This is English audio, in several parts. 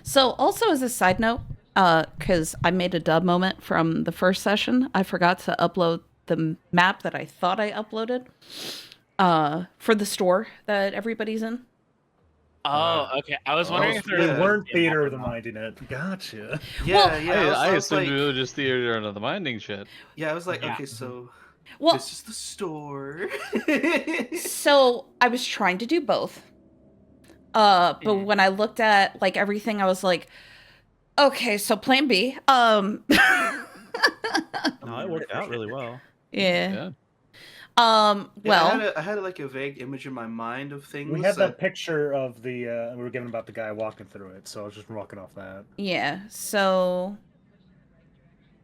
So, also as a side note, because I made a dub moment from the first session, I forgot to upload the map that I thought I uploaded for the store that everybody's in. Oh, okay. I was wondering if there We was weren't a theater map of or the not. minding it. Gotcha. Yeah, Well, yeah. I I was assumed like, we were just theater of the minding shit. yeah, I was like, Yeah. okay, so Well, this is the store. so I was trying to do both. But when I looked at like everything, I was like, okay, so plan B. No, it worked out really well. Yeah. Yeah. Well, I had like a vague image in my mind of things. We had that picture of the we were given about the guy walking through it, so I was just walking off that. yeah. So,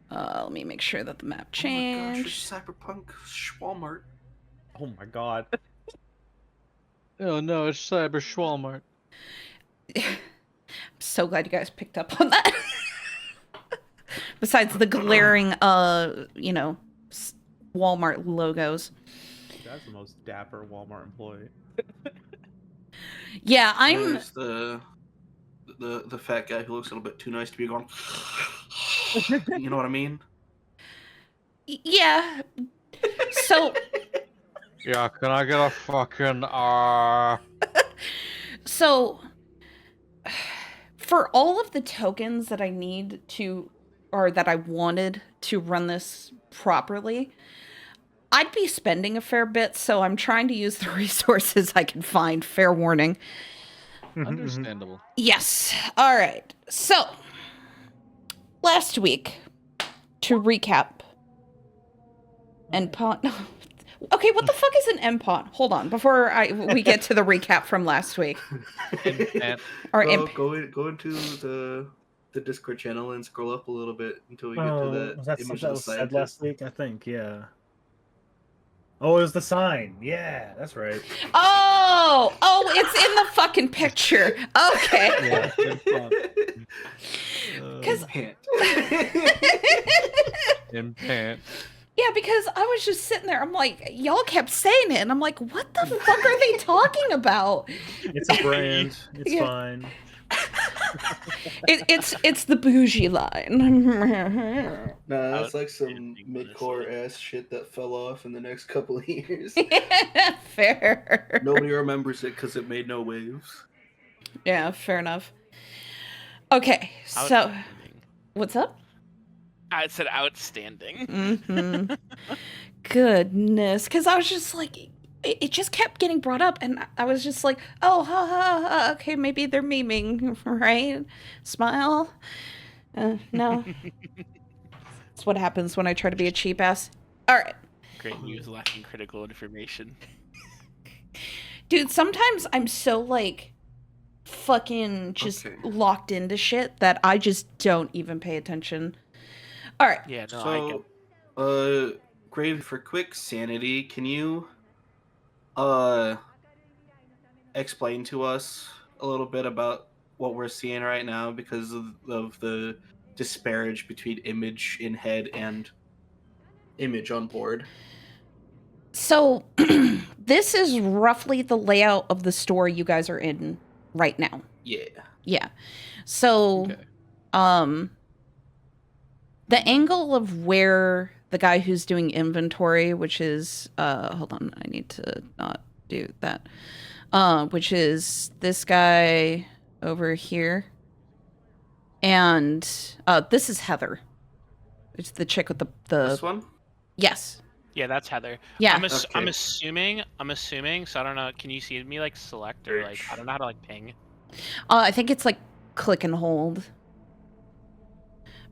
let me make sure that the map Oh my gosh, changed. it's Cyberpunk Walmart. Oh my god. Oh no, it's Cyber Schwalmart. I'm so glad you guys picked up on that. Besides the glaring, Walmart logos. That's the most dapper Walmart employee. Yeah, I'm. There's the fat guy who looks a little bit too nice to be gone. You know what I mean? Yeah. So. Yeah, can I get a fucking So, for all of the tokens that I need to, or that I wanted to run this properly, I'd be spending a fair bit, so I'm trying to use the resources I can find. Fair warning. Understandable. Yes. All right. So, last week, to recap, NPON. Okay, what the fuck is an NPON? Hold on, before we get to the recap from last week. Or Go into the Discord channel and scroll up a little bit until we get to that was that image something that of the was said scientist. last week? I think, yeah. Oh, it was the sign. Yeah, that's right. Oh, it's in the fucking picture. Okay. Because Impant. yeah, because I was just sitting there. I'm like, y'all kept saying it, and I'm like, what the fuck are they talking about? It's a brand. It's Yeah. fine. It's the bougie line. Nah, it's like some mid-core ass shit that fell off in the next couple of years. Fair. Nobody remembers it because it made no waves. Yeah, fair enough. Okay, so Outstanding. what's up? I said outstanding. Mm-hmm. Goodness, because I was just like, it just kept getting brought up, and I was just like, oh, ha, ha, ha, okay, maybe they're memeing, right? Smile. No. That's what happens when I try to be a cheap ass. All right. Great news lacking critical information. Dude, sometimes I'm so, like, fucking just locked into shit that I just don't even pay attention. All right. Yeah, no, I get So, Grave, for quick sanity, can you explain to us a little bit about what we're seeing right now because of the disparage between image in head and image on board? So, this is roughly the layout of the store you guys are in right now. Yeah. Yeah. So, Okay. the angle of where the guy who's doing inventory, which is, hold on, I need to not do that, which is this guy over here. And, this is Heather. It's the chick with the... This one? Yes. Yeah, that's Heather. Yeah. I'm assuming. So I don't know. Can you see me like select or like I don't know how to like ping. I think it's like click and hold.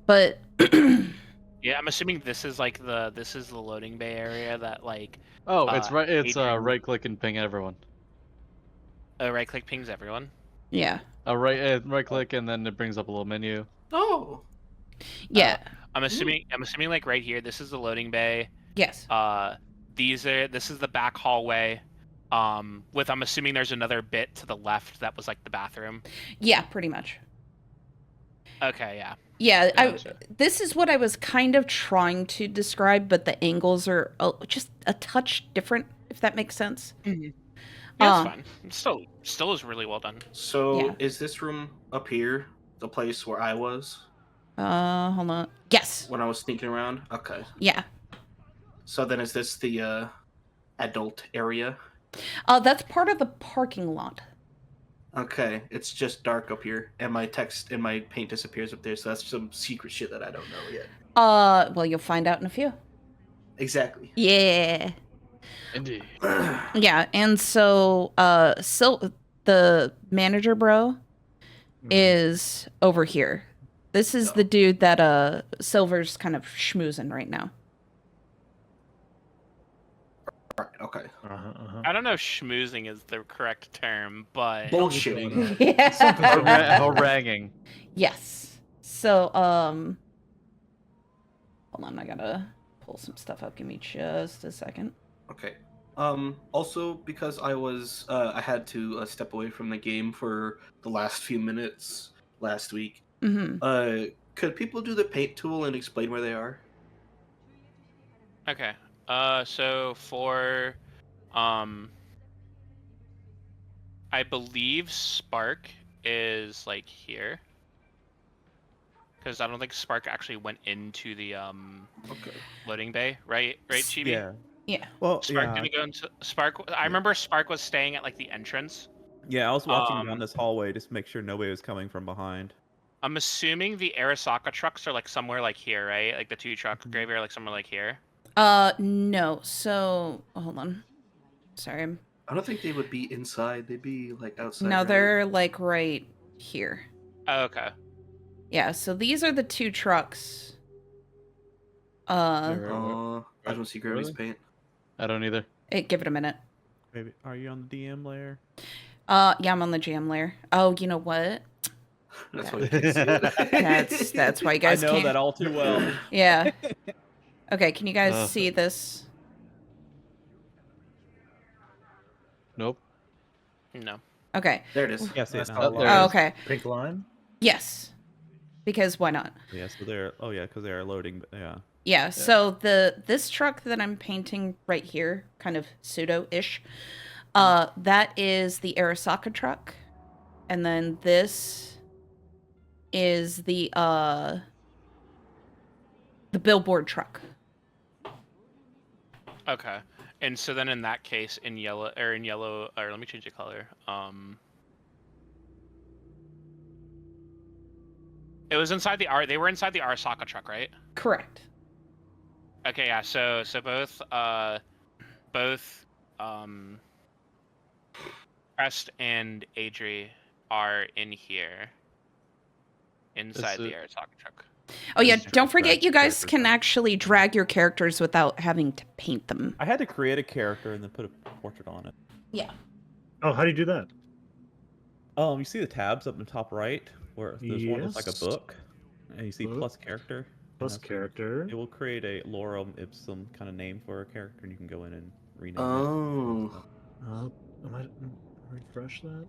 But Yeah, I'm assuming this is the loading bay area that like. Oh, it's right. It's Adrian- right click and ping everyone. Right click pings everyone. yeah. Right click and then it brings up a little menu. Oh. Yeah. I'm assuming like right here. This is the loading bay. Yes. This is the back hallway. I'm assuming there's another bit to the left that was like the bathroom. Yeah, pretty much. Okay, yeah. Yeah, Gotcha. this is what I was kind of trying to describe, but the angles are just a touch different, if that makes sense. Yeah, that's fine. Still is really well done. So Yeah. is this room up here the place where I was Hold on. Yes. when I was sneaking around? Okay. Yeah. So then is this the adult area? That's part of the parking lot. Okay, it's just dark up here, and my text and my paint disappears up there, so that's some secret shit that I don't know yet. Well, you'll find out in a few. Exactly. Yeah. Indeed. Yeah, and so the manager bro is over here. This is the dude that Silver's kind of schmoozing right now. Right, okay. I don't know if schmoozing is the correct term, but Bullshitting. Yeah. Haranguing. Yes. So hold on, I gotta pull some stuff up. Give me just a second. Okay. Also, because I had to step away from the game for the last few minutes last week. Mm-hmm. Could people do the paint tool and explain where they are? okay. So for, I believe Spark is like here, because I don't think Spark actually went into the Okay. loading bay, right? Right, Chibi? Yeah. Yeah. Well, Spark yeah. didn't go into Spark. I remember Spark was staying at like the entrance. Yeah, I was watching down Um, this hallway just to make sure nobody was coming from behind. I'm assuming the Arasaka trucks are like somewhere like here, right? Like the two truck graveyard, like somewhere like here. No. So hold on. Sorry. I don't think they would be inside. They'd be like outside. No, right? they're like right here. Oh, okay. Yeah. So these are the two trucks. Where- I don't see Gravy's paint. I don't either. Give it a minute. Maybe are you on the DM layer? Yeah, I'm on the jam layer. Oh, you know what? That's why you can't see it. That's why you I guys know can't. that all too well. Yeah. Okay, can you guys Ugh. see this? Nope. No. Okay. There it is. Yeah, see it That's now. how there Oh, it is. okay. Pink line. Yes. Because why not? Yeah, so they're because they are loading. But yeah. Yeah, so this truck that I'm painting right here, kind of pseudo-ish, that is the Arasaka truck. And then this is the billboard truck. Okay. And so then in that case, in yellow, or let me change the color. It was inside they were inside the Arasaka truck, right? Correct. Okay, yeah. So both Crest and Adri are in here, inside the Arasaka truck. Oh yeah, This is don't just forget drag you guys characters can out. actually drag your characters without having to paint them. I had to create a character and then put a portrait on it. Yeah. Oh, how do you do that? You see the tabs up in the top right where there's one that's like a Yes. book, and you see Book. plus character. and Plus that's- character. It will create a lorem ipsum kind of name for a character, and you can go in and rename Oh. I might refresh that. it.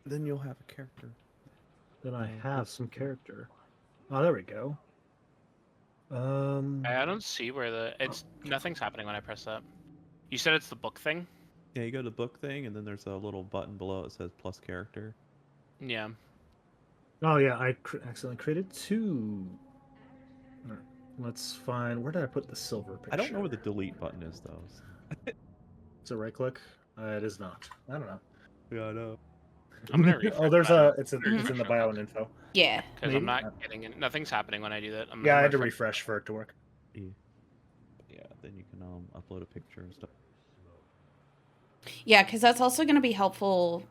Then you'll have a character. Then I have some character. Oh, there we go. I don't see where nothing's happening when I press that. You said it's the book thing? Yeah, you go to the book thing, and then there's a little button below that says plus character. Yeah. Oh yeah, I accidentally created two. Alright, let's find. Where did I put the silver picture? I don't know where the delete button is though. It's a right click. It is not. I don't know. Yeah, I know. I'm gonna refresh Oh, there's that. it's in the bio and info. Yeah. Because Maybe. I'm not getting it. Nothing's happening when I do that. Yeah, I had to refresh for it to work. Yeah, then you can upload a picture and stuff. Yeah, because that's also going to be helpful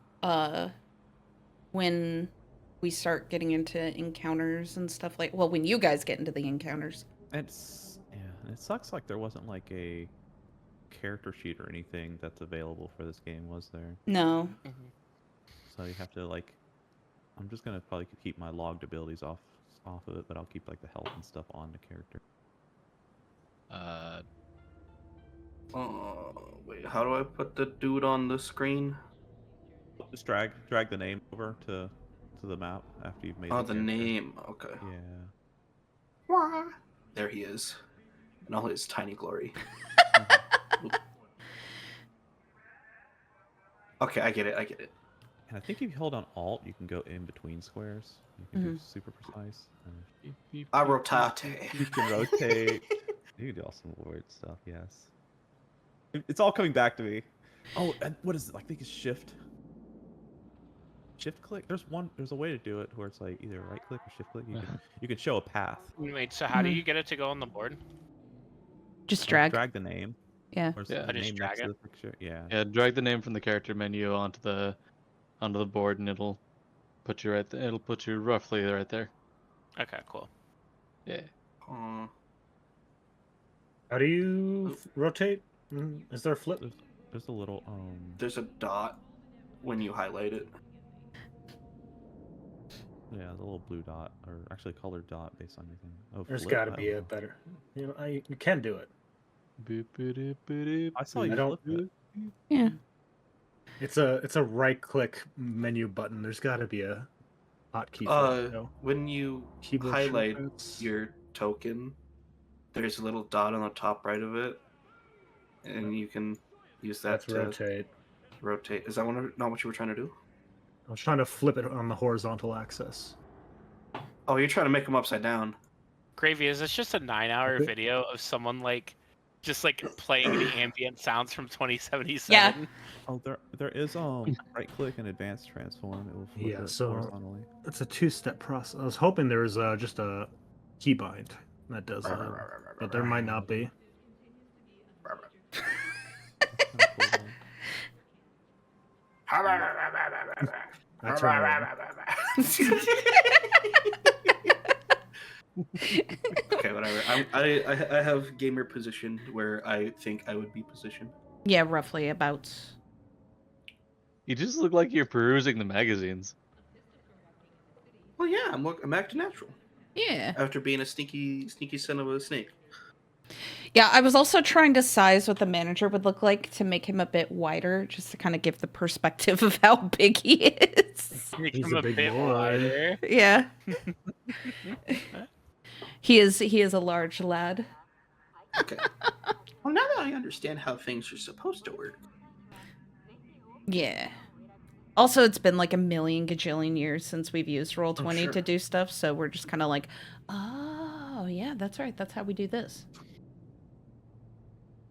when we start getting into encounters and stuff like. Well, when you guys get into the encounters. And it sucks like there wasn't like a character sheet or anything that's available for this game, was there? No. So you have to like. I'm just gonna probably keep my logged abilities off of it, but I'll keep like the health and stuff on the character. Wait, how do I put the dude on the screen? Just drag the name over to the map after you've made. Oh, the character. name. Okay. Yeah. There he is. In all his tiny glory. Okay, I get it. And I think if you hold on Alt, you can go in between squares. You can do super precise. Beep, beep, I beep, rotate. You can rotate. You can do all some weird stuff. Yes. It's all coming back to me. Oh, and what is it? I think it's shift. Shift click. There's a way to do it where it's like either right click or shift click. You can show a path. Wait, so how do you get it to go on the board? Just drag. Drag the name. Yeah. Or Yeah. the I just name drag next to it? the picture. Yeah. Yeah, drag the name from the character menu onto the board, and it'll put you right. It'll put you roughly right there. Okay, cool. Yeah. Aw. How do you rotate? Is there a flip? There's a little There's a dot when you highlight it. yeah, the little blue dot, or actually colored dot based on anything. Oh, There's flip? got to I be don't a know. better. You can do it. I saw you I don't- flip it. Yeah. It's a right click menu button. There's got to be a hotkey for it. No? When you Keyboard highlight shortcuts? your token, there's a little dot on the top right of it, and you can use that That's to rotate. rotate. Is that not what you were trying to do? I was trying to flip it on the horizontal axis. Oh, you're trying to make them upside down. Gravy, is this just a 9-hour Okay. video of someone just playing the ambient sounds from 2077? Oh, there is right click and advanced transform. It will flip Yeah, it so- horizontally. It's a two-step process. I was hoping there was just a keybind that does that, but there might not be. I turn around. Okay, whatever. I have gamer position where I think I would be positioned. Yeah, roughly about. You just look like you're perusing the magazines. Well, yeah, I'm acting natural Yeah. after being a sneaky son of a snake. Yeah, I was also trying to size what the manager would look like to make him a bit wider, just to kind of give the perspective of how big he is. Make He's him a a big bit boy. wider. Yeah. He is a large lad. Okay. Well, now that I understand how things are supposed to work. Yeah. Also, it's been like a million gajillion years since we've used Roll20 sure. to do stuff, so we're just kind of like, oh, yeah, that's right. That's how we do this.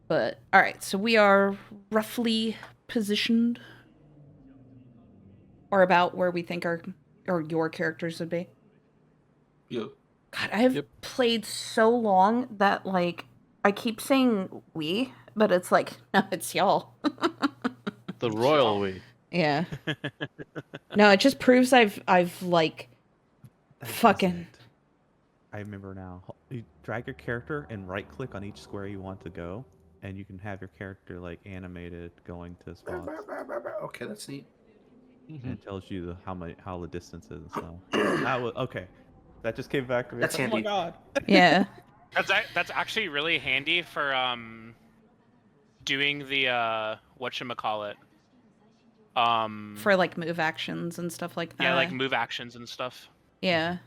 But, all right, so we are roughly positioned, or about where we think your characters would be. Yeah. God, I've played so long that, like, I keep saying we, but it's like, no, it's y'all. The royal we. Yeah. No, it just proves I've like That fucking. isn't. I remember now. You drag your character and right click on each square you want to go, and you can have your character like animated going to spots. Okay, that's neat. And it tells you how the distance is and stuff. That was okay. That just came back to me. That's It's like, handy. Oh my god. Yeah. That's actually really handy for doing the whatchamacallit. For like move actions and stuff like that. Yeah, like move actions and stuff. Yeah.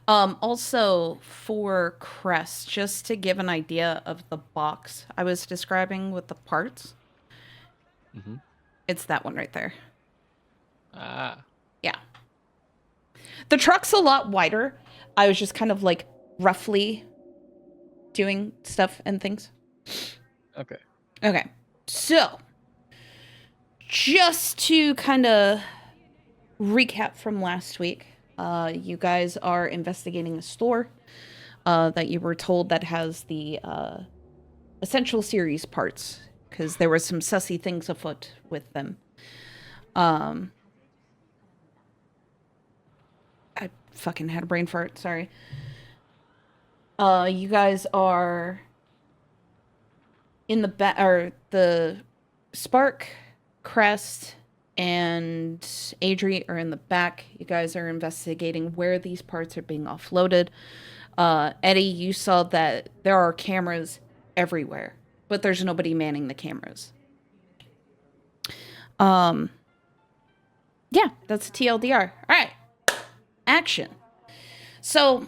Also for Crest, just to give an idea of the box I was describing with the parts. Mhm. It's that one right there. Ah. Yeah. The truck's a lot wider. I was just kind of like roughly doing stuff and things. Okay. Okay. So, just to kind of recap from last week, you guys are investigating a store that you were told that has the Essential Series parts, because there were some sussy things afoot with them. I fucking had a brain fart, sorry. You guys are in the back, or the Spark, Crest, and Adri are in the back. You guys are investigating where these parts are being offloaded. Eddie, you saw that there are cameras everywhere, but there's nobody manning the cameras. Yeah, that's TLDR. All right, action. So,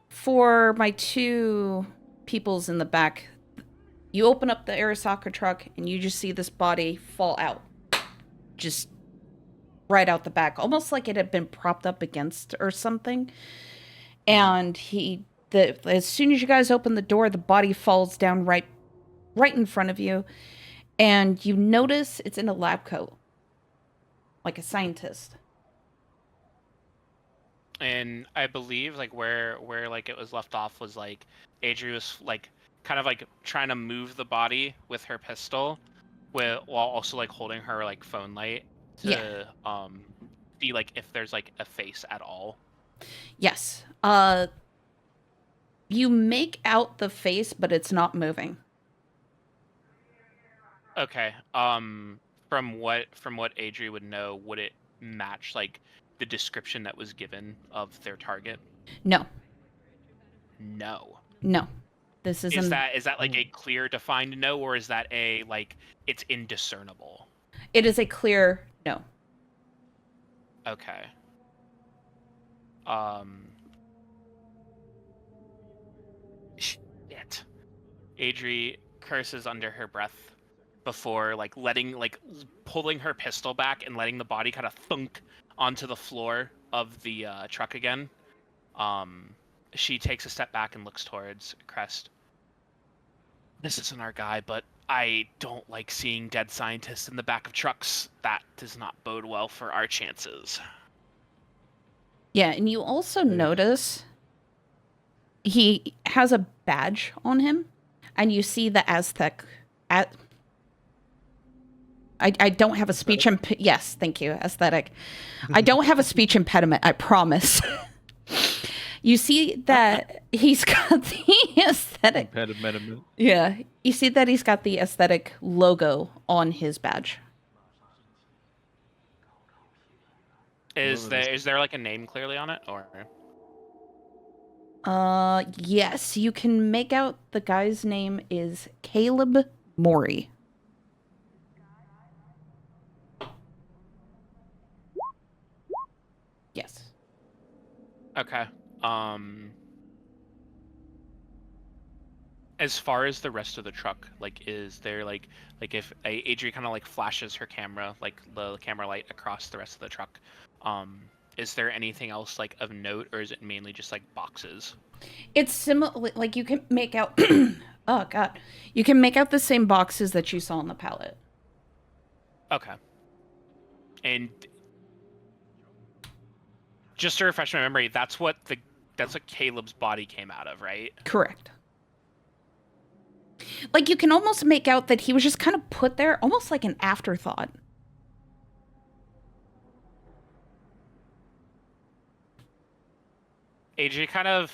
for my two peoples in the back, you open up the Arasaka truck and you just see this body fall out. just right out the back, almost like it had been propped up against or something. And as soon as you guys open the door, the body falls down right in front of you, and you notice it's in a lab coat, like a scientist. And I believe like where like it was left off was like Adri was like kind of like trying to move the body with her pistol, while also like holding her like phone light to see like if there's like a face at all. Yes. You make out the face, but it's not moving. Okay. From what Adri would know, would it match like the description that was given of their target? No. No. No. This isn't. Is that like a clear defined no, or is that a like it's indiscernible? It is a clear no. Okay. Shit. Adri curses under her breath before like pulling her pistol back and letting the body kind of thunk onto the floor of the truck again. She takes a step back and looks towards Crest. This isn't our guy, but I don't like seeing dead scientists in the back of trucks. That does not bode well for our chances. Yeah, and you also notice he has a badge on him, and you see the Aztec. I don't have a speech yes, thank you, aesthetic. I don't have a speech impediment, I promise. You see that he's got the aesthetic. Impediment. Yeah, you see that he's got the aesthetic logo on his badge. Is there like a name clearly on it, or? Yes, you can make out the guy's name is Caleb Mori. Yes. Okay. As far as the rest of the truck, like, is there like if Adri kind of like flashes her camera, like the camera light across the rest of the truck, is there anything else like of note, or is it mainly just like boxes? It's similar, like you can make out. Oh God, you can make out the same boxes that you saw on the pallet. Okay. And just to refresh my memory, that's what Caleb's body came out of, right? Correct. Like you can almost make out that he was just kind of put there, almost like an afterthought. AJ kind of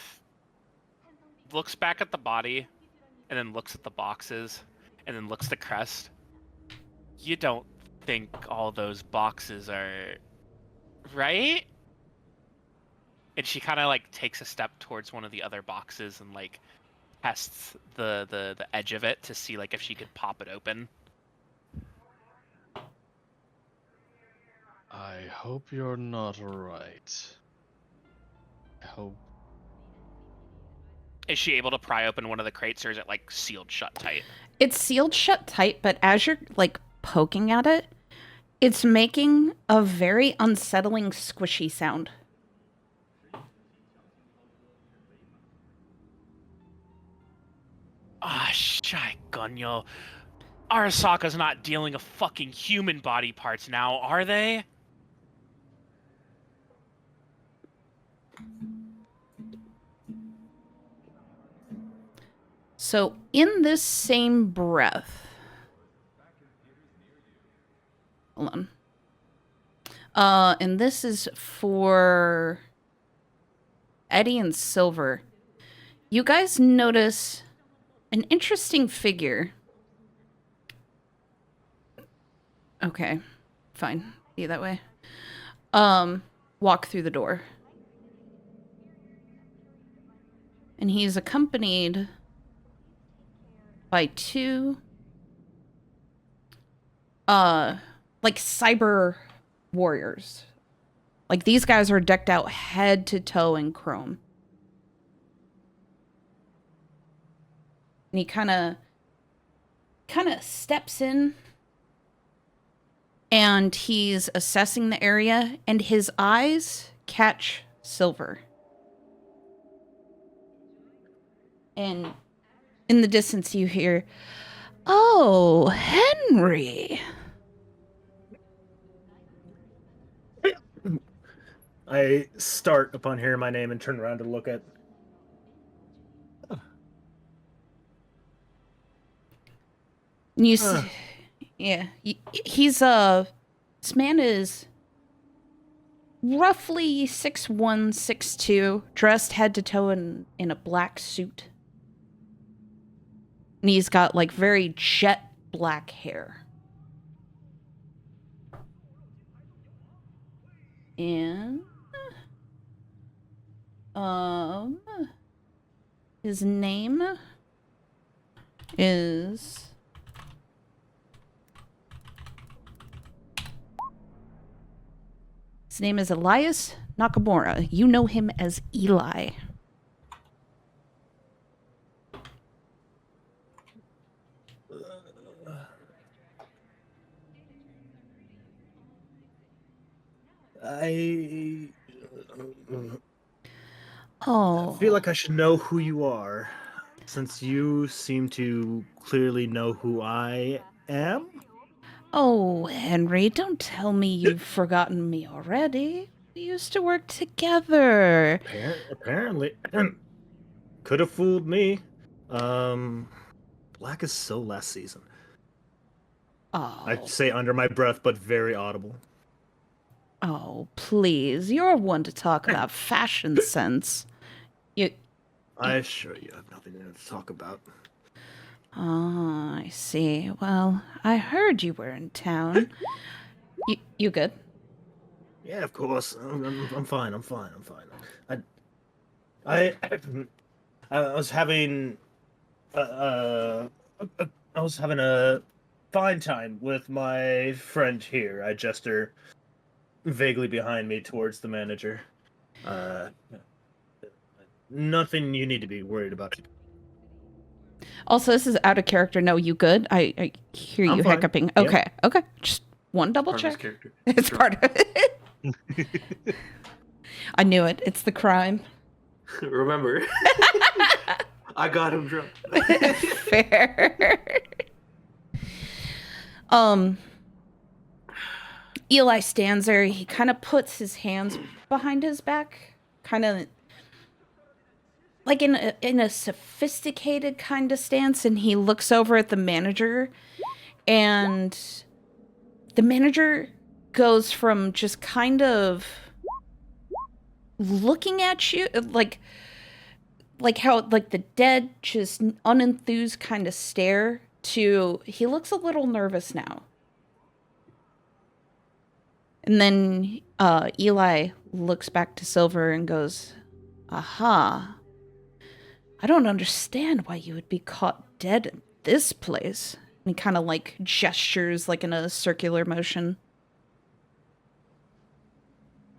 looks back at the body, and then looks at the boxes, and then looks at Crest. You don't think all those boxes are right? And she kind of like takes a step towards one of the other boxes and like tests the edge of it to see like if she could pop it open. I hope you're not right. I hope. Is she able to pry open one of the crates, or is it like sealed shut tight? It's sealed shut tight, but as you're like poking at it, it's making a very unsettling squishy sound. Ah, shy gunyo. Arasaka's not dealing with fucking human body parts now, are they? So in this same breath, hold on. And this is for Eddie and Silver. You guys notice an interesting figure. Okay, fine. Be that way. Walk through the door. And he's accompanied by two like cyber warriors. Like these guys are decked out head to toe in chrome. And he kind of steps in, and he's assessing the area, and his eyes catch Silver. And in the distance, you hear, "Oh, Henry." I start upon hearing my name and turn around to look at. And you see, yeah, he's this man is roughly 6'1", 6'2", dressed head to toe in a black suit. And he's got like very jet black hair. And his name is Elias Nakamura. You know him as Eli. I Oh, feel like I should know who you are, since you seem to clearly know who I am. oh, Henry, don't tell me you've forgotten me already. We used to work together. Apparently, could have fooled me. Black is so last season. I'd Oh, say under my breath, but very audible. oh, please. You're one to talk about fashion sense. I assure you, I have nothing to talk about. Oh, I see. Well, I heard you were in town. You good? Yeah, of course. I'm fine. I'm fine. I was having I was having a fine time with my friend here. I gesture vaguely behind me towards the manager. Nothing you need to be worried about. Also, this is out of character. No, you good? I hear I'm you fine. hiccuping. Yep. Okay, okay. Just one double Part of his check. character. It's Sure. part of it. I knew it. It's the crime. Remember, I got him drunk. Fair. Eli stands there. He kind of puts his hands behind his back, kind of like in a sophisticated kind of stance, and he looks over at the manager, and the manager goes from just kind of looking at you like how like the dead just unenthused kind of stare to he looks a little nervous now. And then Eli looks back to Silver and goes, "Aha. I don't understand why you would be caught dead in this place." And he kind of like gestures like in a circular motion.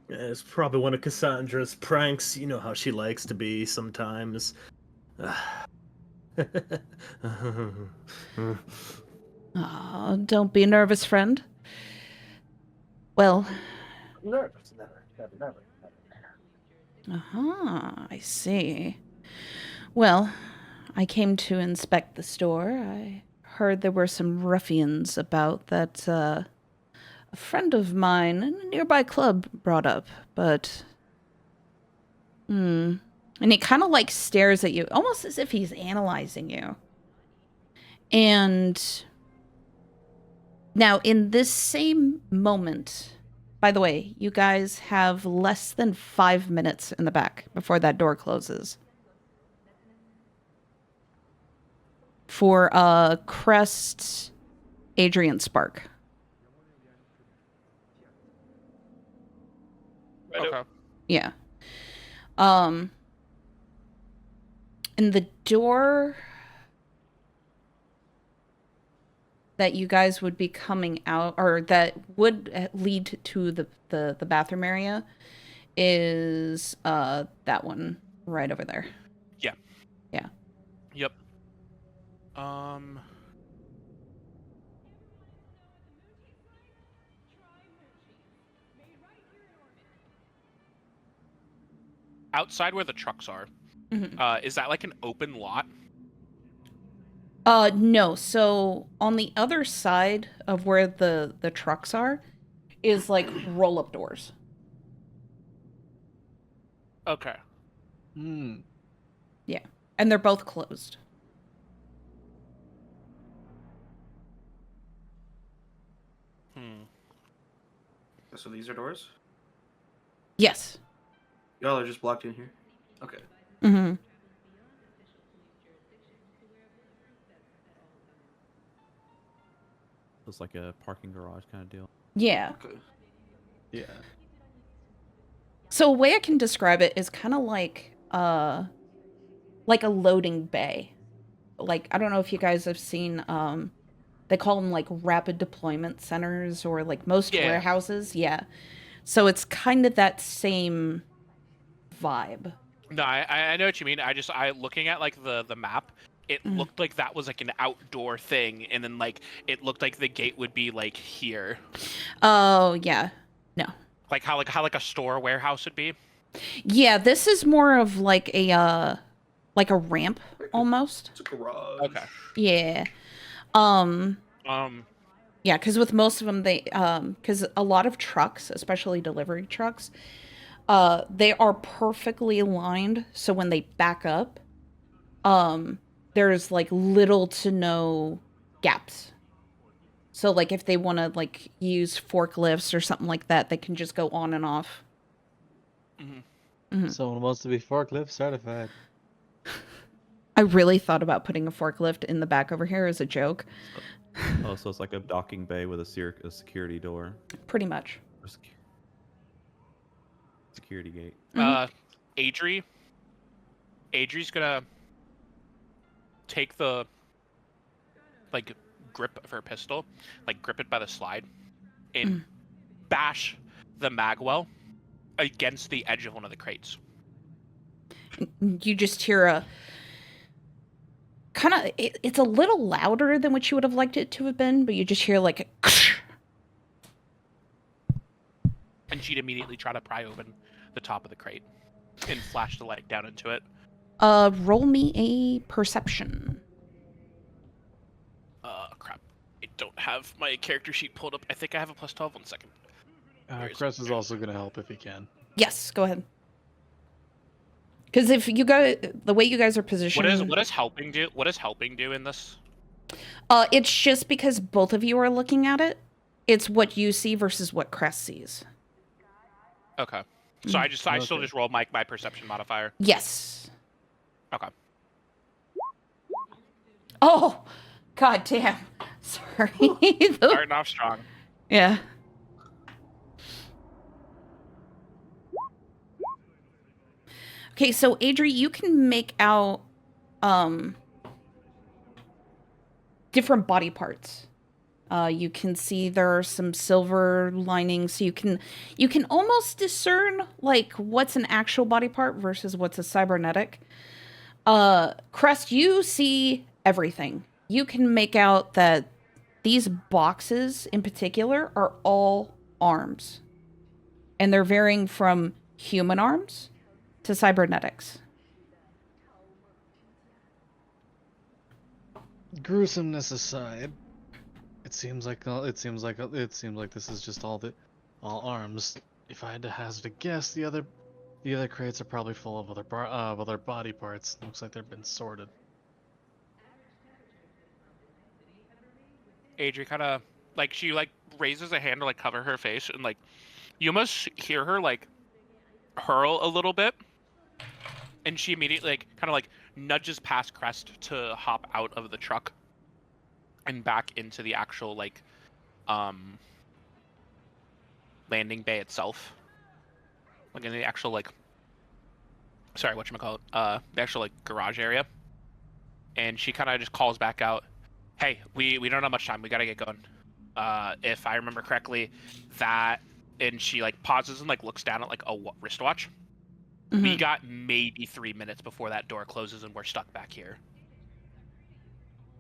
It's probably one of Cassandra's pranks. You know how she likes to be sometimes. Oh, don't be nervous, friend. Well, Nervous, never. I see. Well, I came to inspect the store. I heard there were some ruffians about that a friend of mine in a nearby club brought up, but... And he kind of like stares at you, almost as if he's analyzing you. And now in this same moment, by the way, you guys have less than 5 minutes in the back before that door closes. For Crest, Adrian Spark. Okay. Yeah. And the door that you guys would be coming out, or that would lead to the bathroom area, is that one right over there. Yeah. Yeah. Yep. outside where the trucks are, is that like an open lot? No. So on the other side of where the trucks are is like roll up doors. Okay. Hmm. Yeah. And they're both closed. So these are doors? Yes. Y'all are just blocked in here? Okay. Mm-hmm. It's like a parking garage kind of deal. Yeah. Okay. Yeah. So a way I can describe it is kind of like a loading bay. Like, I don't know if you guys have seen they call them like rapid deployment centers or like most Yeah. warehouses. Yeah. So it's kind of that same vibe. No, I know what you mean. I looking at like the map, it looked like that was like an outdoor thing, and then like it looked like the gate would be like here, Oh, yeah. No. like how a store warehouse would be. Yeah, this is more of like a ramp almost. It's a garage. Okay. Yeah. Um. Yeah, because with most of them, because a lot of trucks, especially delivery trucks, they are perfectly aligned. So when they back up, there's like little to no gaps. So like if they want to like use forklifts or something like that, they can just go on and off. Someone wants to be forklift certified. I really thought about putting a forklift in the back over here as a joke. Oh, so it's like a docking bay with a security door. Pretty much. Or security gate. Adri's gonna take the like grip of her pistol, like grip it by the slide, and bash the magwell against the edge of one of the crates. You just hear a kind of it's a little louder than what you would have liked it to have been, but you just hear like a And she'd immediately try to pry open the top of the crate and flash the light down into it. roll me a perception. Crap. I don't have my character sheet pulled up. I think I have a plus 12. 1 second. Cress is also going to help if he can. Yes, go ahead. Because if you go the way you guys are positioned, What does helping do? What does helping do in this? it's just because both of you are looking at it. It's what you see versus what Crest sees. Okay. So I still just roll my perception modifier. Yes. Okay. Oh, god damn. Sorry. Starting off strong. Yeah. Okay, so Adri, you can make out different body parts. You can see there are some silver linings, so you can almost discern like what's an actual body part versus what's a cybernetic. Crest, you see everything. You can make out that these boxes in particular are all arms. And they're varying from human arms to cybernetics. Gruesomeness aside, it seems like this is just all arms. If I had to hazard a guess, the other crates are probably full of other body parts. Looks like they've been sorted. Adri kind of like she like raises a hand to like cover her face, and like you almost hear her like hurl a little bit, and she immediately like kind of like nudges past Crest to hop out of the truck and back into the actual like landing bay itself, like in the actual like whatchamacallit, the actual like garage area. And she kind of just calls back out, hey, we don't have much time, we gotta get going. If I remember correctly, that, and she like pauses and like looks down at like a wristwatch. We got maybe 3 minutes before that door closes and we're stuck back here.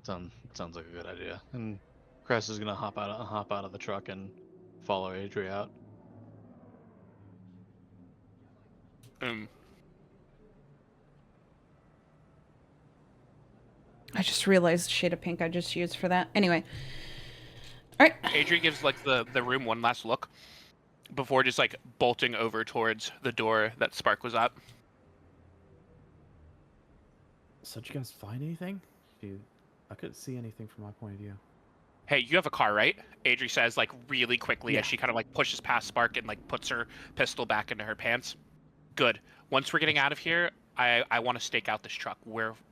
Sounds like a good idea. And Crest is gonna hop out of the truck and follow Adri out. I just realized the shade of pink I just used for that. Anyway. All right. Adri gives like the room one last look before just like bolting over towards the door that Spark was at. So did you guys find anything? I couldn't see anything from my point of view. Hey, you have a car, right? Adri says like really quickly Yeah. as she kind of like pushes past Spark and like puts her pistol back into her pants. Good. Once we're getting out of here, I want to stake out this truck.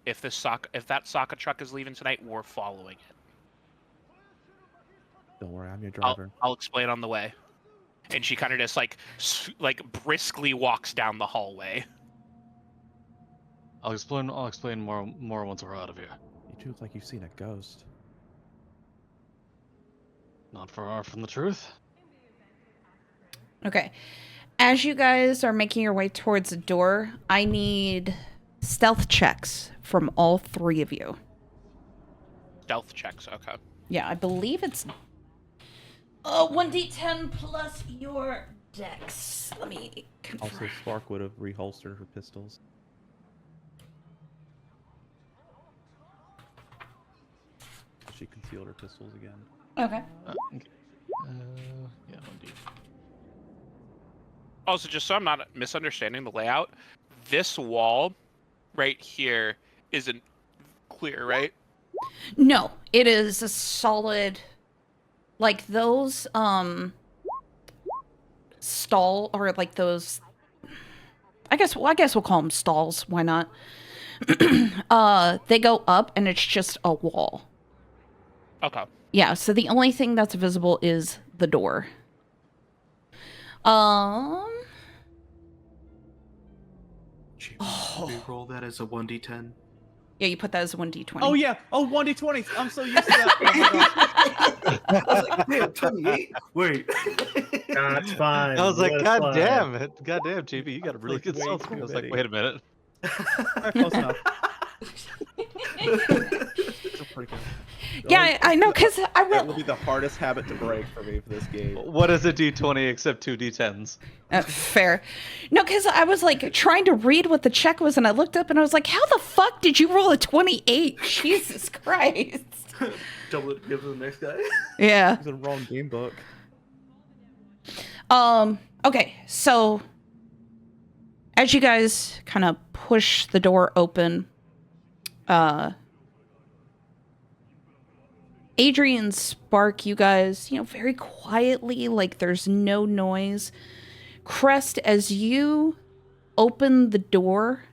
If that Sokka truck is leaving tonight, we're following it. Don't worry, I'm your driver. I'll explain on the way. And she kind of just like briskly walks down the hallway. I'll explain more once we're out of here. You two look like you've seen a ghost. Not far from the truth. Okay. As you guys are making your way towards the door, I need stealth checks from all three of you. Stealth checks, okay. Yeah, I believe it's 1d10 plus your dex. Let me confirm. Also, Spark would have reholstered her pistols. She concealed her pistols again. Okay. Okay. Yeah, 1D. Also, just so I'm not misunderstanding the layout, this wall right here isn't clear, right? No, it is a solid, like those stall, or like those, I guess we'll call them stalls. Why not? They go up and it's just a wall. Okay. Yeah, so the only thing that's visible is the door. We roll that as a 1d10. Yeah, you put that as a 1d20. Oh yeah! Oh, 1d20s! I'm so used to that. Oh my gosh. I was like, damn, 28. Wait. That's fine. I was like, That's God fine. damn it. God damn, JB, you got a really Like, good way stealth. too I was like, many. wait a minute. Close enough. That's pretty good. Yeah, I know, because I That will will. be the hardest habit to break for me for this game. What is a D20 except 2 D10s? Fair. No, because I was like trying to read what the check was, and I looked up and I was like, how the fuck did you roll a 28? Jesus Christ. Double it, give it to the next guy. Yeah. It's the wrong game book. Okay, so as you guys kind of push the door open, Adrian, Spark, you guys, very quietly, like there's no noise. Crest, as you open the door,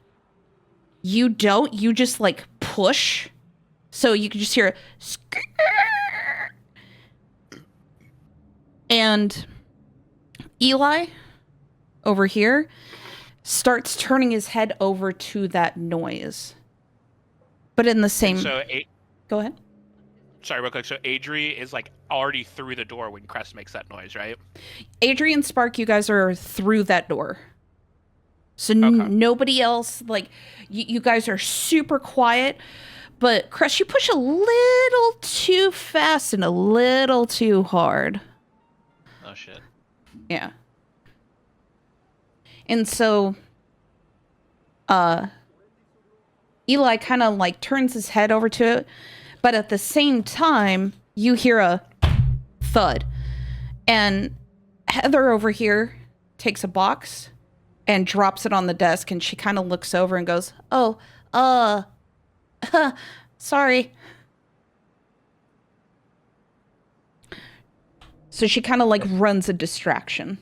you just like push. So you can just hear a and Eli over here starts turning his head over to that noise. But in the same... So, Go ahead. sorry, real quick. So Adri is like already through the door when Crest makes that noise, right? Adrian, Spark, you guys are through that door. So Okay. nobody else, like, you guys are super quiet. But Crest, you push a little too fast and a little too hard. Oh, shit. Yeah. And so, Eli kind of like turns his head over to it, but at the same time, you hear a thud. And Heather over here takes a box and drops it on the desk, and she kind of looks over and goes, "Oh, sorry." So she kind of like runs a distraction.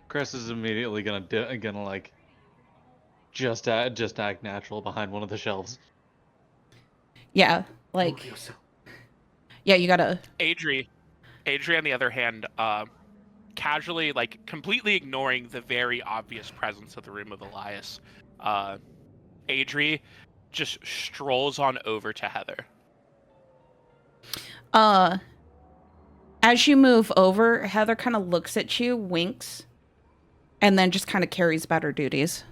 Chris is immediately gonna like just act natural behind one of the shelves. Yeah, like, yeah, you gotta. Adri, on the other hand, casually, like completely ignoring the very obvious presence of the room of Elias, Adri just strolls on over to Heather. As you move over, Heather kind of looks at you, winks, and then just kind of carries about her duties.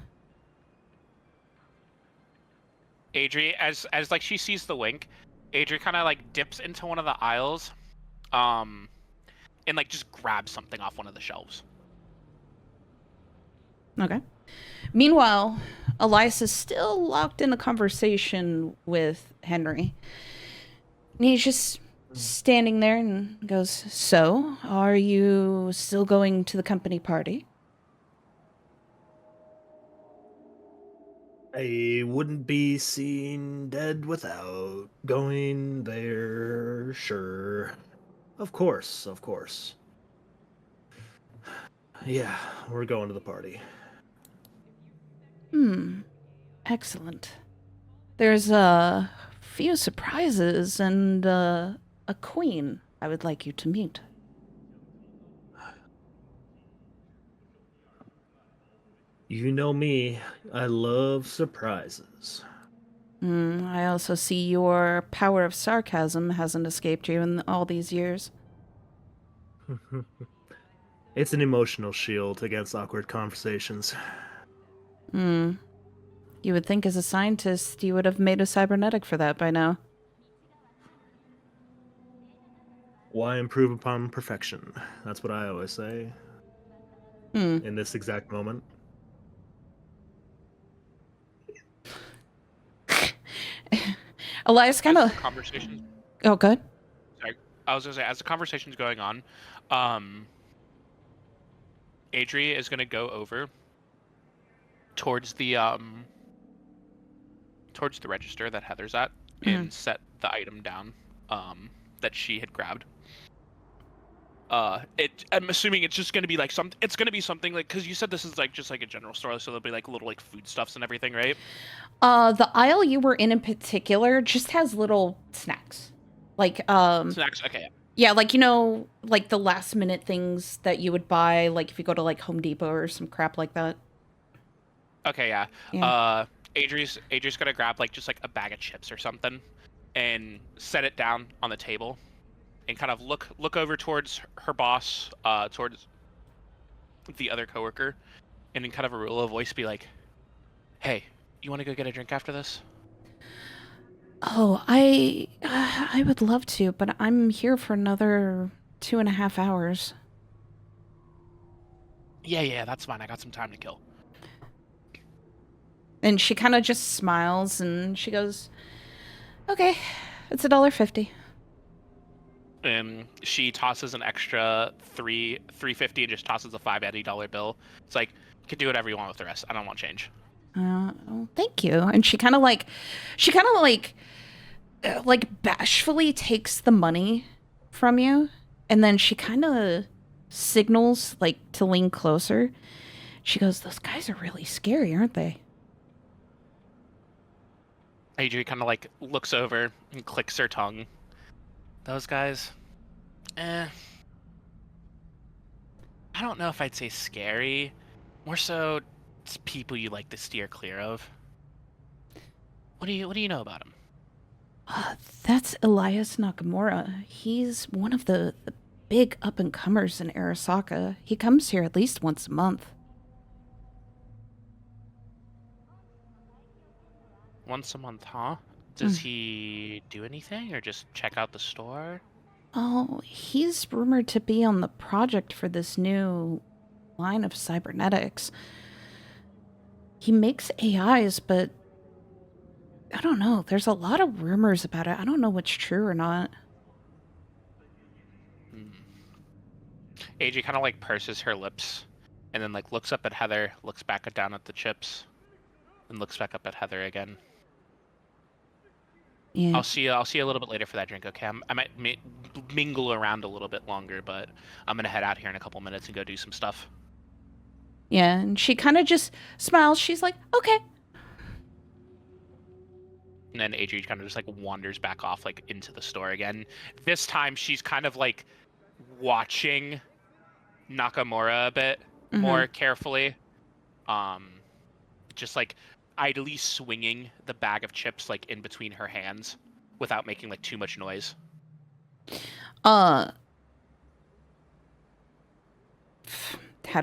Adri, as like she sees the wink, Adri kind of like dips into one of the aisles, and like just grabs something off one of the shelves. Okay. Meanwhile, Elias is still locked in a conversation with Henry. And he's just standing there and goes, "So, are you still going to the company party?" I wouldn't be seen dead without going there, sure. Of course, of course. Yeah, we're going to the party. Excellent. There's a few surprises and a queen I would like you to meet. You know me, I love surprises. I also see your power of sarcasm hasn't escaped you in all these years. It's an emotional shield against awkward conversations. You would think as a scientist you would have made a cybernetic for that by now. Why improve upon perfection? That's what I always say. In this exact moment. Elias kind of... Conversations. Oh, good. Sorry, I was gonna say, as the conversation's going on, Adri is gonna go over towards the register that Heather's at and set the item down that she had grabbed. I'm assuming it's just gonna be like it's gonna be something like, because you said this is like just like a general store, so there'll be like little like foodstuffs and everything, right? The aisle you were in particular just has little snacks. Like, Snacks, okay. yeah, like, you know, like the last minute things that you would buy, like if you go to like Home Depot or some crap like that. Okay, yeah. Yeah. Adri's gonna grab like just like a bag of chips or something and set it down on the table and kind of look over towards her boss, towards the other coworker, and in kind of a real low voice be like, "Hey, you want to go get a drink after this?" Oh, I would love to, but I'm here for another 2.5 hours. Yeah, that's fine. I got some time to kill. And she kind of just smiles and she goes, "Okay, it's $1.50." And she tosses an extra $3.50 and just tosses a $5 bill. It's like, you can do whatever you want with the rest. I don't want change. Oh, thank you. And she kind of bashfully takes the money from you, and then she kind of signals like to lean closer. She goes, "Those guys are really scary, aren't they?" Adri kind of like looks over and clicks her tongue. Those guys, I don't know if I'd say scary. More so, it's people you like to steer clear of. What do you know about him? That's Elias Nakamura. He's one of the big up-and-comers in Arasaka. He comes here at least once a month. Once a month, huh? Does he do anything or just check out the store? Oh, he's rumored to be on the project for this new line of cybernetics. He makes AIs, but I don't know. There's a lot of rumors about it. I don't know what's true or not. Adri kind of like purses her lips and then like looks up at Heather, looks back down at the chips, and looks back up at Heather again. Yeah. I'll see you a little bit later for that drink, okay? I might mingle around a little bit longer, but I'm gonna head out here in a couple minutes and go do some stuff. Yeah, and she kind of just smiles. She's like, "Okay." And then Adri kind of just like wanders back off like into the store again. This time she's kind of like watching Nakamura a bit more carefully. Just like idly swinging the bag of chips like in between her hands without making like too much noise. Had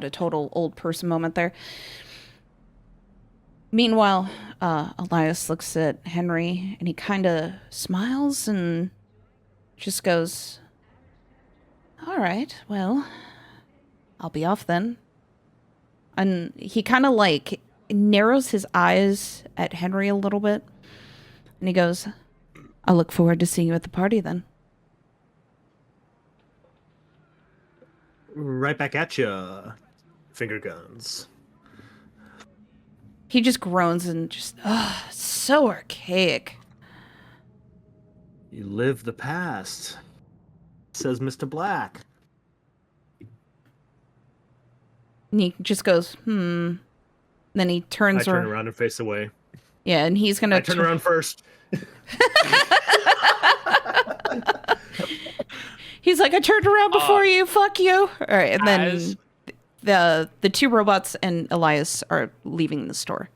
a total old person moment there. Meanwhile, Elias looks at Henry and he kind of smiles and just goes, "All right, well, I'll be off then." And he kind of like narrows his eyes at Henry a little bit, and he goes, "I look forward to seeing you at the party then." Right back at ya. Finger guns. He just groans and just, so archaic. You live the past, says Mr. Black. And he just goes, Then he I turns turn around and face away. Yeah, and he's gonna I turn around first. He's like, I turned around before you, fuck you. All right, and As- then the two robots and Elias are leaving the store.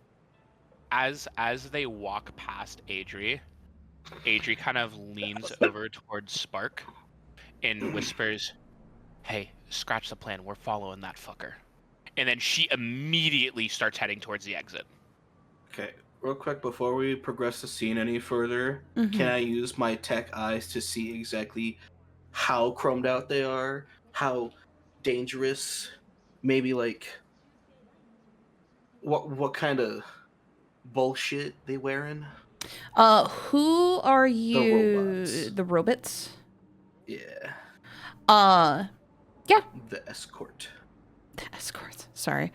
As they walk past Adri kind of leans over towards Spark and whispers, "Hey, scratch the plan. We're following that fucker." And then she immediately starts heading towards the exit. Okay, real quick before we progress the scene any further, can I use my tech eyes to see exactly how chromed out they are, how dangerous, maybe like what kind of bullshit they wearing? Who are you? robots. The robots? Yeah, Yeah. the escort. Escorts. Sorry.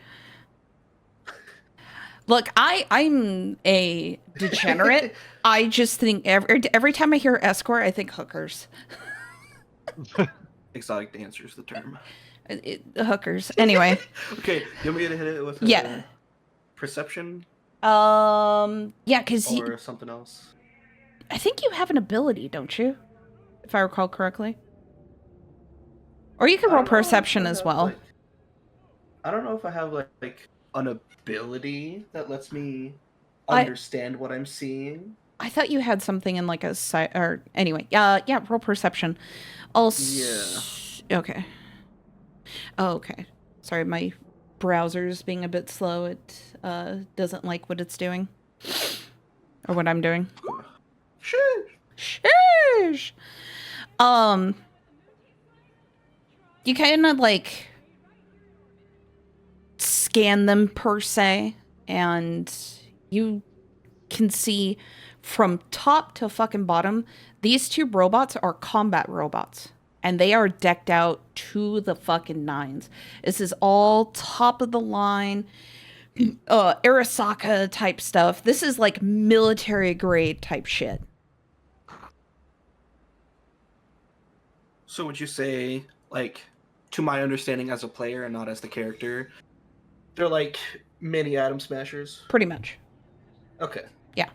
Look, I'm a degenerate. I just think every time I hear escort, I think hookers. Exotic dancer's the term. Hookers. Anyway. Okay, you want me to hit it with Yeah. perception Yeah, because or something else? I think you have an ability, don't you? If I recall correctly. Or you can roll perception as well. I don't know if I have like an ability that lets me understand what I'm seeing. I thought you had something in like a or anyway. Yeah, roll perception. Also, okay. Oh, okay. Sorry, my browser's being a bit slow. It doesn't like what it's doing. Or what I'm doing. Sheesh. You kind of like scan them per se, and you can see from top to fucking bottom, these two robots are combat robots, and they are decked out to the fucking nines. This is all top of the line, Arasaka type stuff. This is like military grade type shit. So would you say, like, to my understanding as a player and not as the character, they're like mini atom smashers? Pretty much. Okay. Yeah.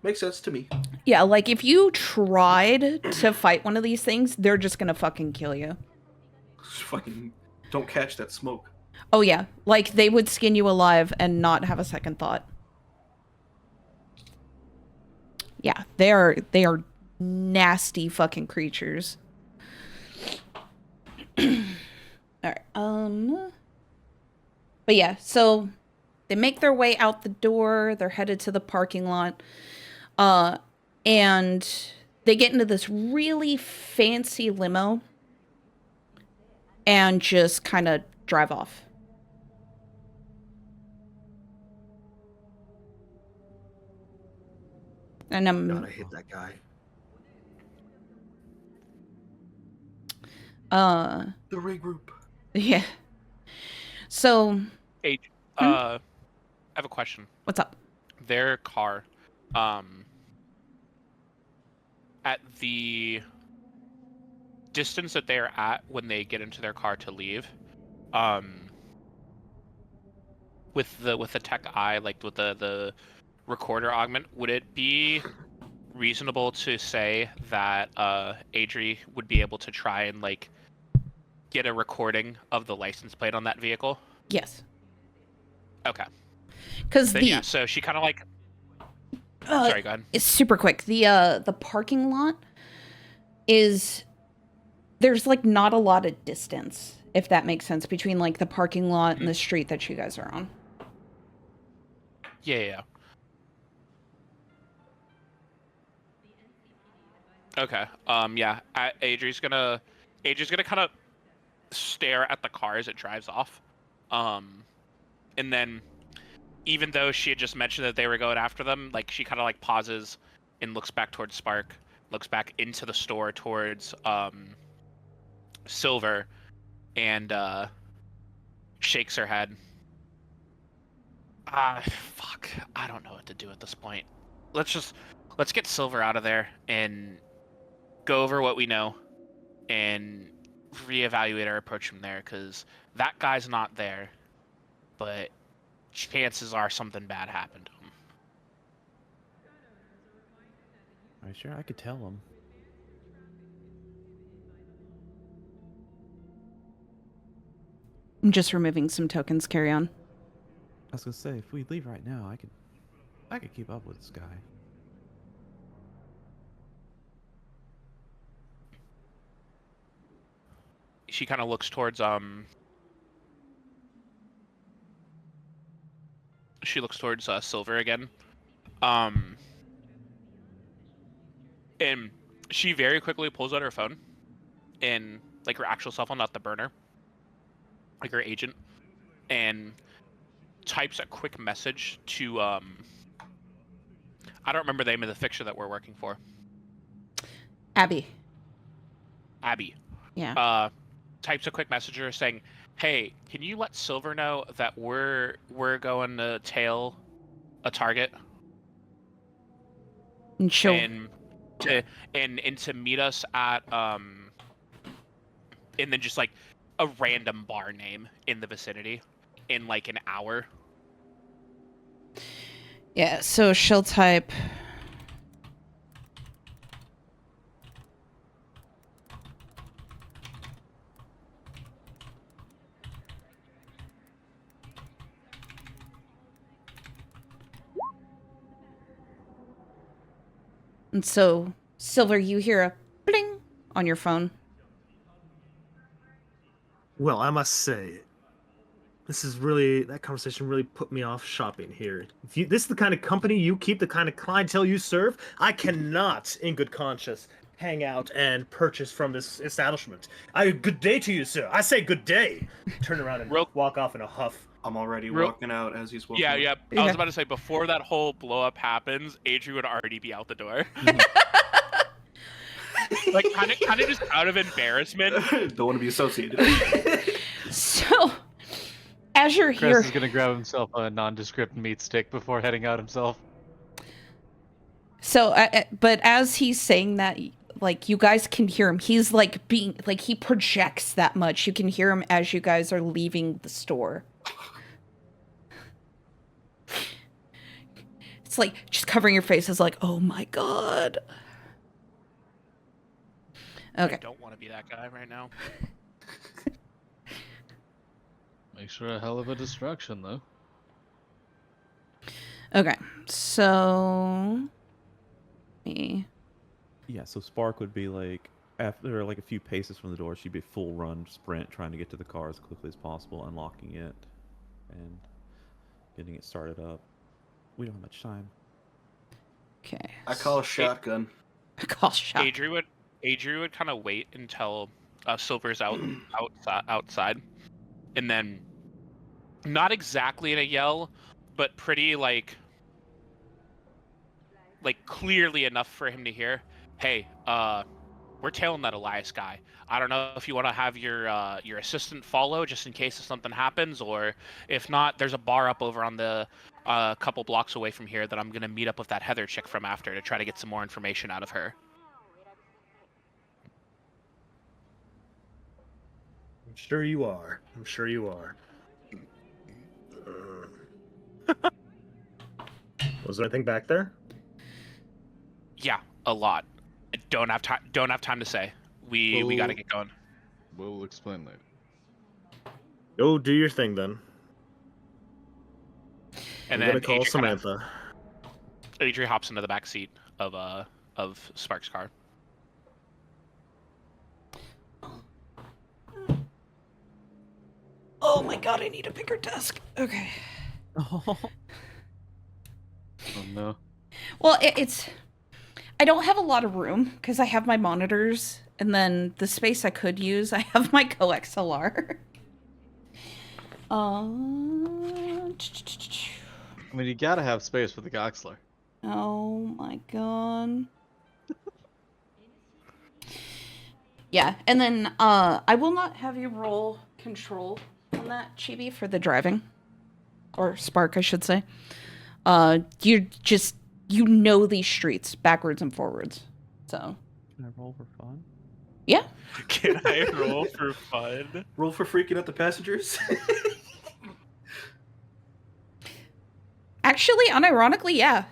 Makes sense to me. Yeah, like if you tried to fight one of these things, they're just gonna fucking kill you. Just fucking don't catch that smoke. Oh yeah, like they would skin you alive and not have a second thought. Yeah, they are nasty fucking creatures. All right. But yeah, so they make their way out the door. They're headed to the parking lot. And they get into this really fancy limo and just kind of drive off. And God, I hate that guy. The regroup. Yeah. So, Hey, I have a question. what's up? Their car, at the distance that they're at when they get into their car to leave, with the tech eye, like with the recorder augment, would it be reasonable to say that Adri would be able to try and like get a recording of the license plate on that vehicle? Yes. Okay. Because Yeah, so she kind of like. Sorry, go ahead. It's super quick. The parking lot there's like not a lot of distance, if that makes sense, between like the parking lot and the street that you guys are on. Yeah. Okay. Yeah. Adri's gonna kind of stare at the car as it drives off, And then, even though she had just mentioned that they were going after them, like she kind of like pauses and looks back towards Spark, looks back into the store towards Silver, and shakes her head. Fuck. I don't know what to do at this point. Let's get Silver out of there and go over what we know and reevaluate our approach from there, because that guy's not there, but chances are something bad happened to him. Are you sure I could tell him? I'm just removing some tokens. Carry on. I was gonna say, if we leave right now, I could keep up with this guy. She kind of looks towards Silver again. And she very quickly pulls out her phone and like her actual cell phone, not the burner, like her agent, and types a quick message to I don't remember the name of the fixture that we're working for. Abby. Yeah. Types a quick message to her saying, "Hey, can you let Silver know that we're going to tail a target And she'll. and to meet us at and then just like a random bar name in the vicinity in like an hour." Yeah, so she'll type. And so, Silver, you hear a bling on your phone. Well, I must say, that conversation really put me off shopping here. If this is the kind of company you keep, the kind of clientele you serve, I cannot, in good conscience, hang out and purchase from this establishment. Good day to you, sir. I say good day. Turn around and walk off in a huff. I'm already walking out as he's walking. Yeah. I was about to say, before that whole blow up happens, Adrian would already be out the door. Like kind of just out of embarrassment. Don't want to be associated. So, as you're here, Chris is gonna grab himself a nondescript meat stick before heading out himself. so, but as he's saying that, like, you guys can hear him. He's like he projects that much. You can hear him as you guys are leaving the store. It's like just covering your face is like, oh my god. Okay. I don't want to be that guy right now. Makes for a hell of a distraction, though. Okay, so me. Yeah, so Spark would be like, after like a few paces from the door, she'd be full run sprint trying to get to the car as quickly as possible, unlocking it and getting it started up. We don't have much time. Okay. I call a shotgun. I call shot. Adrian would kind of wait until Silver's outside, and then not exactly in a yell, but pretty like clearly enough for him to hear, "Hey, we're tailing that Elias guy. I don't know if you want to have your assistant follow just in case if something happens, or if not, there's a bar up over on the couple blocks away from here that I'm gonna meet up with that Heather chick from after to try to get some more information out of her." I'm sure you are. Was there anything back there? Yeah, a lot. I don't have time to say. We got to get going. We'll explain later. Go do your thing then. And I'm then gonna call Samantha. Adrian hops into the back seat of Spark's car. Oh my god, I need a bigger desk. Okay. Oh, no. Well, it's. I don't have a lot of room because I have my monitors, and then the space I could use, I have my coXLR. I mean, you gotta have space for the Goxler. Oh my god. Yeah, and then I will not have you roll control on that, Chibi, for the driving. Or Spark, I should say. You know these streets backwards and forwards. So. Can I roll for fun? Yeah. Can I roll for fun? Roll for freaking out the passengers. Actually, unironically, yeah.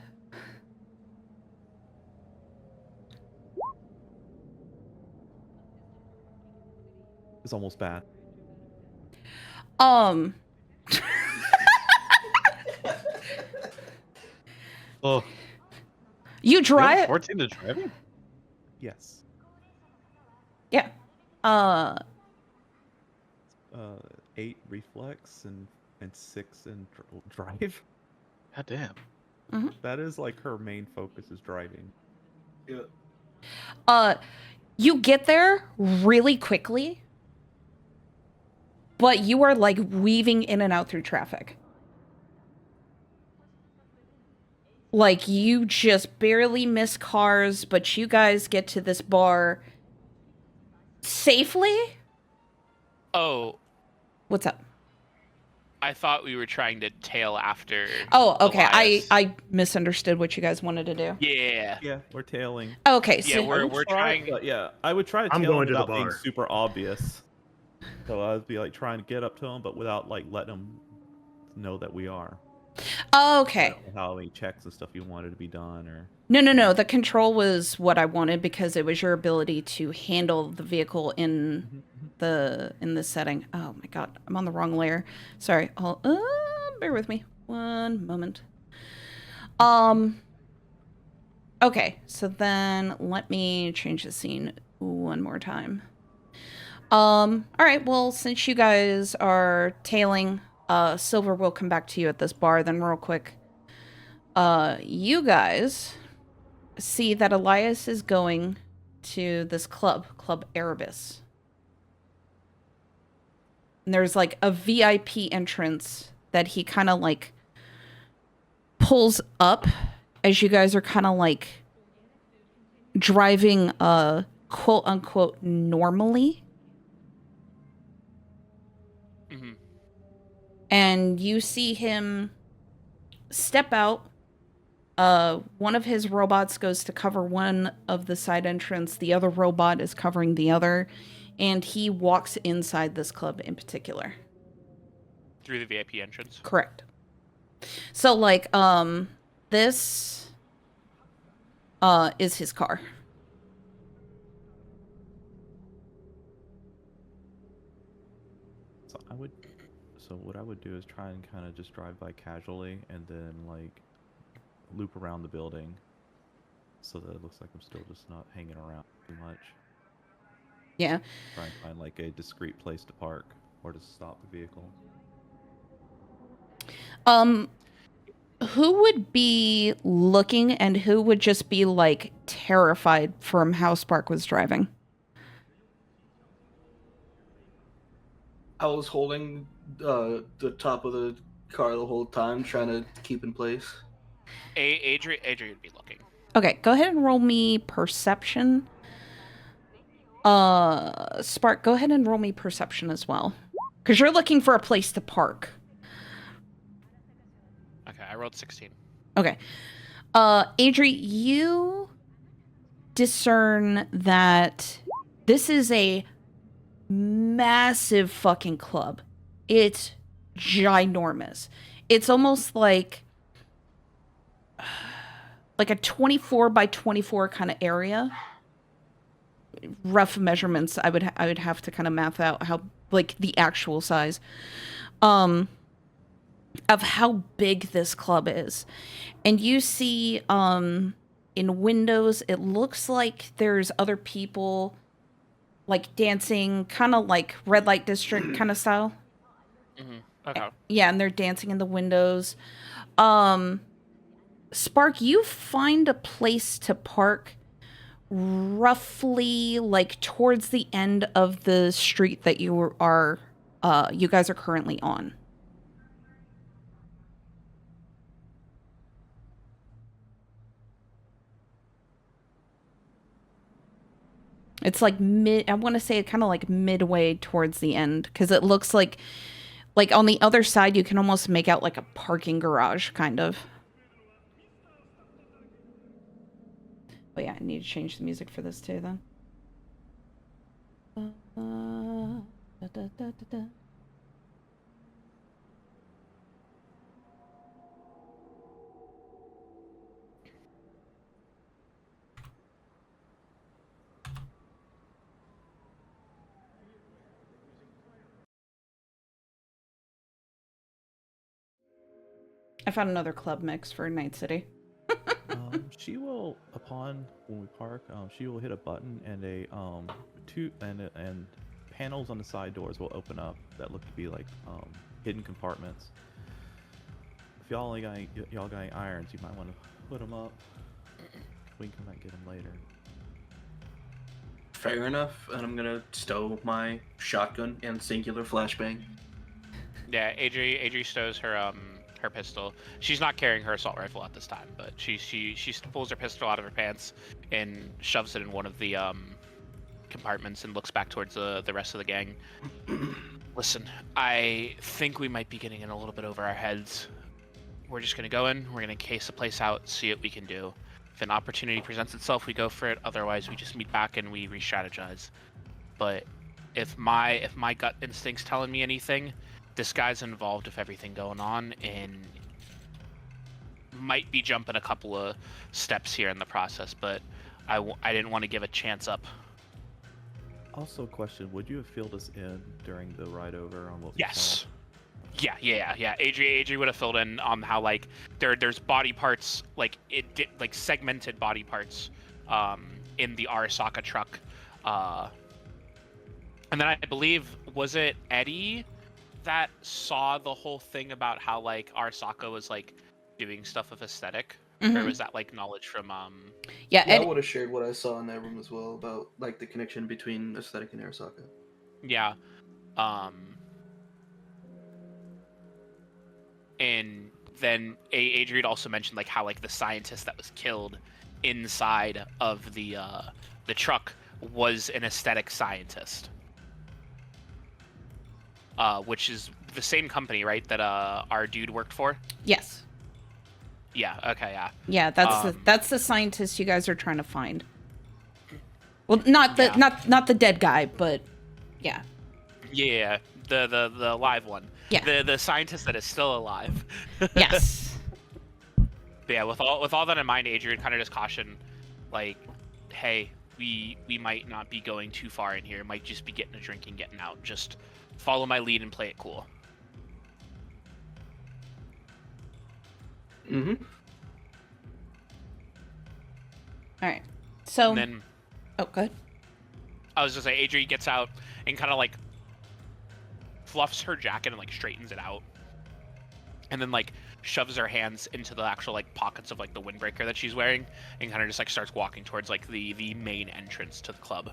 It's almost bad. Oh, You you have drive. 14 to driving? Yes. Yeah. 8 reflex and 6 in drive. God damn. That is like her main focus is driving. Yeah. You get there really quickly, but you are like weaving in and out through traffic. Like you just barely miss cars, but you guys get to this bar safely. Oh, What's up? I thought we were trying to tail after. Oh, okay. Elias. I misunderstood what you guys wanted to do. Yeah. Yeah, we're tailing. Okay, Yeah, so we're trying. But yeah, I would try to I'm tail going him to the without being bar. super obvious. So I'd be like trying to get up to him, but without like letting him know that we are. okay. How many checks and stuff you wanted to be done, or No. The control was what I wanted because it was your ability to handle the vehicle in this setting. Oh my god, I'm on the wrong layer. Sorry. Bear with me. One moment. Okay, so then let me change the scene one more time. All right, well, since you guys are tailing, Silver will come back to you at this bar then real quick. You guys see that Elias is going to this Club Erebus. And there's like a VIP entrance that he kind of like pulls up as you guys are kind of like driving quote unquote normally. Mm-hmm. And you see him step out. One of his robots goes to cover one of the side entrance. The other robot is covering the other. And he walks inside this club in particular. Through the VIP entrance. Correct. So, like, this is his car. So what I would do is try and kind of just drive by casually and then like loop around the building so that it looks like I'm still just not hanging around too much. Yeah. Try and find like a discreet place to park or to stop the vehicle. Who would be looking and who would just be like terrified from how Spark was driving? I was holding the top of the car the whole time, trying to keep in place. Adrian would be looking. Okay, go ahead and roll me perception. Spark, go ahead and roll me perception as well. Because you're looking for a place to park. Okay, I rolled 16. Okay. Adri, you discern that this is a massive fucking club. It's ginormous. It's almost like a 24 by 24 kind of area. Rough measurements. I would have to kind of math out how like the actual size of how big this club is. And you see in windows it looks like there's other people like dancing, kind of like red light district kind of style. Mm-hmm. Okay. Yeah, and they're dancing in the windows. Spark, you find a place to park roughly like towards the end of the street that you guys are currently on. It's like I want to say kind of like midway towards the end, because it looks like on the other side you can almost make out like a parking garage kind of. Oh yeah, I need to change the music for this too then. Da, da, da, da, da. I found another club mix for Night City. She will, upon when we park, she will hit a button and and panels on the side doors will open up that look to be like hidden compartments. If y'all got any irons, you might want to put them up. We can come back and get them later. Fair enough. And I'm gonna stow my shotgun and singular flashbang. Yeah, Adri stows her pistol. She's not carrying her assault rifle at this time, but she pulls her pistol out of her pants and shoves it in one of the compartments and looks back towards the rest of the gang. Listen, I think we might be getting in a little bit over our heads. We're just gonna go in, we're gonna case the place out, see what we can do. If an opportunity presents itself, we go for it. Otherwise, we just meet back and we re-strategize. But if my gut instinct's telling me anything, this guy's involved with everything going on and might be jumping a couple of steps here in the process, but I didn't want to give a chance up. Also, question: would you have filled us in during the ride over on what we Yes. saw? Yeah. Adri would have filled in on how like there's body parts, like segmented body parts in the Arasaka truck. And then I believe, was it Eddie that saw the whole thing about how like Arasaka was like doing stuff with aesthetic? Or was that like knowledge from Yeah, I would have shared what I saw in that room as well about like the connection between aesthetic and Arasaka. Yeah. And then Adrian also mentioned like how like the scientist that was killed inside of the truck was an aesthetic scientist, which is the same company, right? That our dude worked for. Yes. Yeah. Okay. Yeah. Yeah, that's the scientist you guys are trying to find. Well, not the dead guy, but yeah. Yeah. The live one. Yeah. The scientist that is still alive. Yes. But yeah, with all that in mind, Adrian kind of just cautioned, like, hey, we might not be going too far in here. It might just be getting a drink and getting out. Just follow my lead and play it cool. Mm-hmm. All right. So. And then, oh, good. I was just say, Adrian gets out and kind of like fluffs her jacket and like straightens it out, and then like shoves her hands into the actual like pockets of like the windbreaker that she's wearing, and kind of just like starts walking towards like the main entrance to the club.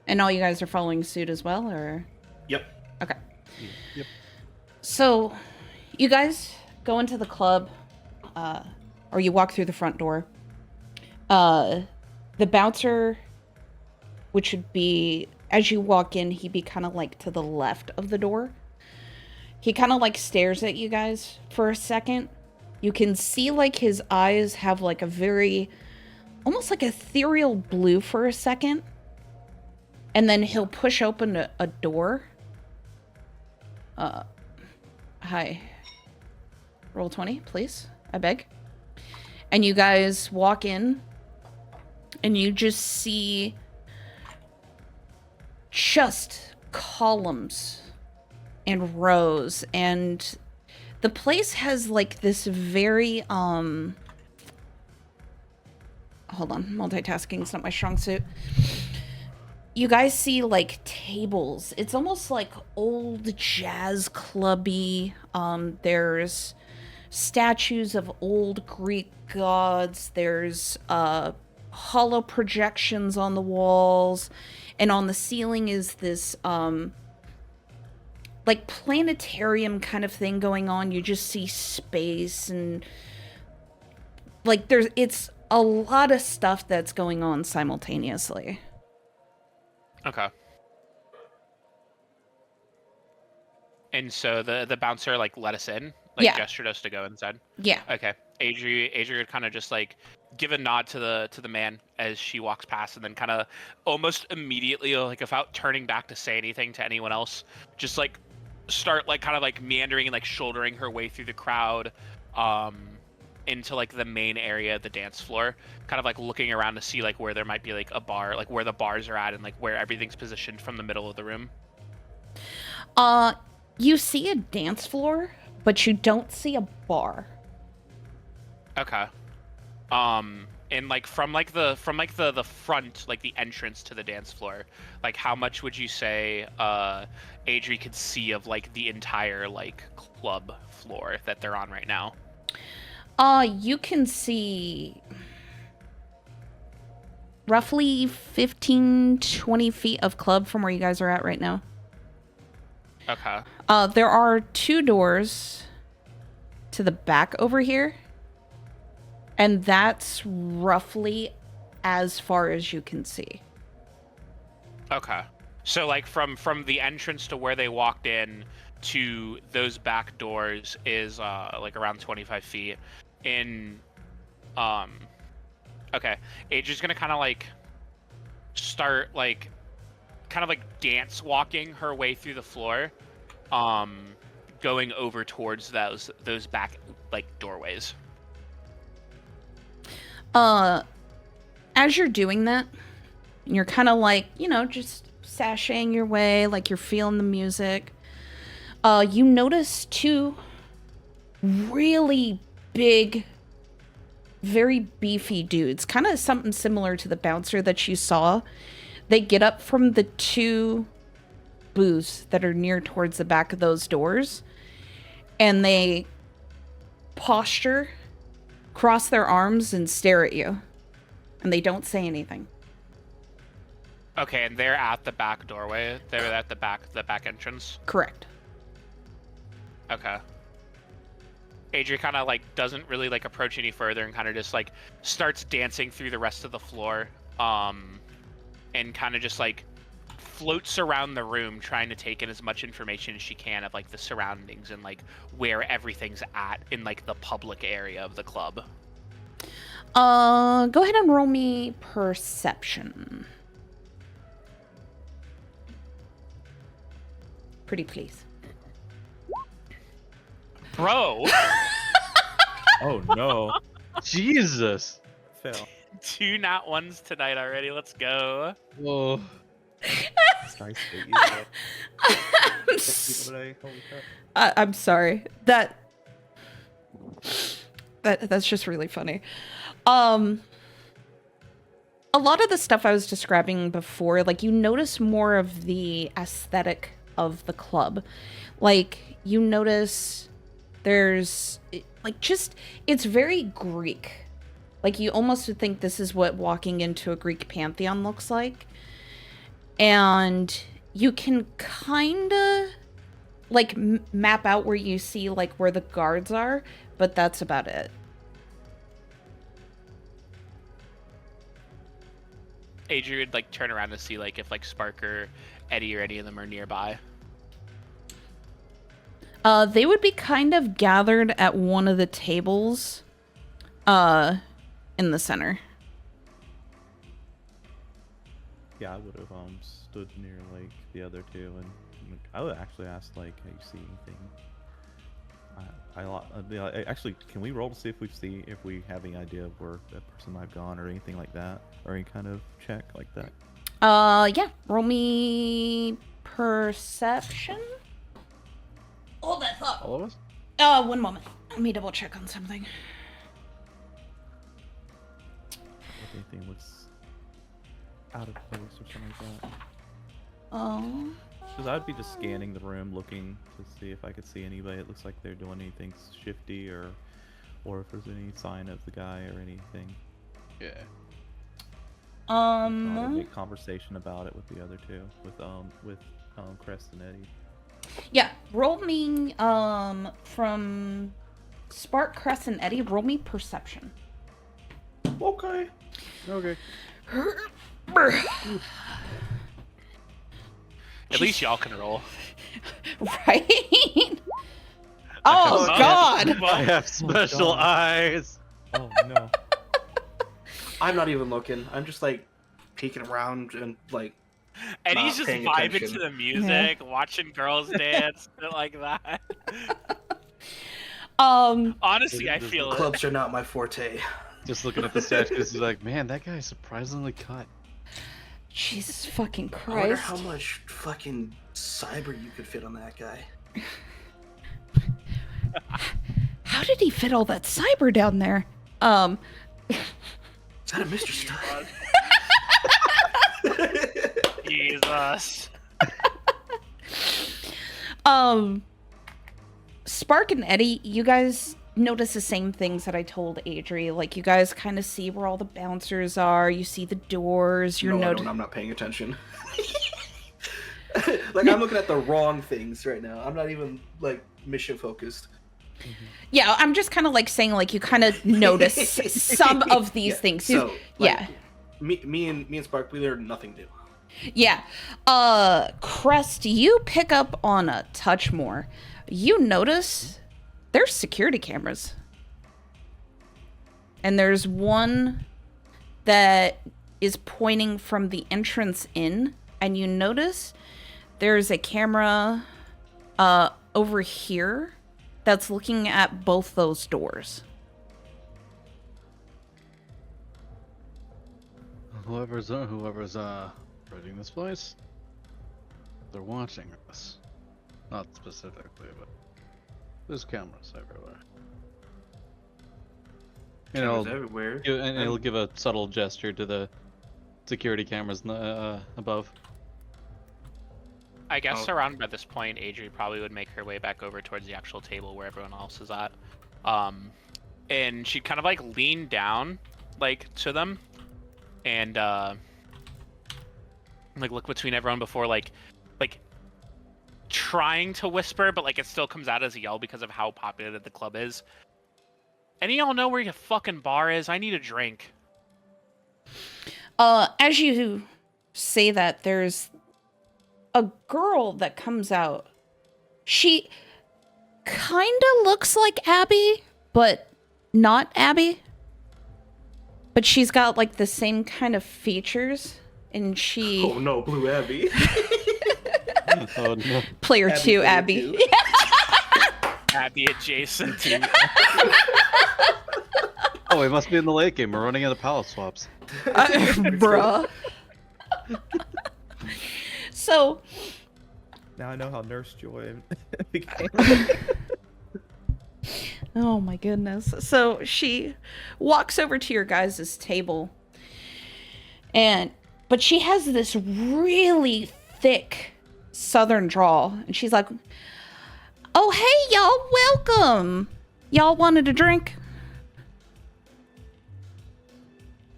And all you guys are following suit as well, or? Yep. Okay. Yep. So, you guys go into the club, or you walk through the front door. The bouncer, which would be, as you walk in, he'd be kind of like to the left of the door. He kind of like stares at you guys for a second. You can see like his eyes have like a very, almost like ethereal blue for a second. And then he'll push open a door. Hi. Roll 20, please. I beg. And you guys walk in. And you just see just columns and rows. And the place has like this very, hold on, multitasking is not my strong suit. You guys see like tables. It's almost like old jazz clubby. There's statues of old Greek gods. There's hollow projections on the walls, and on the ceiling is this like planetarium kind of thing going on. You just see space, and like it's a lot of stuff that's going on simultaneously. Okay. And so the bouncer like let us in, like Yeah. gestured us to go inside. Yeah. Okay. Adri would kind of just like give a nod to the man as she walks past, and then kind of almost immediately, like without turning back to say anything to anyone else, just like start like kind of like meandering and like shouldering her way through the crowd, into like the main area of the dance floor, kind of like looking around to see like where there might be like a bar, like where the bars are at, and like where everything's positioned from the middle of the room. You see a dance floor, but you don't see a bar. Okay. And like from the front, like the entrance to the dance floor, like how much would you say Adri could see of like the entire like club floor that they're on right now? You can see roughly 15, 20 feet of club from where you guys are at right now. Okay. There are 2 doors to the back over here, and that's roughly as far as you can see. Okay. So like from the entrance to where they walked in to those back doors is like around 25 feet. Okay. Adri's gonna kind of like start like kind of like dance walking her way through the floor, going over towards those back like doorways. As you're doing that, you're kind of like, just sashaying your way, like you're feeling the music. You notice 2 really big, very beefy dudes, kind of something similar to the bouncer that you saw. They get up from the 2 booths that are near towards the back of those doors, and they posture, cross their arms, and stare at you. And they don't say anything. Okay, and they're at the back doorway. They're at the back entrance. Correct. Okay. Adri kind of like doesn't really like approach any further and kind of just like starts dancing through the rest of the floor, and kind of just like floats around the room trying to take in as much information as she can of like the surroundings and like where everything's at in like the public area of the club. Go ahead and roll me perception. Pretty please. Bro! Oh no. Jesus. Fail. 2 nat ones tonight already. Let's go. Whoa. It's nice that you today. Holy crap. I'm sorry. That's just really funny. A lot of the stuff I was describing before, like, you notice more of the aesthetic of the club. Like, you notice there's, like, just, it's very Greek. Like, you almost would think this is what walking into a Greek pantheon looks like. And you can kind of, like, map out where you see, like, where the guards are, but that's about it. Adri would like turn around to see like if like Spark or Eddie or any of them are nearby. They would be kind of gathered at one of the tables in the center. Yeah, I would have stood near like the other 2, and I would actually ask like, "Hey, you see anything?" Actually, can we roll to see if we have any idea of where that person might have gone or anything like that, or any kind of check like that? Yeah. Roll me perception. Hold that thought. All of us? 1 moment. Let me double check on something. If anything looks out of place or something like that. Oh. Because I'd be just scanning the room, looking to see if I could see anybody. It looks like they're doing anything shifty, or if there's any sign of the guy or anything. Yeah. I'll make conversation about it with the other 2, with Crest and Eddie. Yeah. Roll me from Spark, Crest, and Eddie. Roll me perception. Okay. Okay. At least y'all can roll. Right? Oh, have- God. I have special God. eyes. Oh no. I'm not even looking. I'm just like peeking around and like. And Not he's just paying vibing attention. to the music, watching girls dance, shit like that. Honestly, I feel it. Clubs are not my forte. Just looking at the statues, he's like, man, that guy's surprisingly cut. Jesus fucking I wonder Christ. how much fucking cyber you could fit on that guy. How did he fit all that cyber down there? Is that a Mr. Stud? Jesus. Spark and Eddie, you guys notice the same things that I told Adri. Like, you guys kind of see where all the bouncers are. You see the doors. You're No, I not. don't. I'm not paying attention. Like, I'm looking at the wrong things right now. I'm not even, like, mission focused. Yeah, I'm just kind of like saying, like, you kind of notice some of these things. So, like, Yeah. Me and Spark, we learned nothing new. Yeah. Crest, you pick up on a touch more. You notice there's security cameras. And there's one that is pointing from the entrance in, and you notice there's a camera over here that's looking at both those doors. Whoever's running this place, they're watching us. Not specifically, but there's cameras everywhere. And Cameras it'll, everywhere. and it'll give a subtle gesture to the security cameras above. I guess Oh. around by this point, Adri probably would make her way back over towards the actual table where everyone else is at. And she'd kind of like lean down, like to them, and like look between everyone before like trying to whisper, but like it still comes out as a yell because of how popular the club is. Any of y'all know where your fucking bar is? I need a drink. As you say that, there's a girl that comes out. She kind of looks like Abby, but not Abby. But she's got like the same kind of features, and she Oh no, Blue Abby. Oh no. player Abby 2 player Abby. two. Abby adjacent to. Oh, we must be in the late game. We're running out of pallet swaps. Bruh. So Now I know how Nurse Joy became. oh my goodness. So she walks over to your guys' table, but she has this really thick southern drawl, and she's like, "Oh hey y'all, welcome. Y'all wanted a drink?"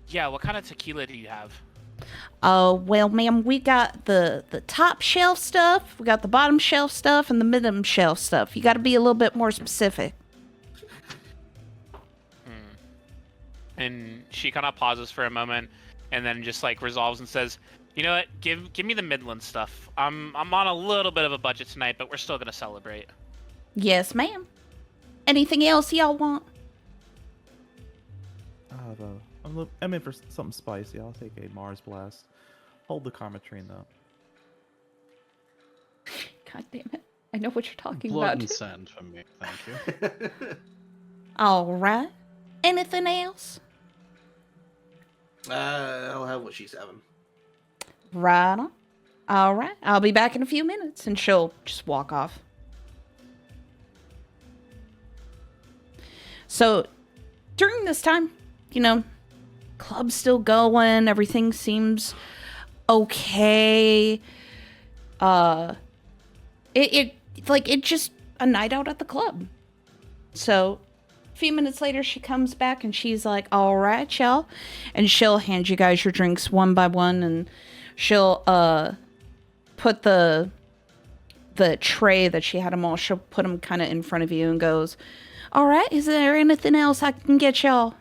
Yeah, what kind of tequila do you have? Well, ma'am, we got the top shelf stuff, we got the bottom shelf stuff, and the middle shelf stuff. You got to be a little bit more specific. And she kind of pauses for a moment, and then just like resolves and says, "You know what? Give me the Midland stuff. I'm on a little bit of a budget tonight, but we're still gonna celebrate." Yes, ma'am. Anything else y'all want? I'm in for something spicy. I'll take a Mars Blast. Hold the Karmatrine though. God damn it. I know what you're talking Blood about. and sand from me, thank you. All right. Anything else? I'll have what she's having. Right on. All right. I'll be back in a few minutes. And she'll just walk off. So during this time, club's still going. Everything seems okay. It's just a night out at the club. So a few minutes later, she comes back and she's like, "All right, y'all," and she'll hand you guys your drinks one by one, and she'll put the tray that she had them all. She'll put them kind of in front of you and goes, "All right, is there anything else I can get y'all?"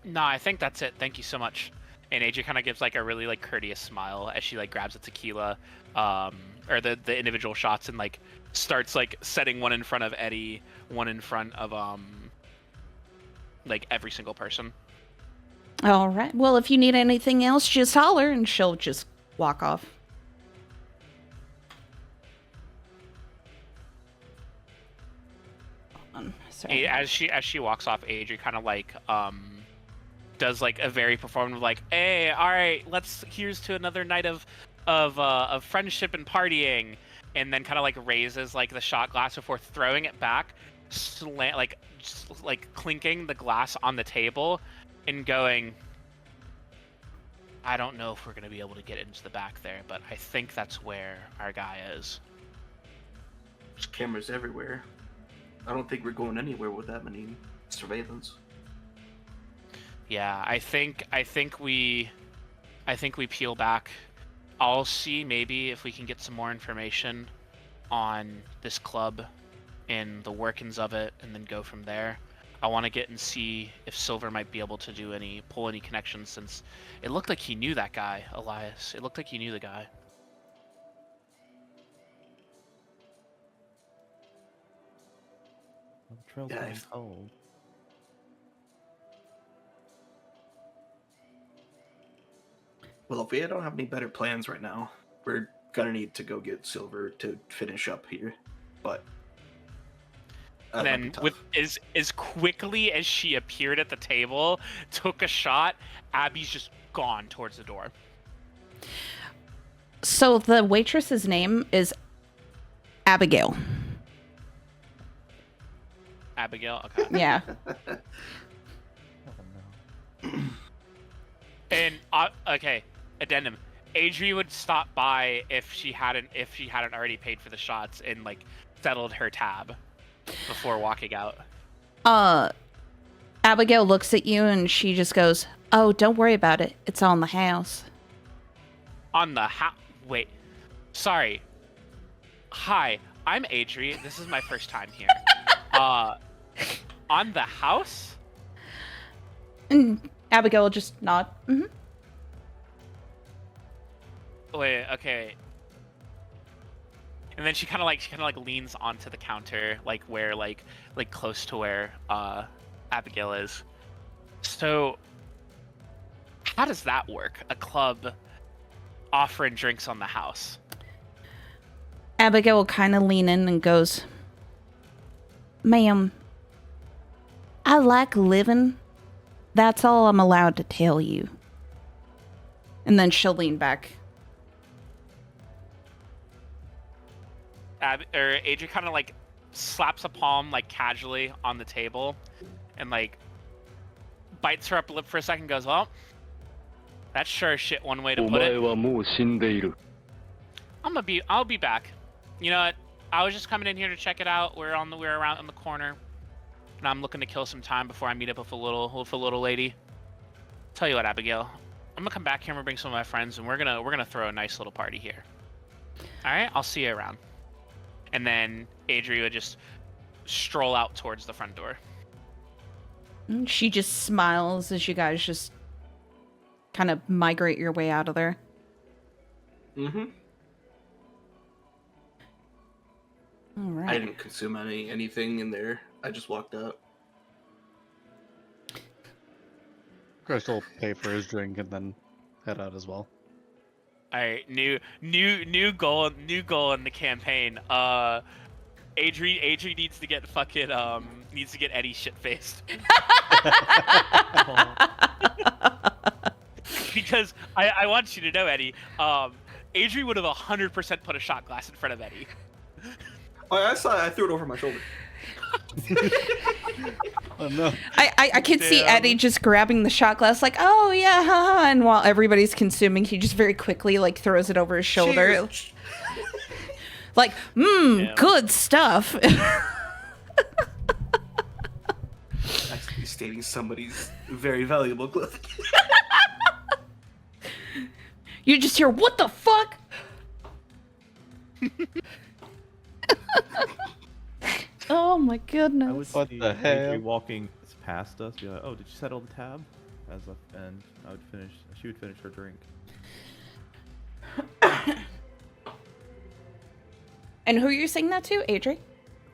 No, I think that's it. Thank you so much. And AJ kind of gives like a really like courteous smile as she like grabs a tequila, or the individual shots, and like starts like setting one in front of Eddie, one in front of like every single person. All right. Well, if you need anything else, just holler, and she'll just walk off. Sorry. As she walks off, Adri kind of like does like a very performative like, hey, all right, here's to another night of friendship and partying, and then kind of like raises like the shot glass before throwing it back, like clinking the glass on the table, and going, I don't know if we're gonna be able to get into the back there, but I think that's where our guy is. There's cameras everywhere. I don't think we're going anywhere with that many surveillance. Yeah, I think we peel back. I'll see maybe if we can get some more information on this club and the workings of it, and then go from there. I want to get and see if Silver might be able to pull any connections, since it looked like he knew that guy, Elias. It looked like he knew the guy. Well, the trail's Yeah, getting if- cold. Well, if we don't have any better plans right now, we're gonna need to go get Silver to finish up here. But that might be Then, tough. with as quickly as she appeared at the table, took a shot, Abby's just gone towards the door. So the waitress's name is Abigail. Abigail, okay. Yeah. Oh no. And okay, addendum. Adri would stop by if she hadn't already paid for the shots and like settled her tab before walking out. Abigail looks at you and she just goes, "Oh, don't worry about it. It's on the house." On the wait, sorry. Hi, I'm Adri. This is my first time here. On the house? And Abigail will just nod. Mm-hmm. Wait, okay. And then she kind of like leans onto the counter, like where like close to where Abigail is. So how does that work? A club offering drinks on the house? Abigail will kind of lean in and goes, "Ma'am, I like living. That's all I'm allowed to tell you." And then she'll lean back. Adri kind of like slaps a palm like casually on the table, and like bites her upper lip for a second. Goes, well, that's sure as shit one way to put it. I'll be back. You know what? I was just coming in here to check it out. We're around in the corner, and I'm looking to kill some time before I meet up with a little lady. Tell you what, Abigail, I'm gonna come back here and bring some of my friends, and we're gonna throw a nice little party here. All right, I'll see you around. And then Adri would just stroll out towards the front door. And she just smiles as you guys just kind of migrate your way out of there. Mm-hmm. All I right. didn't consume anything in there. I just walked out. Crystal will pay for his drink and then head out as well. All right, new goal in the campaign. Adri needs to get Eddie shit faced. Because I want you to know, Eddie, Adri would have 100% put a shot glass in front of Eddie. Oh, I saw it. I threw it over my shoulder. Oh no. I can see Damn. Eddie just grabbing the shot glass like, "Oh yeah, haha," and while everybody's consuming, he just very quickly like throws it over his shoulder. Cheers. Like, Damn. good stuff. Actually stating somebody's very valuable clothing. You just hear, "What the fuck?" Oh my I would goodness. What see the Adri hell? walking past us. Be like, "Oh, did you settle the tab?" and I would finish. She would finish her drink. And who are you saying that to, Adri?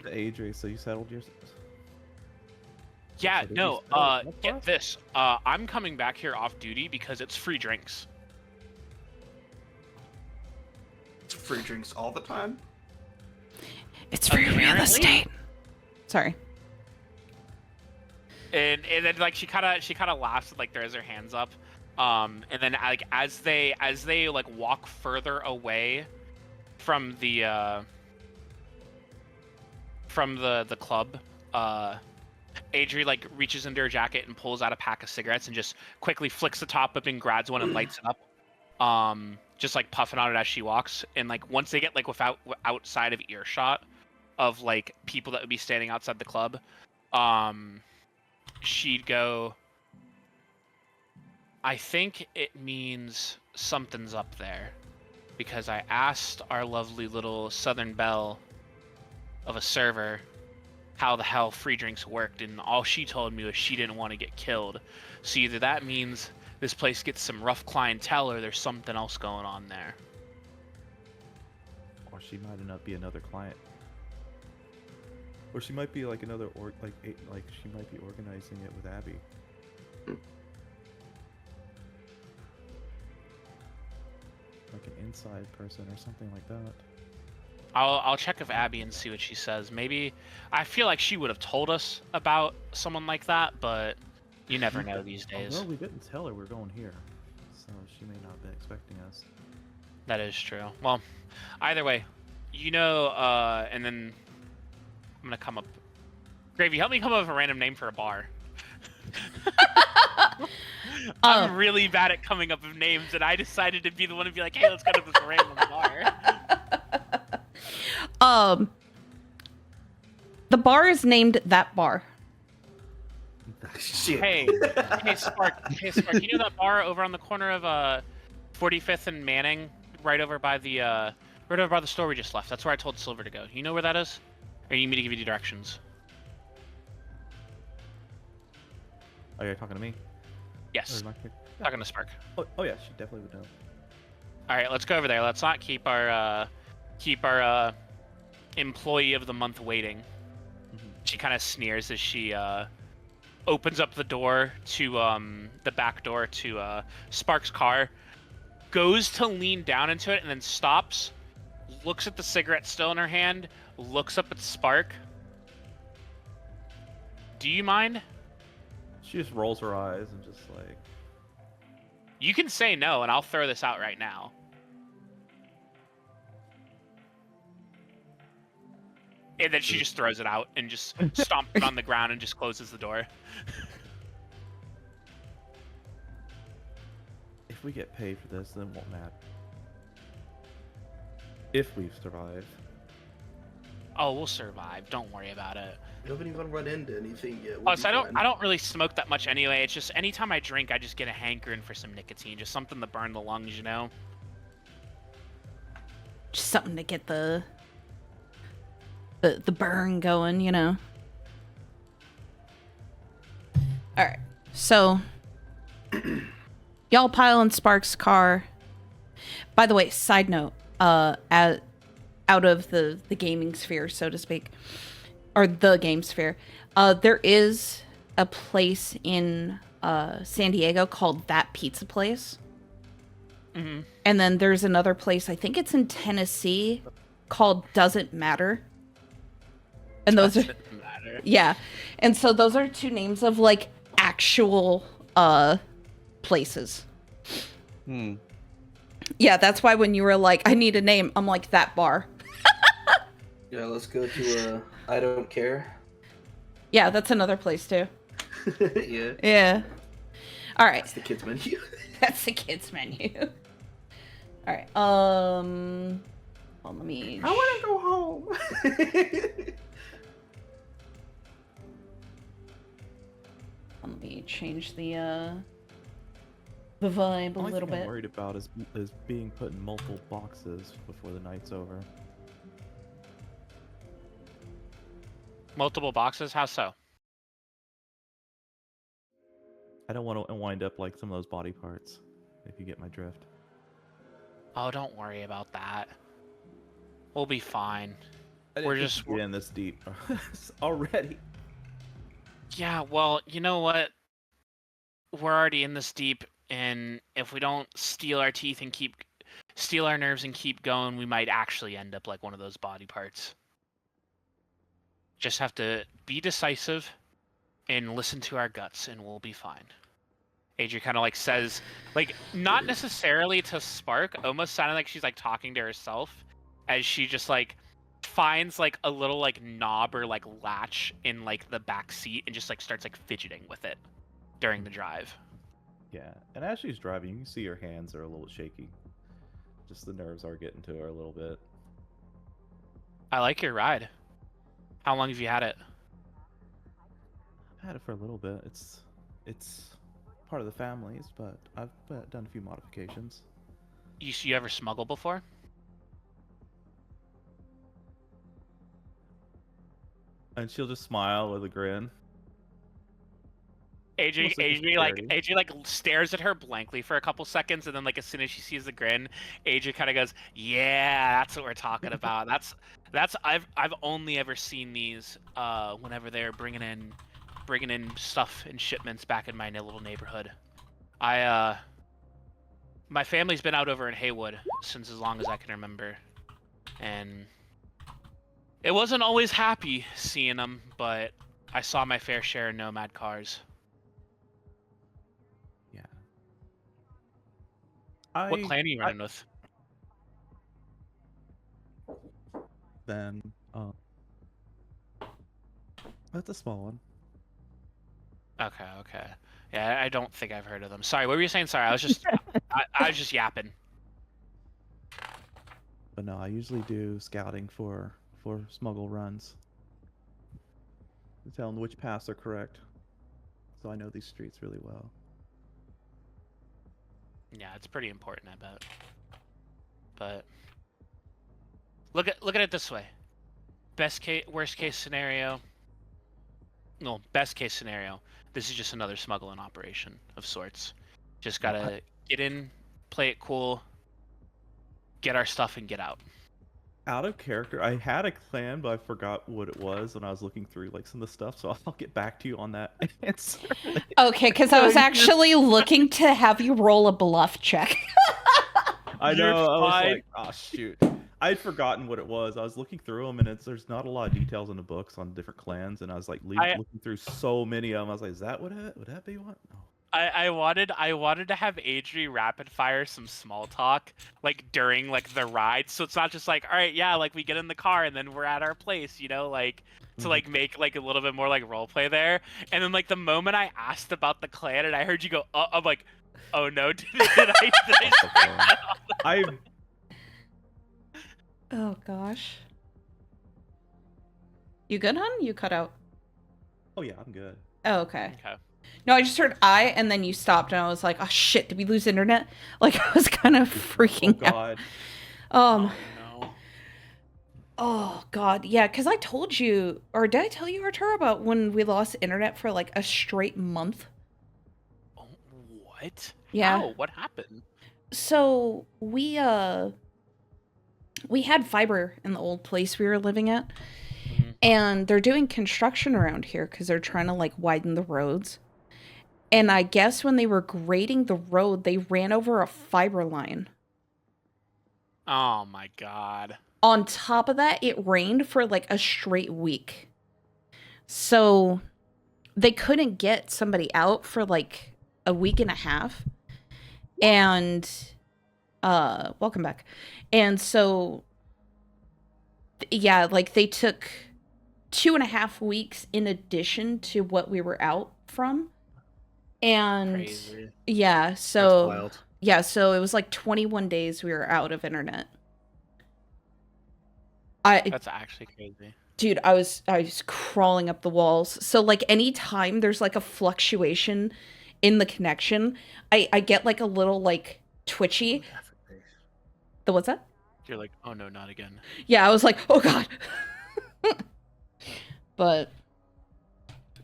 The Adri, so you settled your. Yeah, So did no. you settle that Get part? this. I'm coming back here off duty because it's free drinks. It's free drinks all the time. It's free real Apparently. estate. Sorry. And then like she kind of laughs, like throws her hands up, and then like as they like walk further away from the club, Adri like reaches into her jacket and pulls out a pack of cigarettes and just quickly flicks the top up and grabs one and lights it up, just like puffing on it as she walks. And like once they get like outside of earshot of like people that would be standing outside the club, she'd go, I think it means something's up there, because I asked our lovely little Southern Belle of a server how the hell free drinks worked, and all she told me was she didn't want to get killed. So either that means this place gets some rough clientele, or there's something else going on there. Or she might not be another client. Or she might be like another like she might be organizing it with Abby. Like an inside person or something like that. I'll check with Abby and see what she says. Maybe I feel like she would have told us about someone like that, but you never know these days. Although we didn't tell her we're going here, so she may not have been expecting us. That is true. Well, either way, and then I'm gonna come up. Gravy, help me come up with a random name for a bar. I'm really bad at coming up with names, and I decided to be the one to be like, hey, let's go to this random bar. The bar is named That Bar. Shit. Hey, Spark, you know that bar over on the corner of 45th and Manning, right over by the store we just left? That's where I told Silver to go. You know where that is? Or you need me to give you directions? Oh, you're talking to me? Yes, Or am I- talking to Spark. Oh yeah, she definitely would know. All right, let's go over there. Let's not keep our employee of the month waiting. Mhm. She kind of sneers as she opens up the door to the back door to Spark's car, goes to lean down into it, and then stops, looks at the cigarette still in her hand, looks up at Spark. Do you mind? She just rolls her eyes and just like, You can say no, and I'll throw this out right now. And then she just throws it out and just stomps it on the ground and just closes the door. if we get paid for this, then it won't matter. If we survive. Oh, we'll survive. Don't worry about it. We haven't even run into anything yet. Oh, so I don't really smoke that much anyway. It's just anytime I drink, I just get a hankering for some nicotine, just something to burn the lungs, you know. Just something to get the burn going, you know. All right. So y'all pile in Spark's car. By the way, side note, out of the gaming sphere, so to speak, or the game sphere, there is a place in San Diego called That Pizza Place. Mm-hmm. And then there's another place, I think it's in Tennessee, called Doesn't Matter. And those are, Matter. yeah. And so those are two names of like actual places. Hmm. Yeah, that's why when you were like, I need a name, I'm like, That Bar. Yeah, let's go to I Don't Care. Yeah, that's another place too. Yeah, Yeah. All right. that's the kids menu. That's the kids menu. All right. Well, let me. I want to go home. Let me change the vibe a Only little thing I'm bit. worried about is being put in multiple boxes before the night's over. Multiple boxes? How so? I don't want to wind up like some of those body parts, if you get my drift. Oh, don't worry about that. We'll be fine. I We're didn't just think we'd get in this deep already. Yeah, well, you know what? We're already in this deep, and if we don't steel our teeth and steal our nerves and keep going, we might actually end up like one of those body parts. Just have to be decisive and listen to our guts, and we'll be fine. Adri kind of like says, like, not necessarily to Spark, almost sounding like she's like talking to herself, as she just like finds like a little like knob or like latch in like the back seat and just like starts like fidgeting with it during the drive. Yeah, and as she's driving, you can see her hands are a little shaky. Just the nerves are getting to her a little bit. I like your ride. How long have you had it? I've had it for a little bit. It's part of the family's, but I've done a few modifications. You ever smuggle before? And she'll just smile with a grin. Adri like stares at her blankly for a couple seconds, and then like as soon as she sees the grin, Adri kind of goes, "Yeah, that's what we're talking about. That's I've only ever seen these whenever they're bringing in stuff and shipments back in my little neighborhood. My family's been out over in Haywood since as long as I can remember, and it wasn't always happy seeing them, but I saw my fair share of nomad cars." What clan are you running with? Then, that's a small one. Okay. Yeah, I don't think I've heard of them. Sorry, what were you saying? Sorry, I was just I was just yapping. But no, I usually do scouting for smuggle runs. To tell them which paths are correct. So I know these streets really well. Yeah, it's pretty important, I bet. But look at it this way. Worst case scenario. No, best case scenario. This is just another smuggling operation of sorts. Just gotta get in, play it cool, get our stuff, and get out. Out of character, I had a clan, but I forgot what it was when I was looking through like some of the stuff. So I'll get back to you on that answer. Okay, because I was actually looking to have you roll a bluff check. I know. I was fine. like, oh shoot, I'd forgotten what it was. I was looking through them, and there's not a lot of details in the books on different clans, and I was like looking through so many of them. I was like, is that would that be one? No. I wanted to have Adri rapid fire some small talk like during like the ride, so it's not just like, all right, yeah, like we get in the car and then we're at our place, you know, like to like make like a little bit more like role play there. And then like the moment I asked about the clan and I heard you go, I'm like, oh no, did I Oh gosh. You good, hon? You cut out. Oh yeah, I'm good. Oh, okay. Okay. No, I just heard and then you stopped, and I was like, oh shit, did we lose internet? Like, I was kind of freaking God. out. No. Oh god, yeah, because I told you, or did I tell you, Arturo, about when we lost internet for like a straight month? Oh, what? Yeah. How? What happened? So we had fiber in the old place we were living at, and they're doing construction around here because they're trying to like widen the roads. And I guess when they were grading the road, they ran over a fiber line. Oh my god. On top of that, it rained for like a straight week. So they couldn't get somebody out for like a week and a half. And welcome back. And so yeah, like they took 2.5 weeks in addition to what we were out from. And Crazy. yeah, That's so wild. yeah, so it was like 21 days we were out of internet. That's actually crazy. Dude, I was crawling up the walls. So like anytime there's like a fluctuation in the connection, I get like a little like twitchy. The what's that? You're like, oh no, not again. Yeah, I was like, oh god. But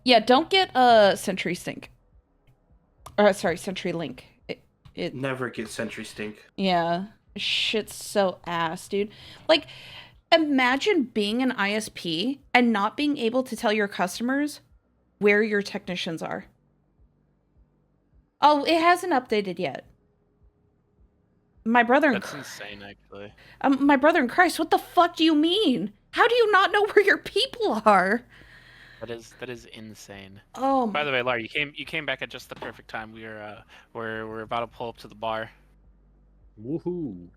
yeah, don't get Sentry Stink. Sorry, CenturyLink. It Never get Sentry Stink. yeah, shit's so ass, dude. Like, imagine being an ISP and not being able to tell your customers where your technicians are. Oh, it hasn't updated yet. My brother in That's insane, actually. my brother in Christ, what the fuck do you mean? How do you not know where your people are? That is insane. Oh By my. the way, Lar, you came back at just the perfect time. We're about to pull up to the bar. Woohoo!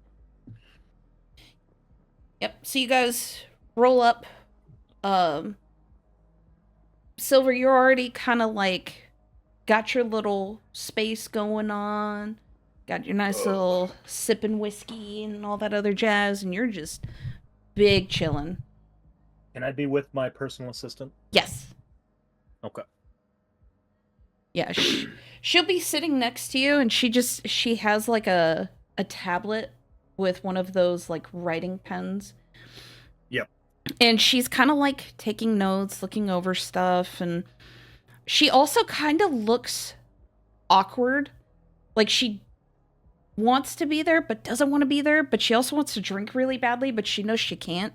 Yep. So you guys roll up. Silver, you're already kind of like got your little space going on. Got your nice little sipping whiskey and all that other jazz, and you're just big chilling. Can I be with my personal assistant? Yes. Okay. Yeah, she'll be sitting next to you, and she has like a tablet with one of those like writing pens. Yep. And she's kind of like taking notes, looking over stuff, and she also kind of looks awkward. Like she wants to be there but doesn't want to be there, but she also wants to drink really badly, but she knows she can't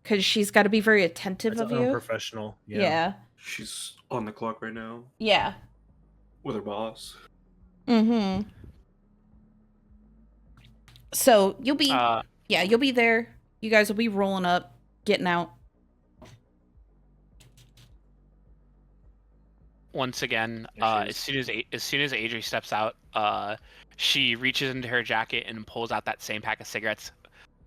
cuz she's got to be very attentive That's of you. unprofessional. Yeah. She's on the clock right now Yeah. with her boss. Mhm. So, you'll be you'll be there. You guys will be rolling up, getting out. Once again, There as she soon as Adri steps out, she reaches into her jacket and pulls out that same pack of cigarettes,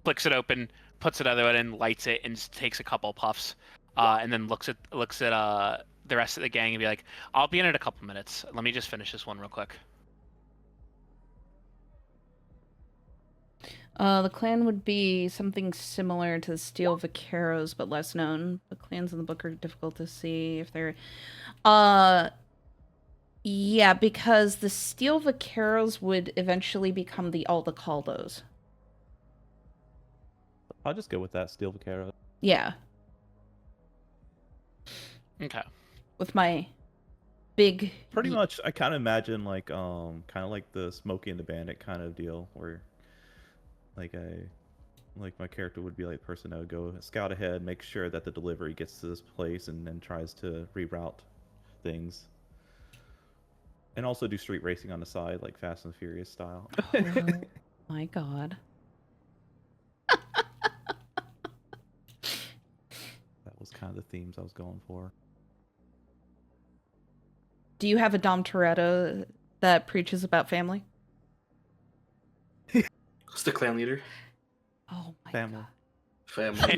flicks it open, puts another one in, lights it, and just takes a couple puffs, and then looks at the rest of the gang and be like, "I'll be in it a couple minutes. Let me just finish this one real quick." The clan would be something similar to the Steel Vaqueros, but less known. The clans in the book are difficult to see if they're... Yeah, because the Steel Vaqueros would eventually become the Aldecaldos. I'll just go with that. Steel Vaquero. Yeah, Okay. with my big... Pretty much, I kind of imagine like kind of like the Smokey and the Bandit kind of deal, where like my character would be like the person that would go scout ahead, make sure that the delivery gets to this place, and then tries to reroute things. And also do street racing on the side, like Fast and Furious style. Oh my god. That was kind of the themes I was going for. Do you have a Dom Toretto that preaches about family? Who's the clan leader? Oh my Family. Family.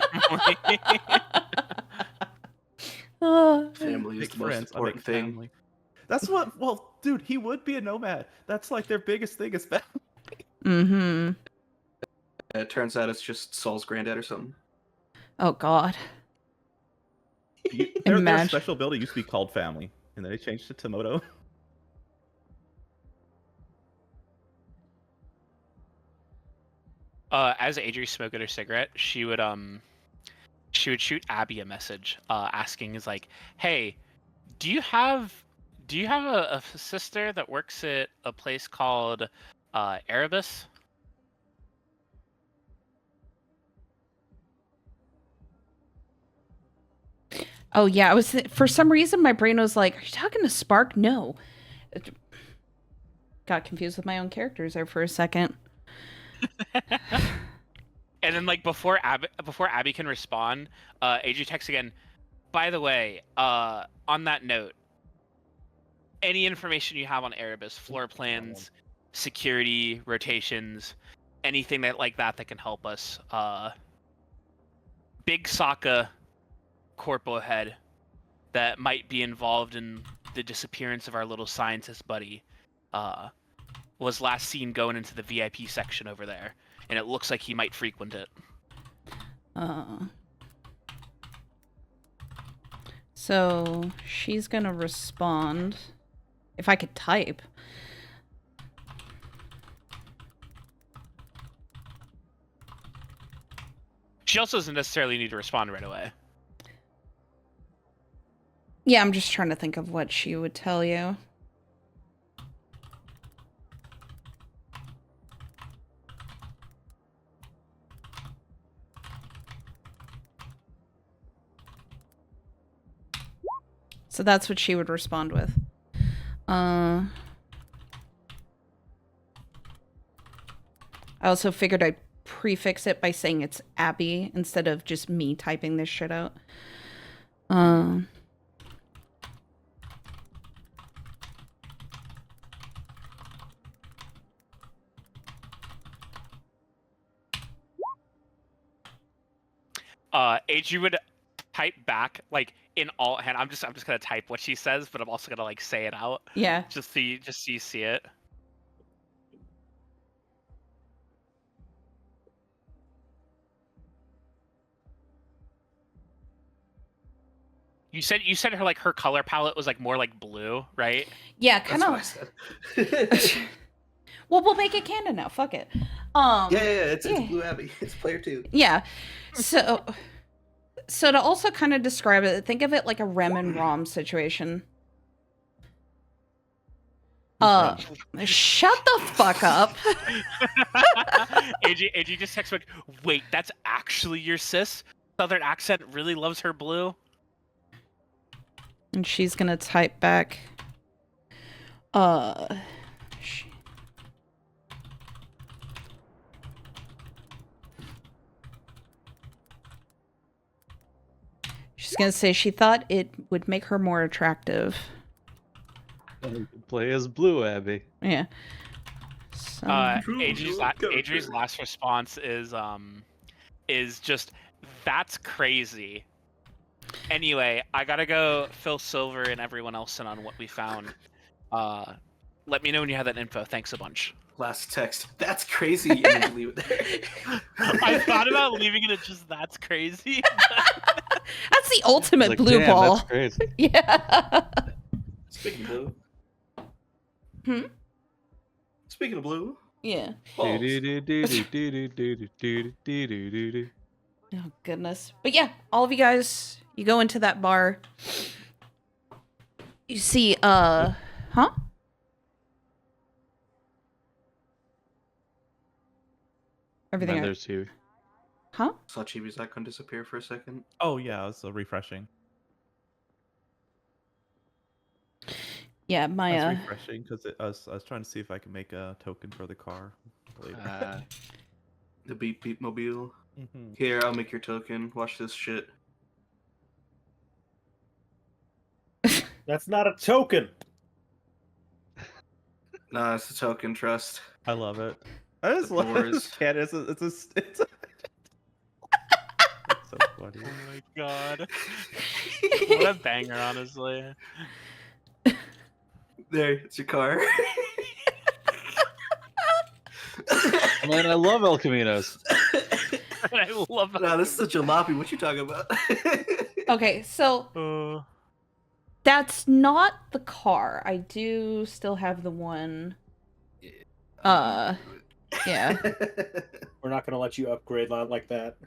god. Family is Make the most friends. I important make thing. family. That's what. Well, dude, he would be a nomad. That's like their biggest thing is family. Mm-hmm. It turns out it's just Saul's granddad or something. Oh god. Their Imagine. special ability used to be called family, and then they changed it to Moto. As Adri smoking her cigarette, she would shoot Abby a message, asking, is like, "Hey, do you have a sister that works at a place called Erebus?" Oh yeah, I was for some reason my brain was like, "Are you talking to Spark?" No. Got confused with my own characters there for a second. And then, like, before Abby can respond, Adri texts again. By the way, on that note, any information you have on Erebus, floor plans, security, rotations, anything that can help us. Big Sokka corpo head that might be involved in the disappearance of our little scientist buddy was last seen going into the VIP section over there, and it looks like he might frequent it. So she's gonna respond. If I could type. She also doesn't necessarily need to respond right away. Yeah, I'm just trying to think of what she would tell you. So that's what she would respond with. I also figured I'd prefix it by saying it's Abby instead of just me typing this shit out. Adri would type back like in alt hand. I'm just gonna type what she says, but I'm also gonna like say it out. Yeah. Just so you see it. You said her like her color palette was like more like blue, right? Yeah, That's kind what I of. said. Well, we'll make it canon now. Fuck it. It's yeah. Blue Abby. It's player 2. Yeah. So to also kind of describe it, think of it like a Rem and Rom situation. Shut the fuck up. AG just texts like, wait, that's actually your sis? Southern accent really loves her blue? And she's gonna type back. She's gonna say she thought it would make her more attractive. Play as Blue Abby. Yeah. So, Adri's last response is just, that's crazy. Anyway, I gotta go fill Silver and everyone else in on what we found. Let me know when you have that info. Thanks a bunch. Last text. That's crazy. And then leave it there. I thought about leaving it at just that's crazy. that's the ultimate Like, blue damn, ball. That's crazy. Yeah. Speaking of blue. Hmm? Speaking of blue. Yeah. Balls. Oh, goodness. But yeah, all of you guys, you go into that bar. You see, huh? Everything. And there's Chibi. Huh? Saw Chibi's icon disappear for a second. Oh yeah, it's refreshing. Yeah, my That's refreshing because I was trying to see if I could make a token for the car later. The beep beep mobile. Mm-hmm. Here, I'll make your token. Watch this shit. That's not a token. Nah, it's a token. Trust. I love it. I just The love doors. this cat. It's a That's so funny. Oh my god. What a banger, honestly. There, it's your car. Man, I love El Caminos. I love that. Nah, this is a jalopy. What you talking about? Okay, so that's not the car. I do still have the one. Yeah. We're not gonna let you upgrade like that.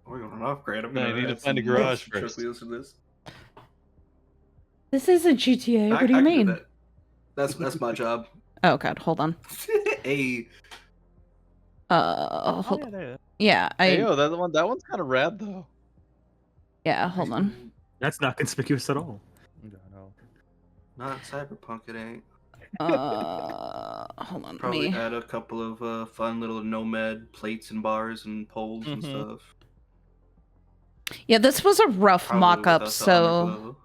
We're going to upgrade. I'm No, gonna you need to add find a some garage truck first. wheels to this. This isn't GTA. What do I you can mean? that. That's my job. Oh god, hold on. Hey, Hold yeah, there. yeah, Hey, yo, that one's kind of rad though. yeah, hold on. That's not conspicuous at all. No. not cyberpunk. It ain't. Hold on. Probably Me. add a couple of fun little nomad plates and bars and poles and Mhm. stuff. Yeah, this was a rough Probably mock-up, without the so underglow.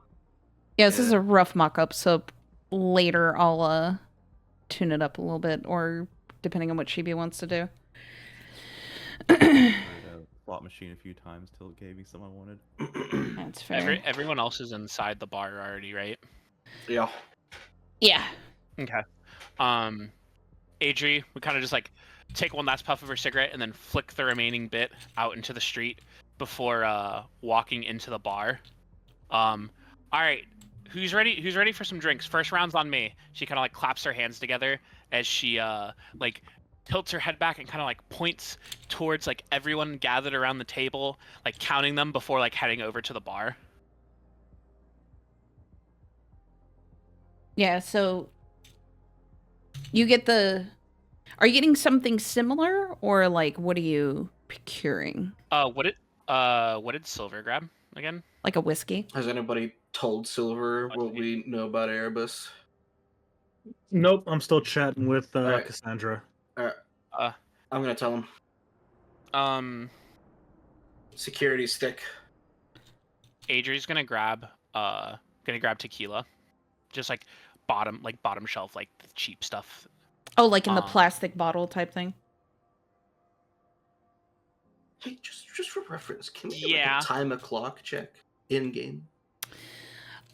yeah, this is Yeah. a rough mock-up, so later I'll tune it up a little bit, or depending on what Chibi wants to do. A slot machine a few times till it gave me something I wanted. That's fair. Everyone else is inside the bar already, right? Yeah. Yeah. Okay. Adri, we kind of just like take one last puff of her cigarette and then flick the remaining bit out into the street before walking into the bar. All right, who's ready? Who's ready for some drinks? First round's on me. She kind of like claps her hands together as she like tilts her head back and kind of like points towards like everyone gathered around the table, like counting them before like heading over to the bar. Yeah, so you get the... Are you getting something similar, or like what are you procuring? What did Silver grab again? like a whiskey. Has anybody told Silver what we know about Erebus? Nope, I'm still chatting with Alright. Cassandra. Alright. Uh, I'm gonna tell him. Security stick. Adri's gonna grab tequila, just like bottom shelf, like cheap stuff. Oh, like in the plastic bottle type thing. Hey, just for reference, can we do Yeah. like a time o'clock check in game?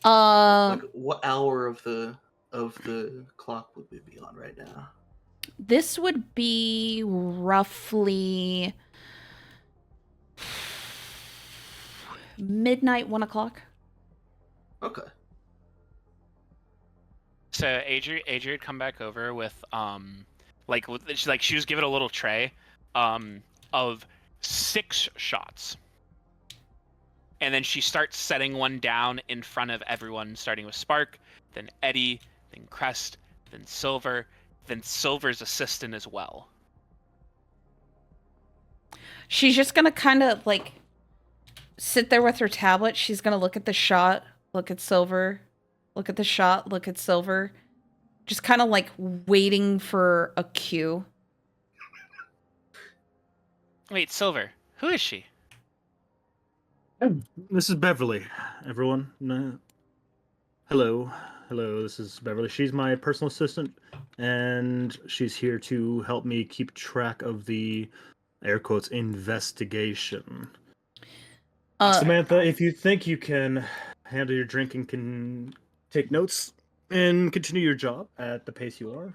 Uh, Like what hour of the clock would we be on right now? this would be roughly midnight, 1 o'clock. Okay. So Adri had come back over with she was given a little tray of 6 shots. And then she starts setting one down in front of everyone, starting with Spark, then Eddie, then Crest, then Silver, then Silver's assistant as well. She's just gonna kind of like sit there with her tablet. She's gonna look at the shot, look at Silver, look at the shot, look at Silver. Just kind of like waiting for a cue. Wait, Silver, who is she? This is Beverly, everyone. Hello. This is Beverly. She's my personal assistant, and she's here to help me keep track of the, air quotes, investigation. Samantha, if you think you can handle your drink and can take notes and continue your job at the pace you are,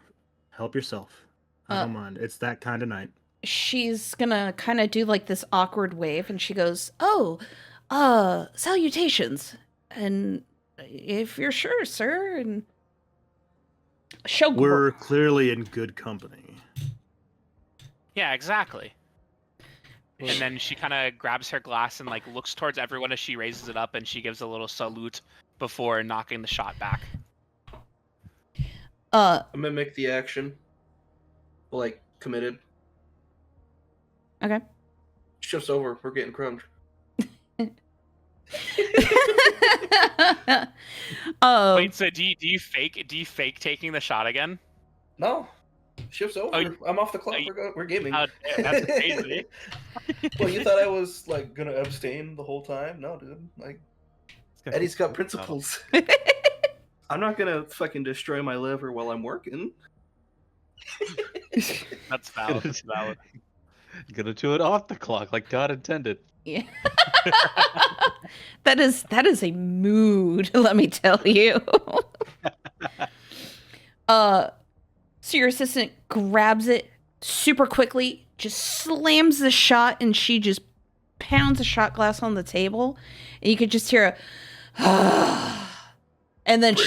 help yourself. I don't mind. It's that kind of night. She's gonna kind of do like this awkward wave, and she goes, "Oh, salutations." And if you're sure, sir, and we're clearly in good company. Yeah, exactly. And then she kind of grabs her glass and like looks towards everyone as she raises it up, and she gives a little salute before knocking the shot back. Mimic the action. Like committed. Okay. Shift's over. We're getting crumbed. Wait, so do you fake taking the shot again? No. Shift's over. I'm off the clock. We're gaming. Oh, damn, that's crazy. Well, you thought I was like gonna abstain the whole time? No, dude. Like, Eddie's got principles. I'm not gonna fucking destroy my liver while I'm working. That's valid. That's valid. Gonna do it off the clock, like God intended. Yeah. That is a mood, let me tell you. So your assistant grabs it super quickly, just slams the shot, and she just pounds a shot glass on the table, and you could just hear a and then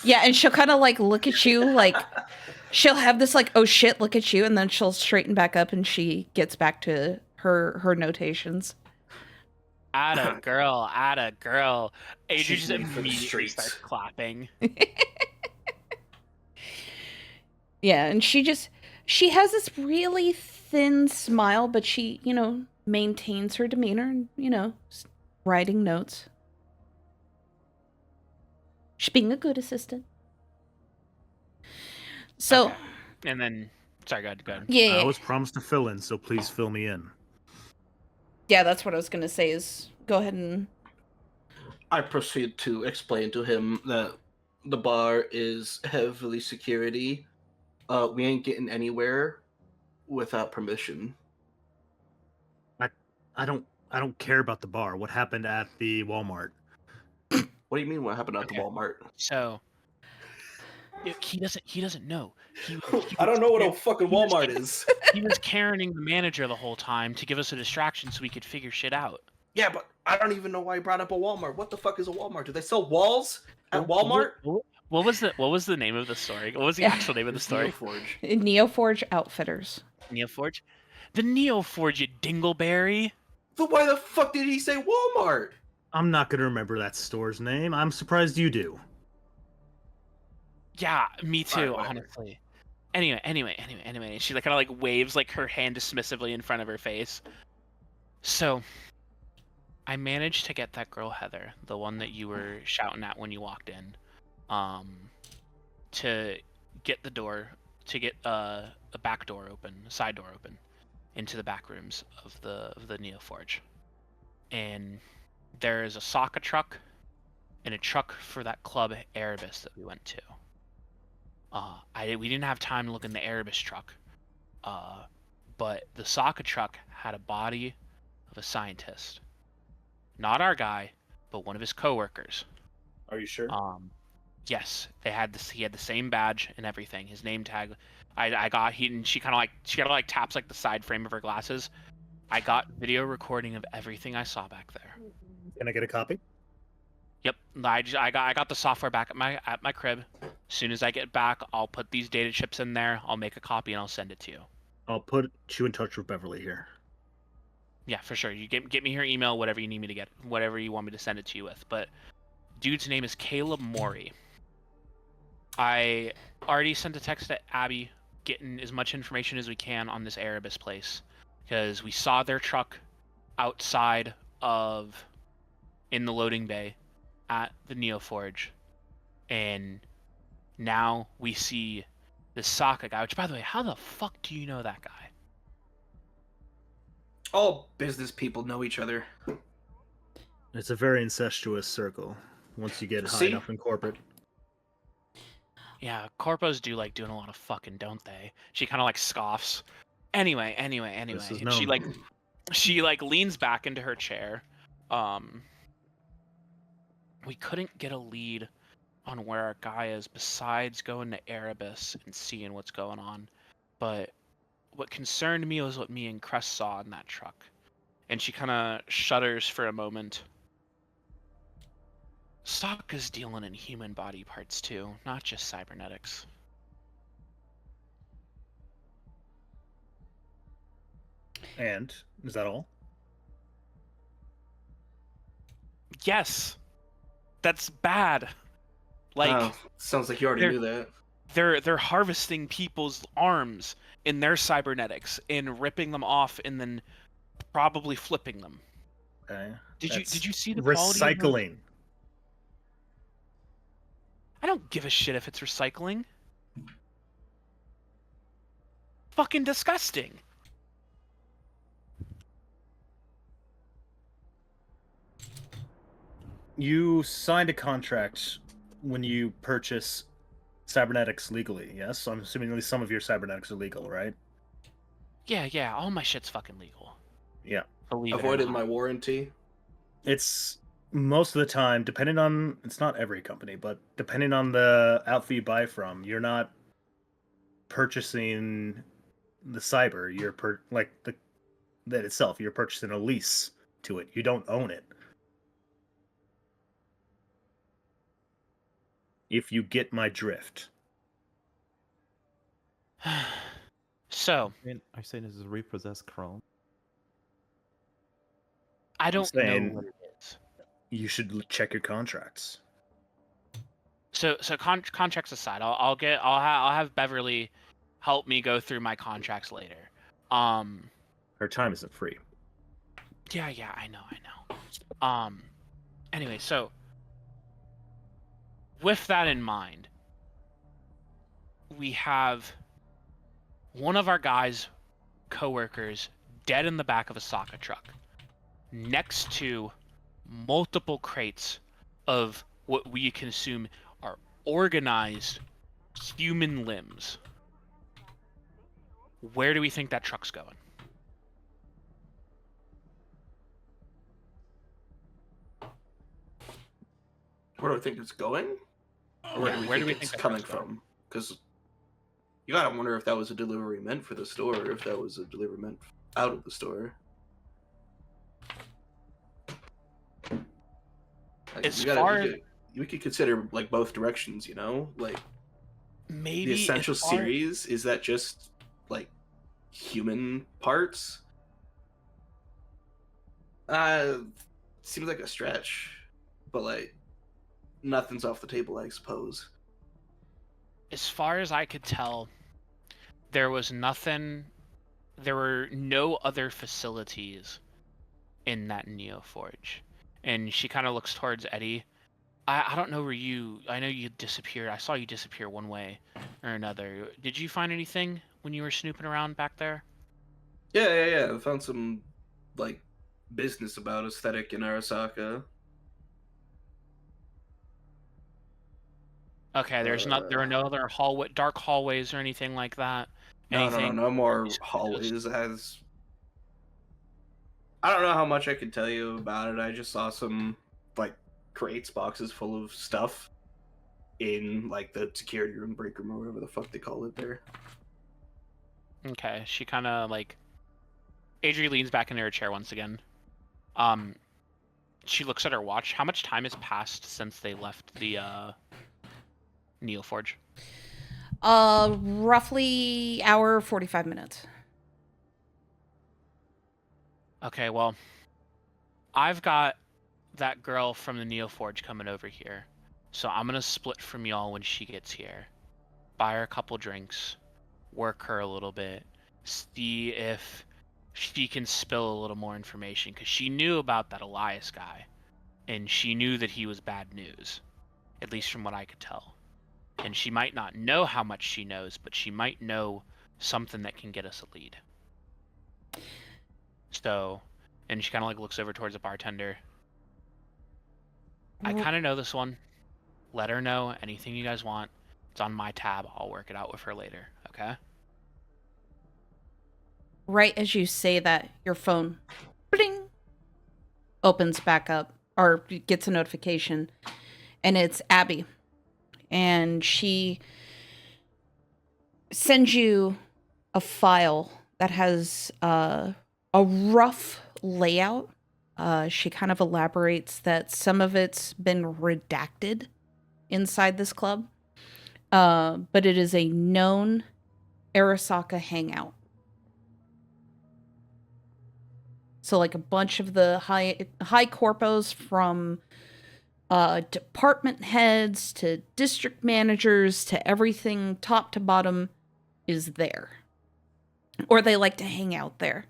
yeah, and she'll kind of like look at you, like she'll have this like oh shit look at you, and then she'll straighten back up, and she gets back to her notations. Atta girl. Adrian just immediately starts clapping. Yeah, and she has this really thin smile, but she, maintains her demeanor and, writing notes. She's being a good assistant. So. Okay. And then, sorry, go ahead. Yeah. I was promised to fill in, so please fill me in. Yeah, that's what I was going to say is go ahead and. I proceed to explain to him that the bar is heavily security. We ain't getting anywhere without permission. I don't care about the bar. What happened at the Walmart? What do you mean? What happened at the Walmart? So he doesn't know. I don't know what a fucking Walmart is. He was carrying the manager the whole time to give us a distraction so we could figure shit out. Yeah, but I don't even know why he brought up a Walmart. What the fuck is a Walmart? Do they sell walls at Walmart? What was the name of the story? What was the actual name of the story? NeoForge Outfitters. NeoForge? The NeoForge, you dingleberry. But why the fuck did he say Walmart? I'm not gonna remember that store's name. I'm surprised you do. Yeah, me too, honestly. Anyway. She kind of like waves like her hand dismissively in front of her face. So, I managed to get that girl Heather, the one that you were shouting at when you walked in, to get the door, to get a back door open, a side door open, into the back rooms of the NeoForge. And there is a Sokka truck and a truck for that club Erebus that we went to. We didn't have time to look in the Erebus truck, but the Sokka truck had a body of a scientist. Not our guy, but one of his coworkers. Are you sure? Yes, they had this. He had the same badge and everything. His name tag. I got he and she kind of like taps like the side frame of her glasses. I got video recording of everything I saw back there. Can I get a copy? Yep, I got the software back at my crib. As soon as I get back, I'll put these data chips in there. I'll make a copy and I'll send it to you. I'll put you in touch with Beverly here. Yeah, for sure. You get me her email, whatever you need me to get, whatever you want me to send it to you with. But dude's name is Caleb Mori. I already sent a text to Abby, getting as much information as we can on this Erebus place, because we saw their truck outside in the loading bay at the NeoForge, and now we see this Sokka guy. Which, by the way, how the fuck do you know that guy? All business people know each other. It's a very incestuous circle once you get high See? enough in corporate. Yeah, corpos do like doing a lot of fucking, don't they? She kind of like scoffs. Anyway, This is and known. she leans back into her chair. We couldn't get a lead on where our guy is besides going to Erebus and seeing what's going on. But what concerned me was what me and Crest saw in that truck. And she kind of shudders for a moment. Sokka's dealing in human body parts too, not just cybernetics. And is that all? Yes, that's bad. Like Sounds like you already knew that. they're harvesting people's arms in their cybernetics and ripping them off and then probably flipping them. Okay. Did you see the quality of the- recycling? I don't give a shit if it's recycling. Fucking disgusting. You signed a contract when you purchase cybernetics legally, yes? I'm assuming at least some of your cybernetics are legal, right? Yeah, all my shit's fucking legal. Yeah. Believe it or Avoided not. my warranty. It's most of the time, depending on, it's not every company, but depending on the outfit you buy from, you're not purchasing the cyber. You're that itself. You're purchasing a lease to it. You don't own it. If you get my drift. So, Are you saying this is repossessed Chrome? I don't know saying- what it is. You should check your contracts. So contracts aside, I'll have Beverly help me go through my contracts later. Her time isn't free. Yeah, I know. Anyway, so with that in mind, we have one of our guys' coworkers dead in the back of a Sokka truck, next to multiple crates of what we can assume are organized human limbs. Where do we think that truck's going? Where do I think it's going? Or Yeah, where do we think it's that coming truck's going? from? Because you gotta wonder if that was a delivery meant for the store, or if that was a delivery meant out of the store. Like, As you far- we could consider like both directions, you know, like Maybe the essential as far- series. Is that just like human parts? Seems like a stretch, but like nothing's off the table, I suppose. As far as I could tell, there was nothing. There were no other facilities in that NeoForge. And she kind of looks towards Eddie. I don't know where you... I know you disappeared. I saw you disappear one way or another. Did you find anything when you were snooping around back there? Yeah. I found some, like, business about aesthetic in Arasaka. Okay, there are no other dark hallways or anything like that. Anything? No more hallways. As I don't know how much I can tell you about it. I just saw some like crates, boxes full of stuff in like the security room, break room, or whatever the fuck they call it there. Okay, she kind of like... Adri leans back into her chair once again. She looks at her watch. How much time has passed since they left the NeoForge? Roughly hour 45 minutes. Okay, well, I've got that girl from the NeoForge coming over here, so I'm gonna split from y'all when she gets here. Buy her a couple drinks, work her a little bit, see if she can spill a little more information, because she knew about that Elias guy, and she knew that he was bad news, at least from what I could tell. And she might not know how much she knows, but she might know something that can get us a lead. So, and she kind of like looks over towards the bartender. I kind of know this one. Let her know anything you guys want. It's on my tab. I'll work it out with her later, okay? Right as you say that, your phone bling, opens back up or gets a notification, and it's Abby. And she sends you a file that has a rough layout. She kind of elaborates that some of it's been redacted inside this club, but it is a known Arasaka hangout. So, like, a bunch of the high corpos from department heads to district managers to everything top to bottom is there. Or they like to hang out there.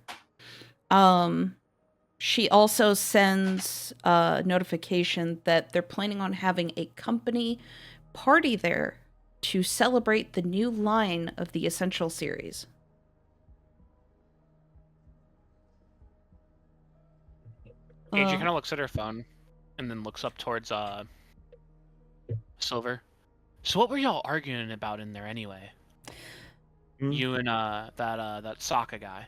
She also sends a notification that they're planning on having a company party there to celebrate the new line of the Essential series. Adri kind of looks at her phone and then looks up towards Silver. So what were y'all arguing about in there anyway? You and that Sokka guy.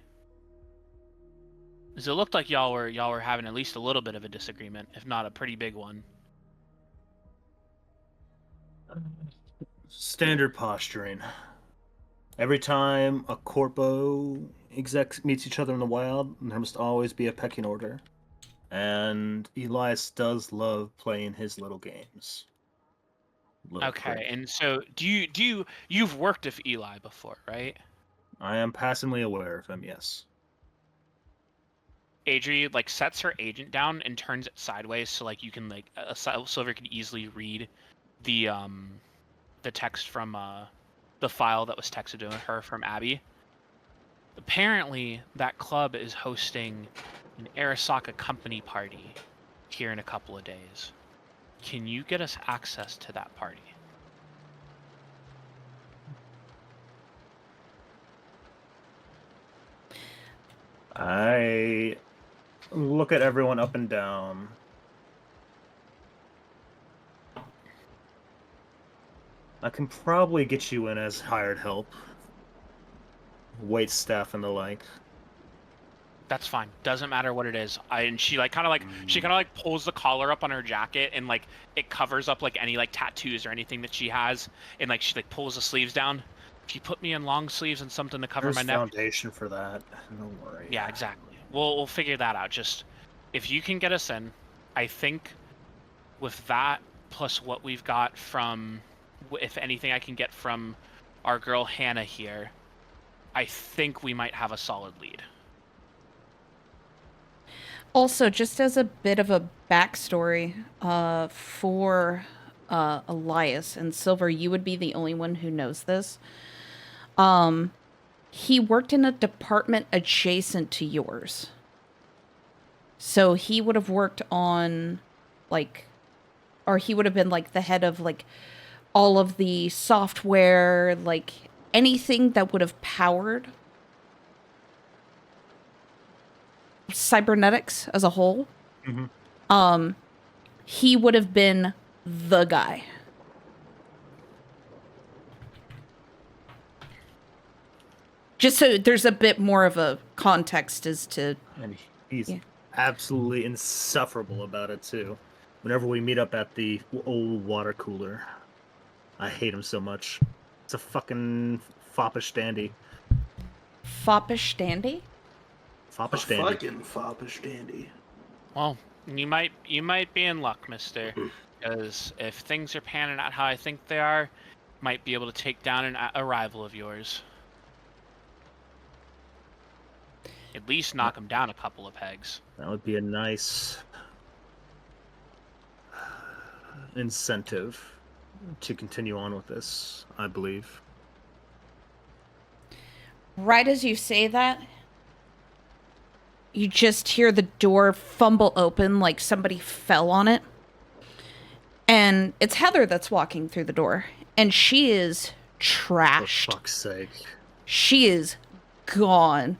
Because it looked like y'all were having at least a little bit of a disagreement, if not a pretty big one. Standard posturing. Every time a corpo exec meets each other in the wild, there must always be a pecking order. And Elias does love playing his little games. Okay, and so you've worked with Eli before, right? I am passively aware of him, yes. Adri like sets her agent down and turns it sideways so like you can like Silver can easily read the text from the file that was texted to her from Abby. Apparently, that club is hosting an Arasaka company party here in a couple of days. Can you get us access to that party? I look at everyone up and down. I can probably get you in as hired help. Wait staff and the like. That's fine. Doesn't matter what it is. And she like kind of pulls the collar up on her jacket and like it covers up like any like tattoos or anything that she has, and like she like pulls the sleeves down. If you put me in long sleeves and something to cover There's my neck. foundation for that. Don't worry. Yeah, exactly. We'll figure that out. Just if you can get us in, I think with that plus what we've got from, if anything I can get from our girl Hannah here, I think we might have a solid lead. Also, just as a bit of a backstory for Elias and Silver, you would be the only one who knows this. He worked in a department adjacent to yours. So he would have worked on, like, or he would have been like the head of like all of the software, like anything that would have powered cybernetics as a whole. Mhm. He would have been the guy. Just so there's a bit more of a context as to, And he's Yeah. absolutely insufferable about it too. Whenever we meet up at the old water cooler, I hate him so much. It's a fucking foppish dandy. foppish dandy. A Foppish dandy. fucking foppish dandy. Well, you might be in luck, mister. Because if things are panning out how I think they are, might be able to take down a rival of yours. At least knock him down a couple of pegs. That would be a nice incentive to continue on with this, I believe. Right as you say that, you just hear the door fumble open like somebody fell on it. And it's Heather that's walking through the door. And she is For trashed. fuck's sake. She is gone.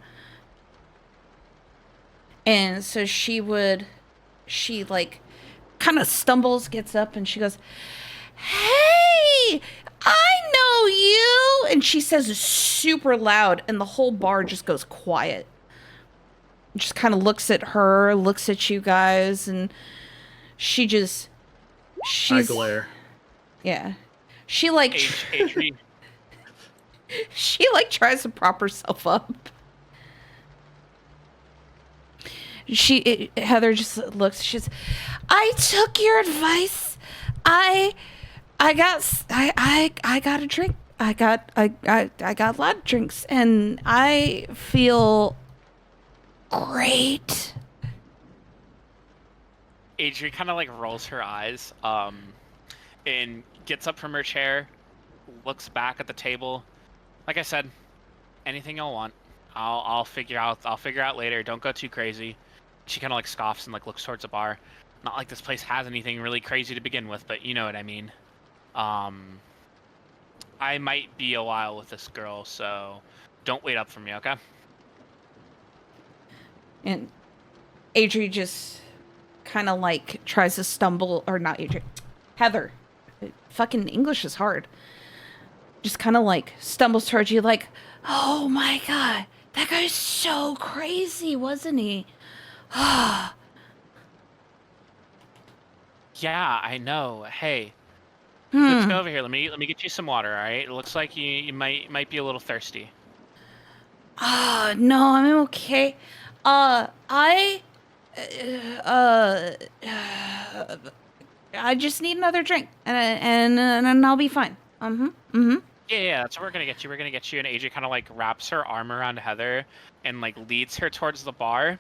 And so she like kind of stumbles, gets up, and she goes, "Hey, I know you." And she says super loud, and the whole bar just goes quiet. Just kind of looks at her, looks at you guys, and she's I glare. yeah. She like Adri, she like tries to prop herself up. Heather just looks. She's, "I took your advice. I got a drink. I got a lot of drinks, and I feel great." Adri kind of like rolls her eyes, and gets up from her chair, looks back at the table. Like I said, anything you'll want, I'll figure out. I'll figure out later. Don't go too crazy. She kind of like scoffs and like looks towards the bar. Not like this place has anything really crazy to begin with, but you know what I mean. I might be a while with this girl, so don't wait up for me, okay? And Adri just kind of like tries to stumble, or not Adri, Heather. Fucking English is hard. Just kind of like stumbles towards you, like, "Oh my god, that guy's so crazy, wasn't he?" Yeah, I know. Hey, let's Hmm. go over here. Let me get you some water, all right? It looks like you might be a little thirsty. No, I'm okay. I just need another drink, and I'll be fine. Yeah, that's what we're gonna get you. We're gonna get you. And Adri kind of like wraps her arm around Heather and like leads her towards the bar,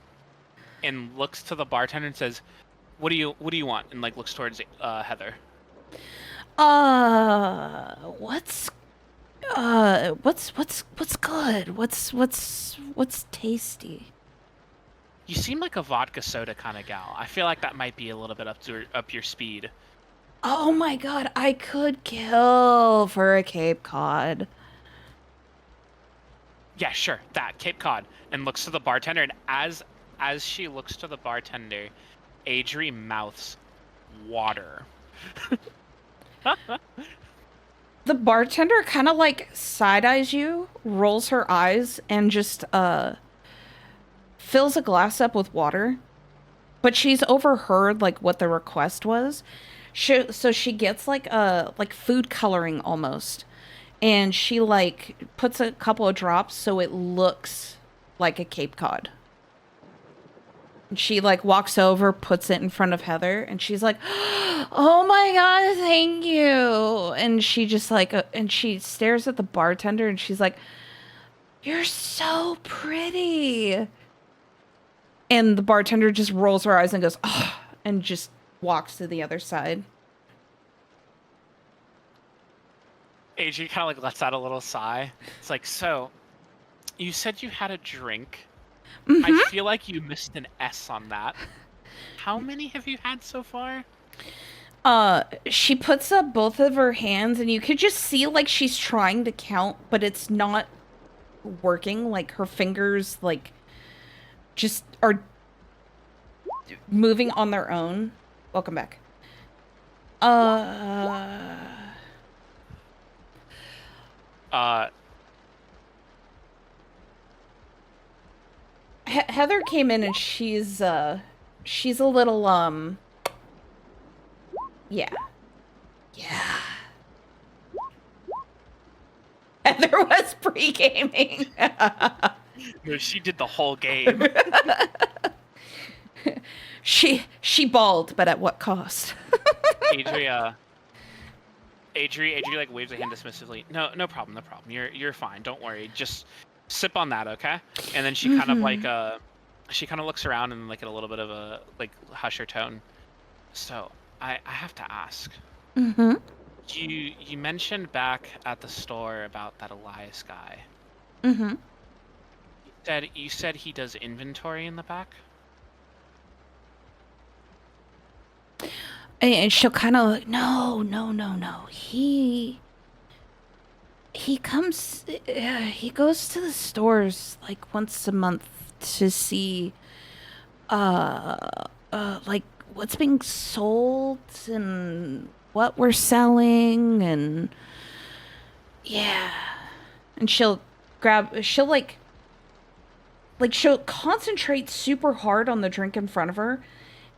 and looks to the bartender and says, what do you want?" And like looks towards Heather. What's good? What's tasty? You seem like a vodka soda kind of gal. I feel like that might be a little bit up your speed. Oh my god, I could kill for a Cape Cod. Yeah, sure, that Cape Cod. And looks to the bartender, and as she looks to the bartender, Adri mouths water. The bartender kind of like side-eyes you, rolls her eyes, and just fills a glass up with water. But she's overheard like what the request was. So she gets like food coloring almost. And she like puts a couple of drops so it looks like a Cape Cod. And she like walks over, puts it in front of Heather, and she's like, "Oh my god, thank you." And she just like and she stares at the bartender, and she's like, "You're so pretty." And the bartender just rolls her eyes and goes, "Oh," and just walks to the other side. Adri kind of like lets out a little sigh. It's like, "So, you said you had a drink. I feel like you missed an S on that. How many have you had so far? She puts up both of her hands, and you could just see like she's trying to count, but it's not working. Like her fingers, like just are moving on their own. Welcome back. Heather came in and she's a little yeah. Heather was pre-gaming. No, she did the whole game. She bawled, but at what cost? Adria like waves a hand dismissively. No problem. You're fine. Don't worry. Just sip on that, okay? And then she kind of like she kind of looks around and like in a little bit of a like husher tone. So I have to ask. Mm-hmm. You mentioned back at the store about that Elias guy. Mm-hmm. You said he does inventory in the back? And she'll kind of like, no. He comes, he goes to the stores like once a month to see, like what's being sold and what we're selling, and yeah. And she'll she'll concentrate super hard on the drink in front of her,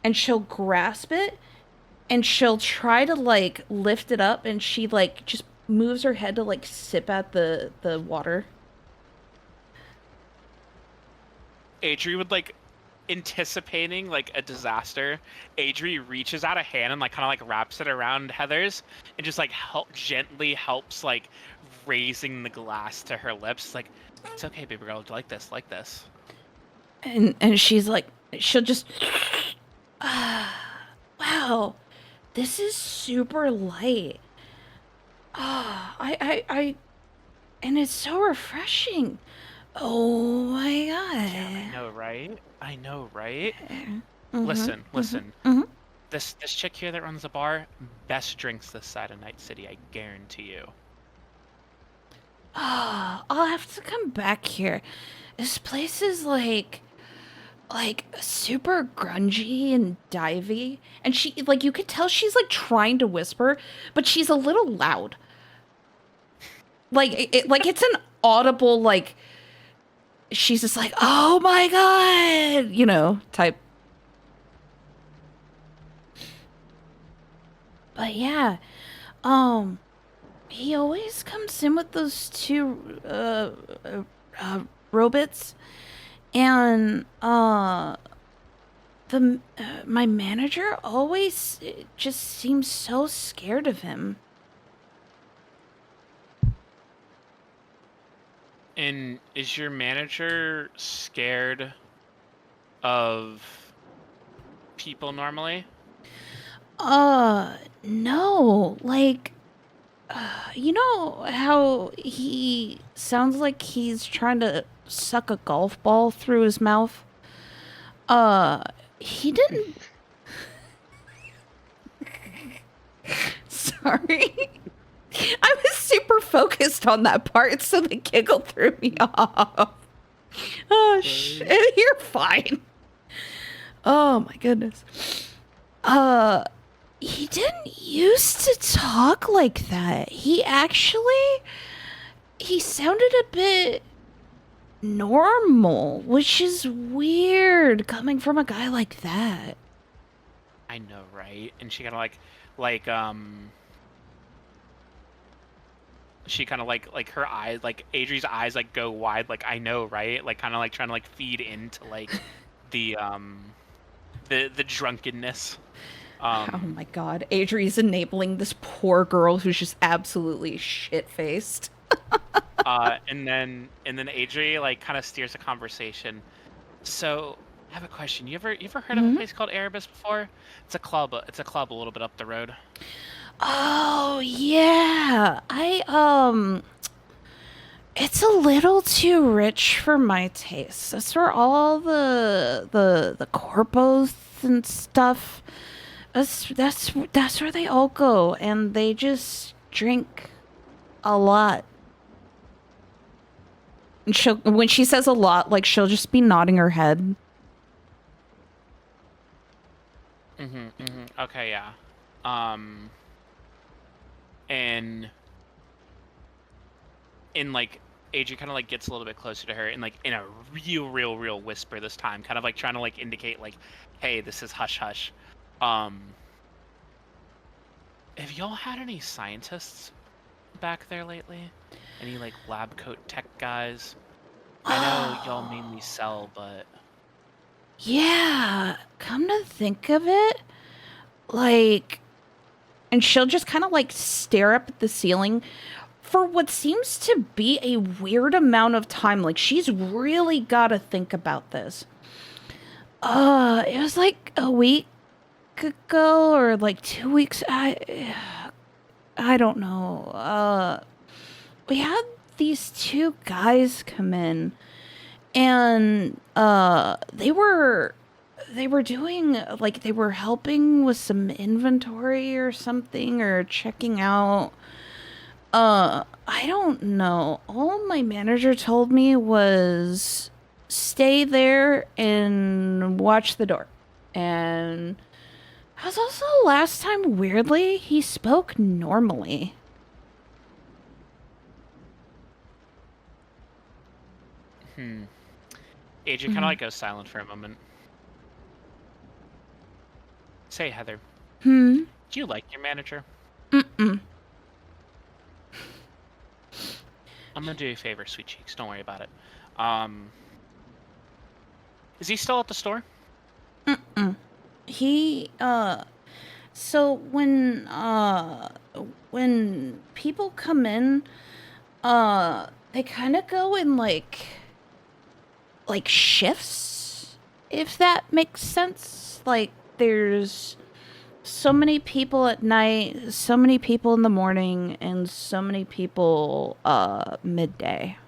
and she'll grasp it, and she'll try to like lift it up, and she like just moves her head to like sip at the water. Adri would like anticipating like a disaster. Adri reaches out a hand and like kind of like wraps it around Heather's and just like gently helps like raising the glass to her lips. Like, it's okay, baby girl. Like this. And she's like, she'll just, wow, this is super light. And it's so refreshing. Oh my god. Yeah, I know, right? Mm-hmm, Listen. Mm-hmm. This chick here that runs the bar, best drinks this side of Night City, I guarantee you. I'll have to come back here. This place is like super grungy and divey, and she like you could tell she's like trying to whisper, but she's a little loud. Like it's an audible like. She's just like, oh my god, you know, type. But yeah, he always comes in with those two robots, and my manager always just seems so scared of him. And is your manager scared of people normally? No, like, you know how he sounds like he's trying to suck a golf ball through his mouth? He didn't. Sorry. I was super focused on that part, so the giggle threw me off. Oh, shit. You're fine. Oh, my goodness. He didn't used to talk like that. He sounded a bit normal, which is weird coming from a guy like that. I know, right? And she kind of she kind of like her eyes, like Adri's eyes like go wide, like I know, right? Like kind of like trying to like feed into like the drunkenness. Oh my god, Adri's enabling this poor girl who's just absolutely shit-faced. And then Adri like kind of steers the conversation. So I have a question. You ever heard of a place called Erebus before? It's a club a little bit up the road. Oh yeah, It's a little too rich for my taste. That's where all the corpos and stuff. That's where they all go, and they just drink a lot. And when she says a lot, like she'll just be nodding her head. Okay, yeah. And in like Adrian kind of like gets a little bit closer to her and like in a real whisper this time, kind of like trying to like indicate like, hey, this is hush hush. Have y'all had any scientists back there lately? Any like lab coat tech guys? I know y'all mainly sell, but Yeah, come to think of it, like, and she'll just kind of like stare up at the ceiling for what seems to be a weird amount of time. Like she's really got to think about this. It was like a week ago or like 2 weeks. I don't know. We had these two guys come in, and they were doing like they were helping with some inventory or something, or checking out. I don't know. All my manager told me was stay there and watch the door. And that was also the last time, weirdly, he spoke normally. Adrian kind of like goes silent for a moment. Say, Heather, do you like your manager? Mm-mm. I'm gonna do you a favor, sweet cheeks. Don't worry about it. Is he still at the store? Mm-mm. He, so when people come in, they kind of go in like shifts, if that makes sense. Like there's so many people at night, so many people in the morning, and so many people midday.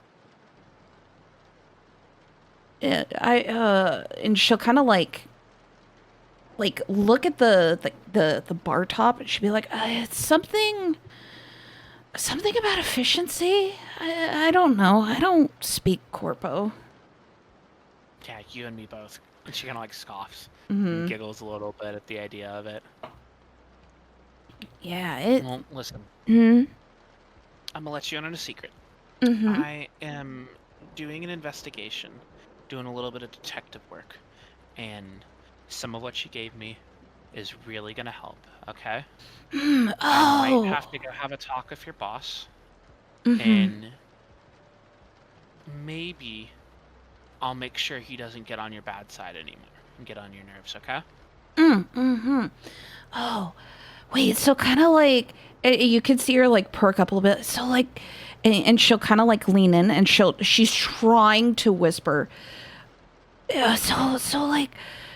And she'll kind of like look at the bar top, and she'll be like, it's something about efficiency. I don't know. I don't speak corpo. Yeah, you and me both. And she kind of like scoffs Mm-hmm. and giggles a little bit at the idea of it. Yeah, Well, listen. Mm-hmm. I'm gonna let you in on a secret. Mm-hmm. I am doing an investigation, doing a little bit of detective work, and some of what she gave me is really gonna help, okay? Oh. I might have to go have a talk with your boss, and maybe I'll make sure he doesn't get on your bad side anymore and get on your nerves, okay? Oh, wait, so kind of like, you can see her like perk up a little bit. So like, and she'll kind of like lean in, and she's trying to whisper. Yeah, so like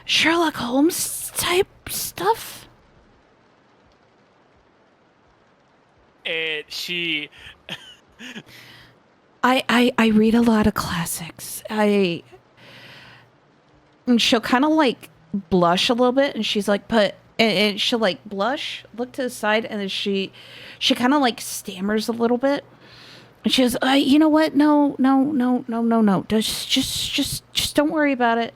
Sherlock Holmes type stuff. She I read a lot of classics. And she'll kind of like blush a little bit, and she's like, but, and she'll like blush, look to the side, and then she kind of like stammers a little bit, and she goes, you know what? No. Just don't worry about it.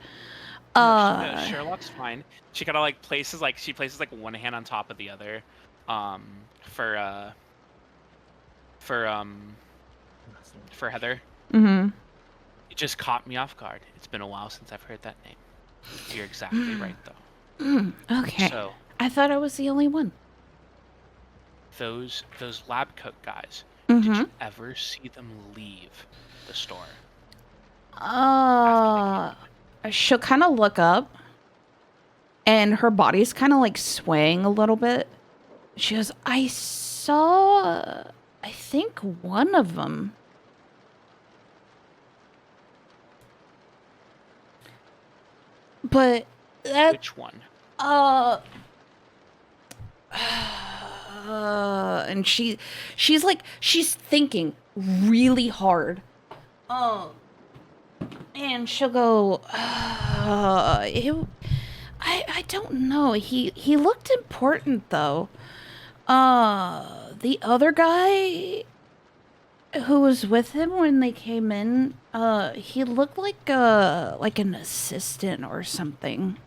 no, Sherlock's fine. She kind of like places like one hand on top of the other, for Heather. Mm-hmm. It just caught me off guard. It's been a while since I've heard that name. You're exactly right, though. Okay. So I thought I was the only one. those lab coat guys. Mm-hmm. Did you ever see them leave the store? She'll kind of look up, and her body's kind of like swaying a little bit. She goes, I saw, I think, one of them. But Which one? and she's thinking really hard. And she'll go, I don't know. He looked important though. The other guy who was with him when they came in, he looked like an assistant or something.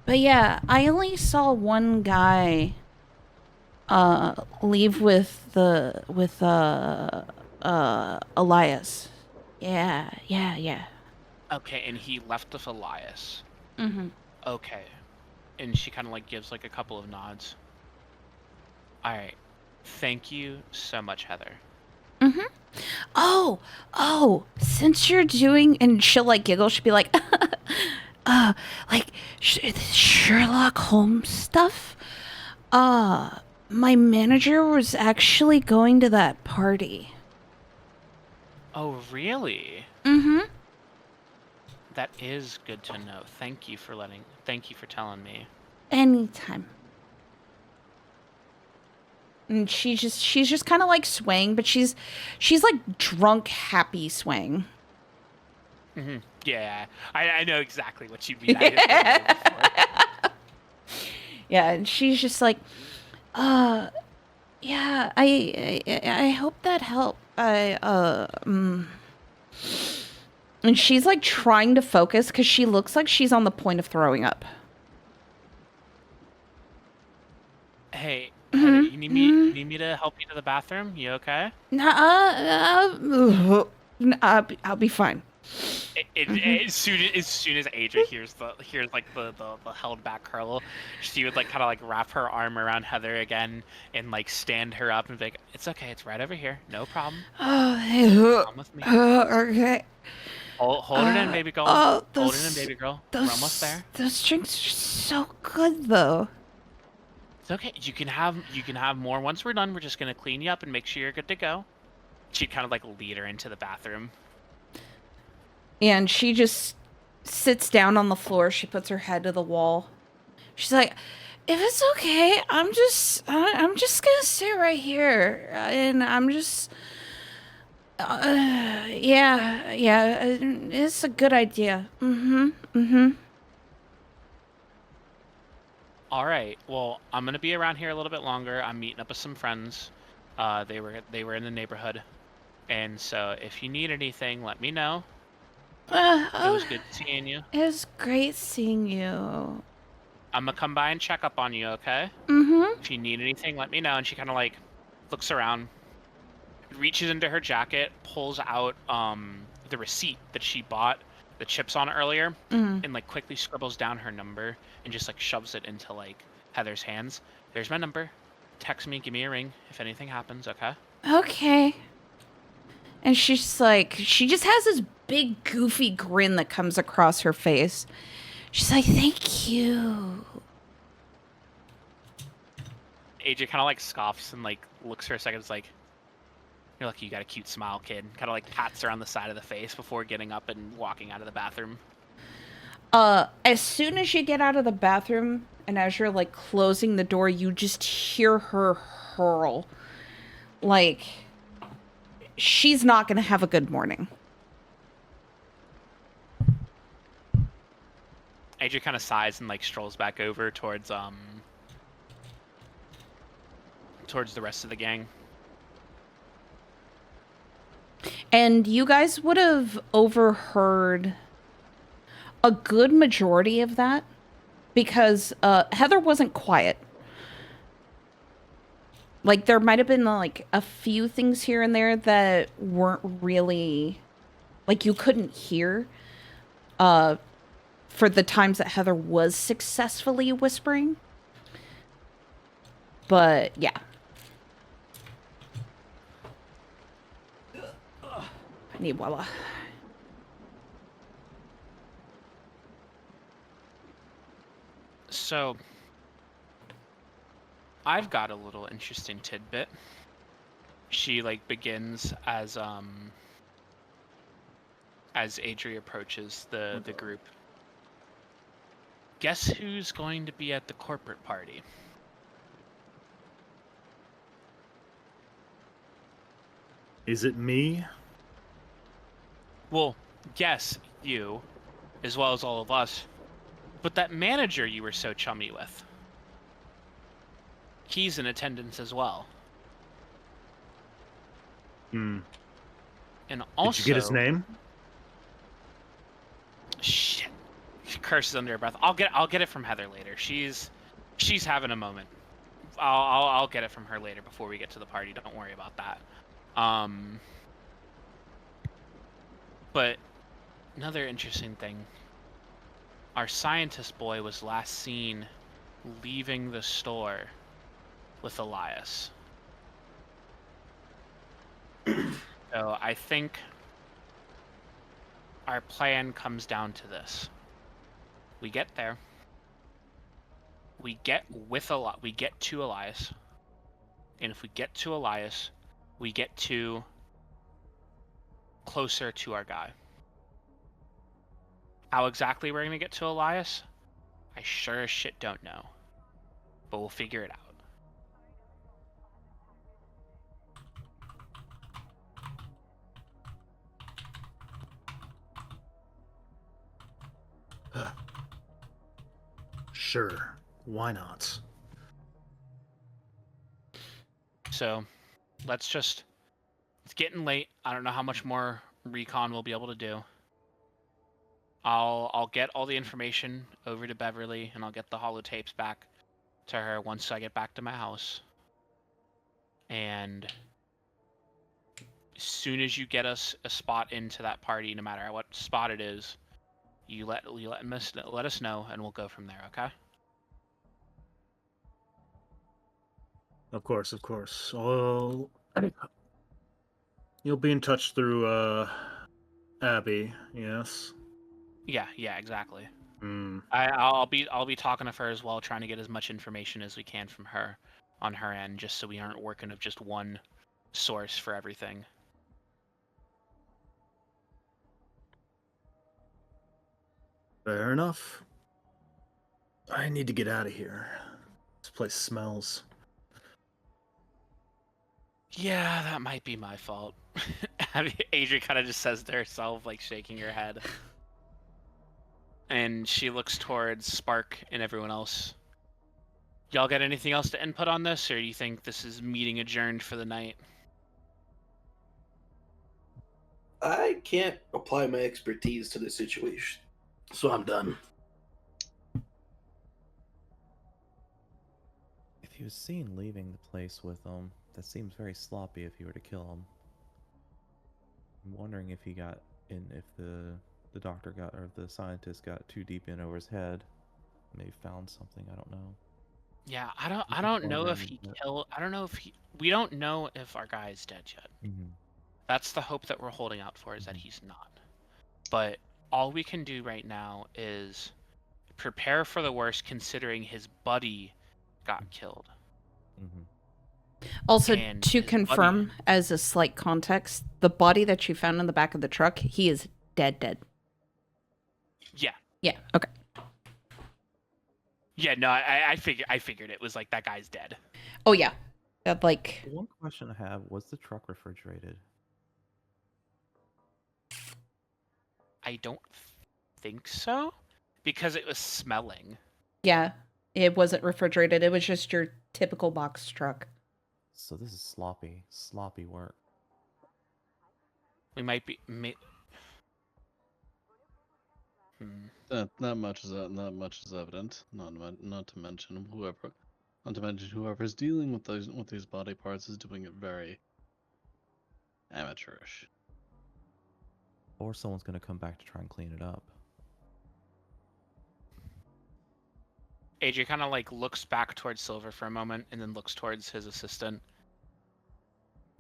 But yeah, I only saw one guy leave with Elias. Yeah. Okay, and he left with Elias. Mm-hmm. Okay. And she kind of like gives like a couple of nods. All right. Thank you so much, Heather. Mm-hmm. Oh, since you're doing, and she'll like giggle, she'll be like, like Sherlock Holmes stuff. My manager was actually going to that party. Oh, really? Mm-hmm. That is good to know. Thank you for telling me. Anytime. And she's just kind of like swaying, but she's like drunk, happy swaying. Mm-hmm. Yeah, I know exactly what you mean. I just heard it before. Yeah, and she's just like, yeah, I hope that helped. And she's like trying to focus because she looks like she's on the point of throwing up. Hey, Heather, you need me to help you to the bathroom? You okay? I'll be fine. As soon as Adria hears like the held back curl, she would like kind of like wrap her arm around Heather again and like stand her up and be like, "It's okay, it's right over here, no problem. Come with me. Okay. Hold it in, baby girl. Hold it in, baby girl. We're almost there. Those drinks are so good, though. It's okay. You can have more once we're done. We're just gonna clean you up and make sure you're good to go." She'd kind of like lead her into the bathroom. And she just sits down on the floor. She puts her head to the wall. She's like, "If it's okay, I'm just gonna sit right here, and I'm just, yeah, it's a good idea." All right. Well, I'm gonna be around here a little bit longer. I'm meeting up with some friends. They were in the neighborhood, and so if you need anything, let me know. It was good seeing you. It was great seeing you. I'm gonna come by and check up on you, okay? If you need anything, let me know. And she kind of like looks around, reaches into her jacket, pulls out the receipt that she bought the chips on earlier, and like quickly scribbles down her number and just like shoves it into like Heather's hands. There's my number. Text me, give me a ring if anything happens, okay? Okay. And she's like, she just has this big goofy grin that comes across her face. She's like, "Thank you." AJ kind of like scoffs and like looks for a second. It's like, "You're lucky you got a cute smile, kid." Kind of like pats her on the side of the face before getting up and walking out of the bathroom. As soon as you get out of the bathroom and as you're like closing the door, you just hear her hurl. Like, she's not gonna have a good morning. AJ kind of sighs and like strolls back over towards the rest of the gang. And you guys would have overheard a good majority of that because Heather wasn't quiet. Like, there might have been like a few things here and there that weren't really, like, you couldn't hear for the times that Heather was successfully whispering. But yeah. I need Wella. So, I've got a little interesting tidbit. She like begins as Adria approaches the group. Guess who's going to be at the corporate party? Is it me? Well, yes, you, as well as all of us. But that manager you were so chummy with, he's in attendance as well. Hmm. And also, Did you get his name? Shit. She curses under her breath. I'll get it from Heather later. She's having a moment. I'll get it from her later before we get to the party. Don't worry about that. But another interesting thing. Our scientist boy was last seen leaving the store with Elias. So I think our plan comes down to this. We get there. We get to Elias. And if we get to Elias, we get to closer to our guy. How exactly we're going to get to Elias, I sure as shit don't know. But we'll figure it out. Sure. Why not? So, it's getting late. I don't know how much more recon we'll be able to do. I'll get all the information over to Beverly, and I'll get the holotapes back to her once I get back to my house. And as soon as you get us a spot into that party, no matter what spot it is, let us know, and we'll go from there. Okay? Of course, of course. You'll be in touch through Abby, yes? Yeah, exactly. Hmm. I'll be talking to her as well, trying to get as much information as we can from her on her end, just so we aren't working with just one source for everything. Fair enough. I need to get out of here. This place smells. Yeah, that might be my fault. Adrian kind of just says to herself, like shaking her head. And she looks towards Spark and everyone else. Y'all got anything else to input on this, or do you think this is meeting adjourned for the night? I can't apply my expertise to this situation, so I'm done. If he was seen leaving the place with them, that seems very sloppy if he were to kill him. I'm wondering if he got in, if the doctor got, or the scientist got too deep in over his head. Maybe found something, I don't know. Yeah, I don't know if he killed. I don't know if he. We don't know if our guy is dead yet. Mm-hmm. That's the hope that we're holding out for, is that he's not. But all we can do right now is prepare for the worst, considering his buddy got killed. Mm-hmm. Also, And to his confirm, buddy- as a slight context, the body that you found in the back of the truck, he is dead. Yeah. Yeah, okay. Yeah, no, I figured it was like that guy's dead. Oh, yeah. That, like, One question I have, was the truck refrigerated? I don't think so, because it was smelling. yeah, it wasn't refrigerated. It was just your typical box truck. So this is sloppy work. We might be. Not much is evident. Not to mention whoever's dealing with these body parts is doing it very amateurish. Or someone's going to come back to try and clean it up. AJ kind of like looks back towards Silver for a moment and then looks towards his assistant.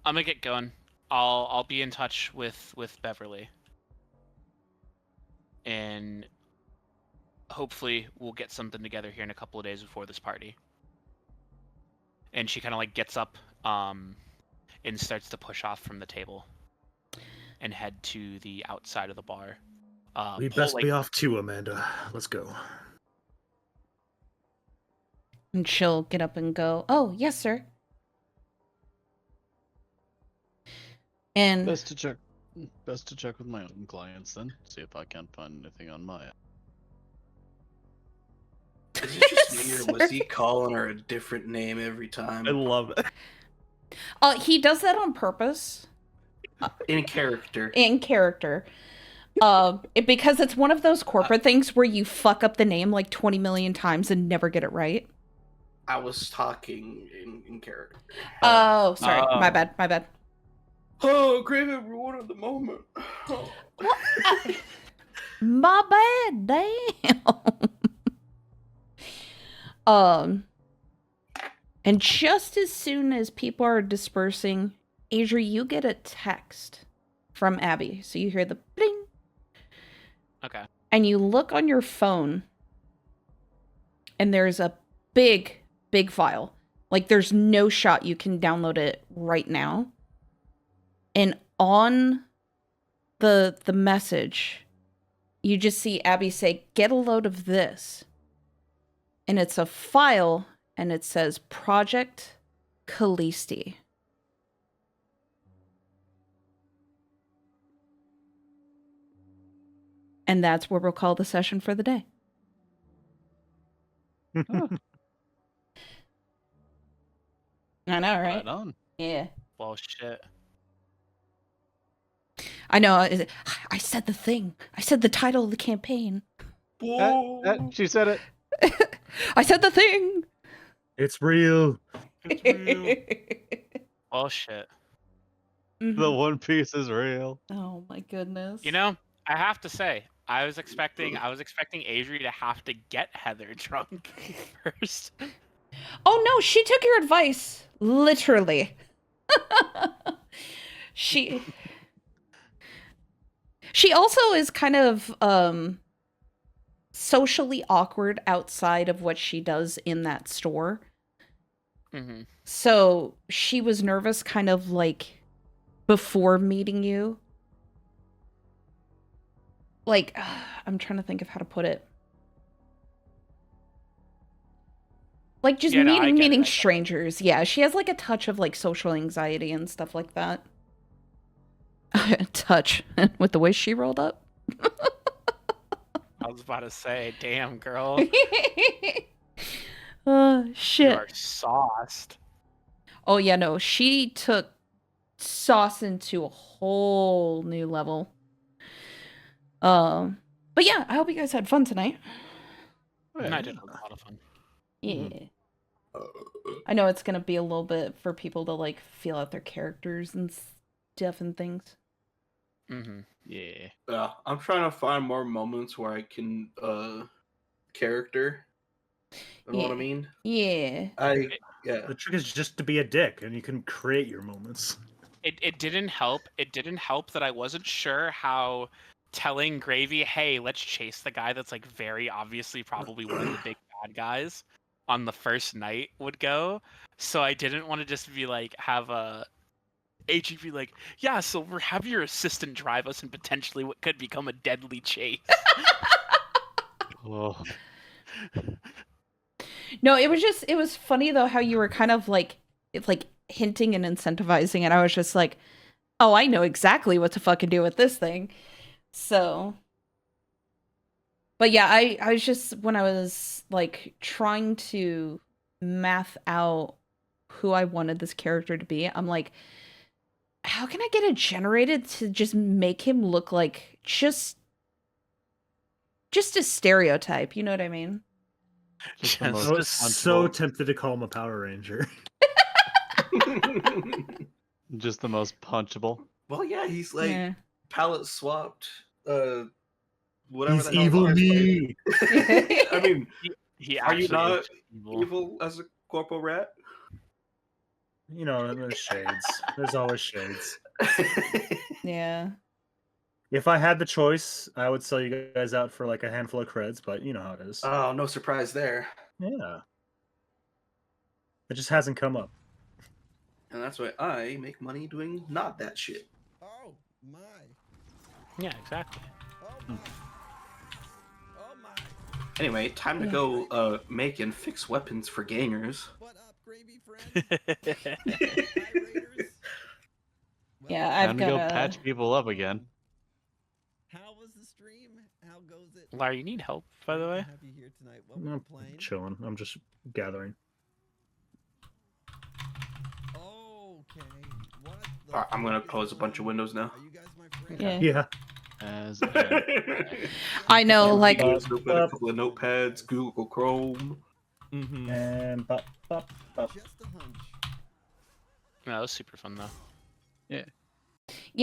I'm gonna get going. I'll be in touch with Beverly, and hopefully we'll get something together here in a couple of days before this party. And she kind of like gets up and starts to push off from the table and head to the outside of the bar. We best be off too, Amanda. Let's go. And she'll get up and go, "Oh, yes, sir." And Best to check with my own clients then. See if I can't find anything on my end. Is it just me, or was he Sorry. calling her a different name every I time? love it. He does that on purpose. In character. In character. Because it's one of those corporate things where you fuck up the name like 20 million times and never get it right. I was talking in character. Oh, sorry. My Oh. bad. Oh, great everyone at the moment. Oh. My bad, damn. And just as soon as people are dispersing, Adri, you get a text from Abby. So you hear the bling, Okay. and you look on your phone, and there's a big file. Like, there's no shot you can download it right now. And on the message, you just see Abby say, "Get a load of this." And it's a file, and it says Project Kalisti. And that's where we'll call the session for the day. I know, right? Right on. Yeah. Well, shit. I know. I said the thing. I said the title of the campaign. She said it. I said the thing. It's real. It's real. Well, shit. The One Piece is real. Oh my goodness. You know, I have to say, I was expecting Adri to have to get Heather drunk first. Oh no, she took your advice. Literally. She also is kind of socially awkward outside of what she does in that store. Mm-hmm. So she was nervous kind of like before meeting you. Like, I'm trying to think of how to put it. Like, just Yeah, no, I get it, meeting I get it. strangers. Yeah, she has like a touch of like social anxiety and stuff like that. Touch with the way she rolled up. I was about to say, damn, girl. You Shit. are sauced. Oh yeah, no, she took sauce into a whole new level. But yeah, I hope you guys had fun tonight. I did have a lot of fun. Yeah. I know it's gonna be a little bit for people to like feel out their characters and stuff and things. Mm-hmm. Yeah. Yeah, I'm trying to find more moments where I can character. You know what I mean? Yeah. Yeah. The trick is just to be a dick, and you can create your moments. It didn't help. It didn't help that I wasn't sure how telling Gravy, hey, let's chase the guy that's like very obviously probably one of the big bad guys on the first night would go. So I didn't want to just be like, have a AG be like, yeah, so we're have your assistant drive us in potentially what could become a deadly chase. Oh. No, it was funny though how you were kind of like hinting and incentivizing it. I was just like, oh, I know exactly what to fucking do with this thing. So, but yeah, I was just, when I was like trying to math out who I wanted this character to be, I'm like, how can I get it generated to just make him look like just a stereotype, you know what I mean? Just the Yes. most I was so punchable- tempted to call him a Power Ranger. just the most punchable. Well, yeah, he's like Yeah. palette swapped. Whatever He's the hell evil Lars me. played. I mean, He are you actually not is evil. evil as a corporal rat? You know, there's shades. There's always shades. Yeah. If I had the choice, I would sell you guys out for like a handful of creds, but you know how it is. Oh, no surprise there. Yeah. It just hasn't come up. And that's why I make money doing not that shit. Oh my. Yeah, exactly. Oh my. Oh my. Anyway, time to go make and fix weapons for gangers. What up, gravy friend? Hi, Raiders. Yeah, Well, I've Time to got go a- patch people up again. How was the stream? How goes it? Larry, you need help, by the Great to way? have you here tonight. What were you I'm playing? chilling. I'm just gathering. Okay. What the Alright, I'm gonna fuck is close a going bunch of on? windows now. Are you guys my friends? Yeah. Yeah. As I know, like, a couple of notepads, Google Chrome. Mm-hmm. And bop, bop, bop. Just a hunch. No, that was super fun though. yeah,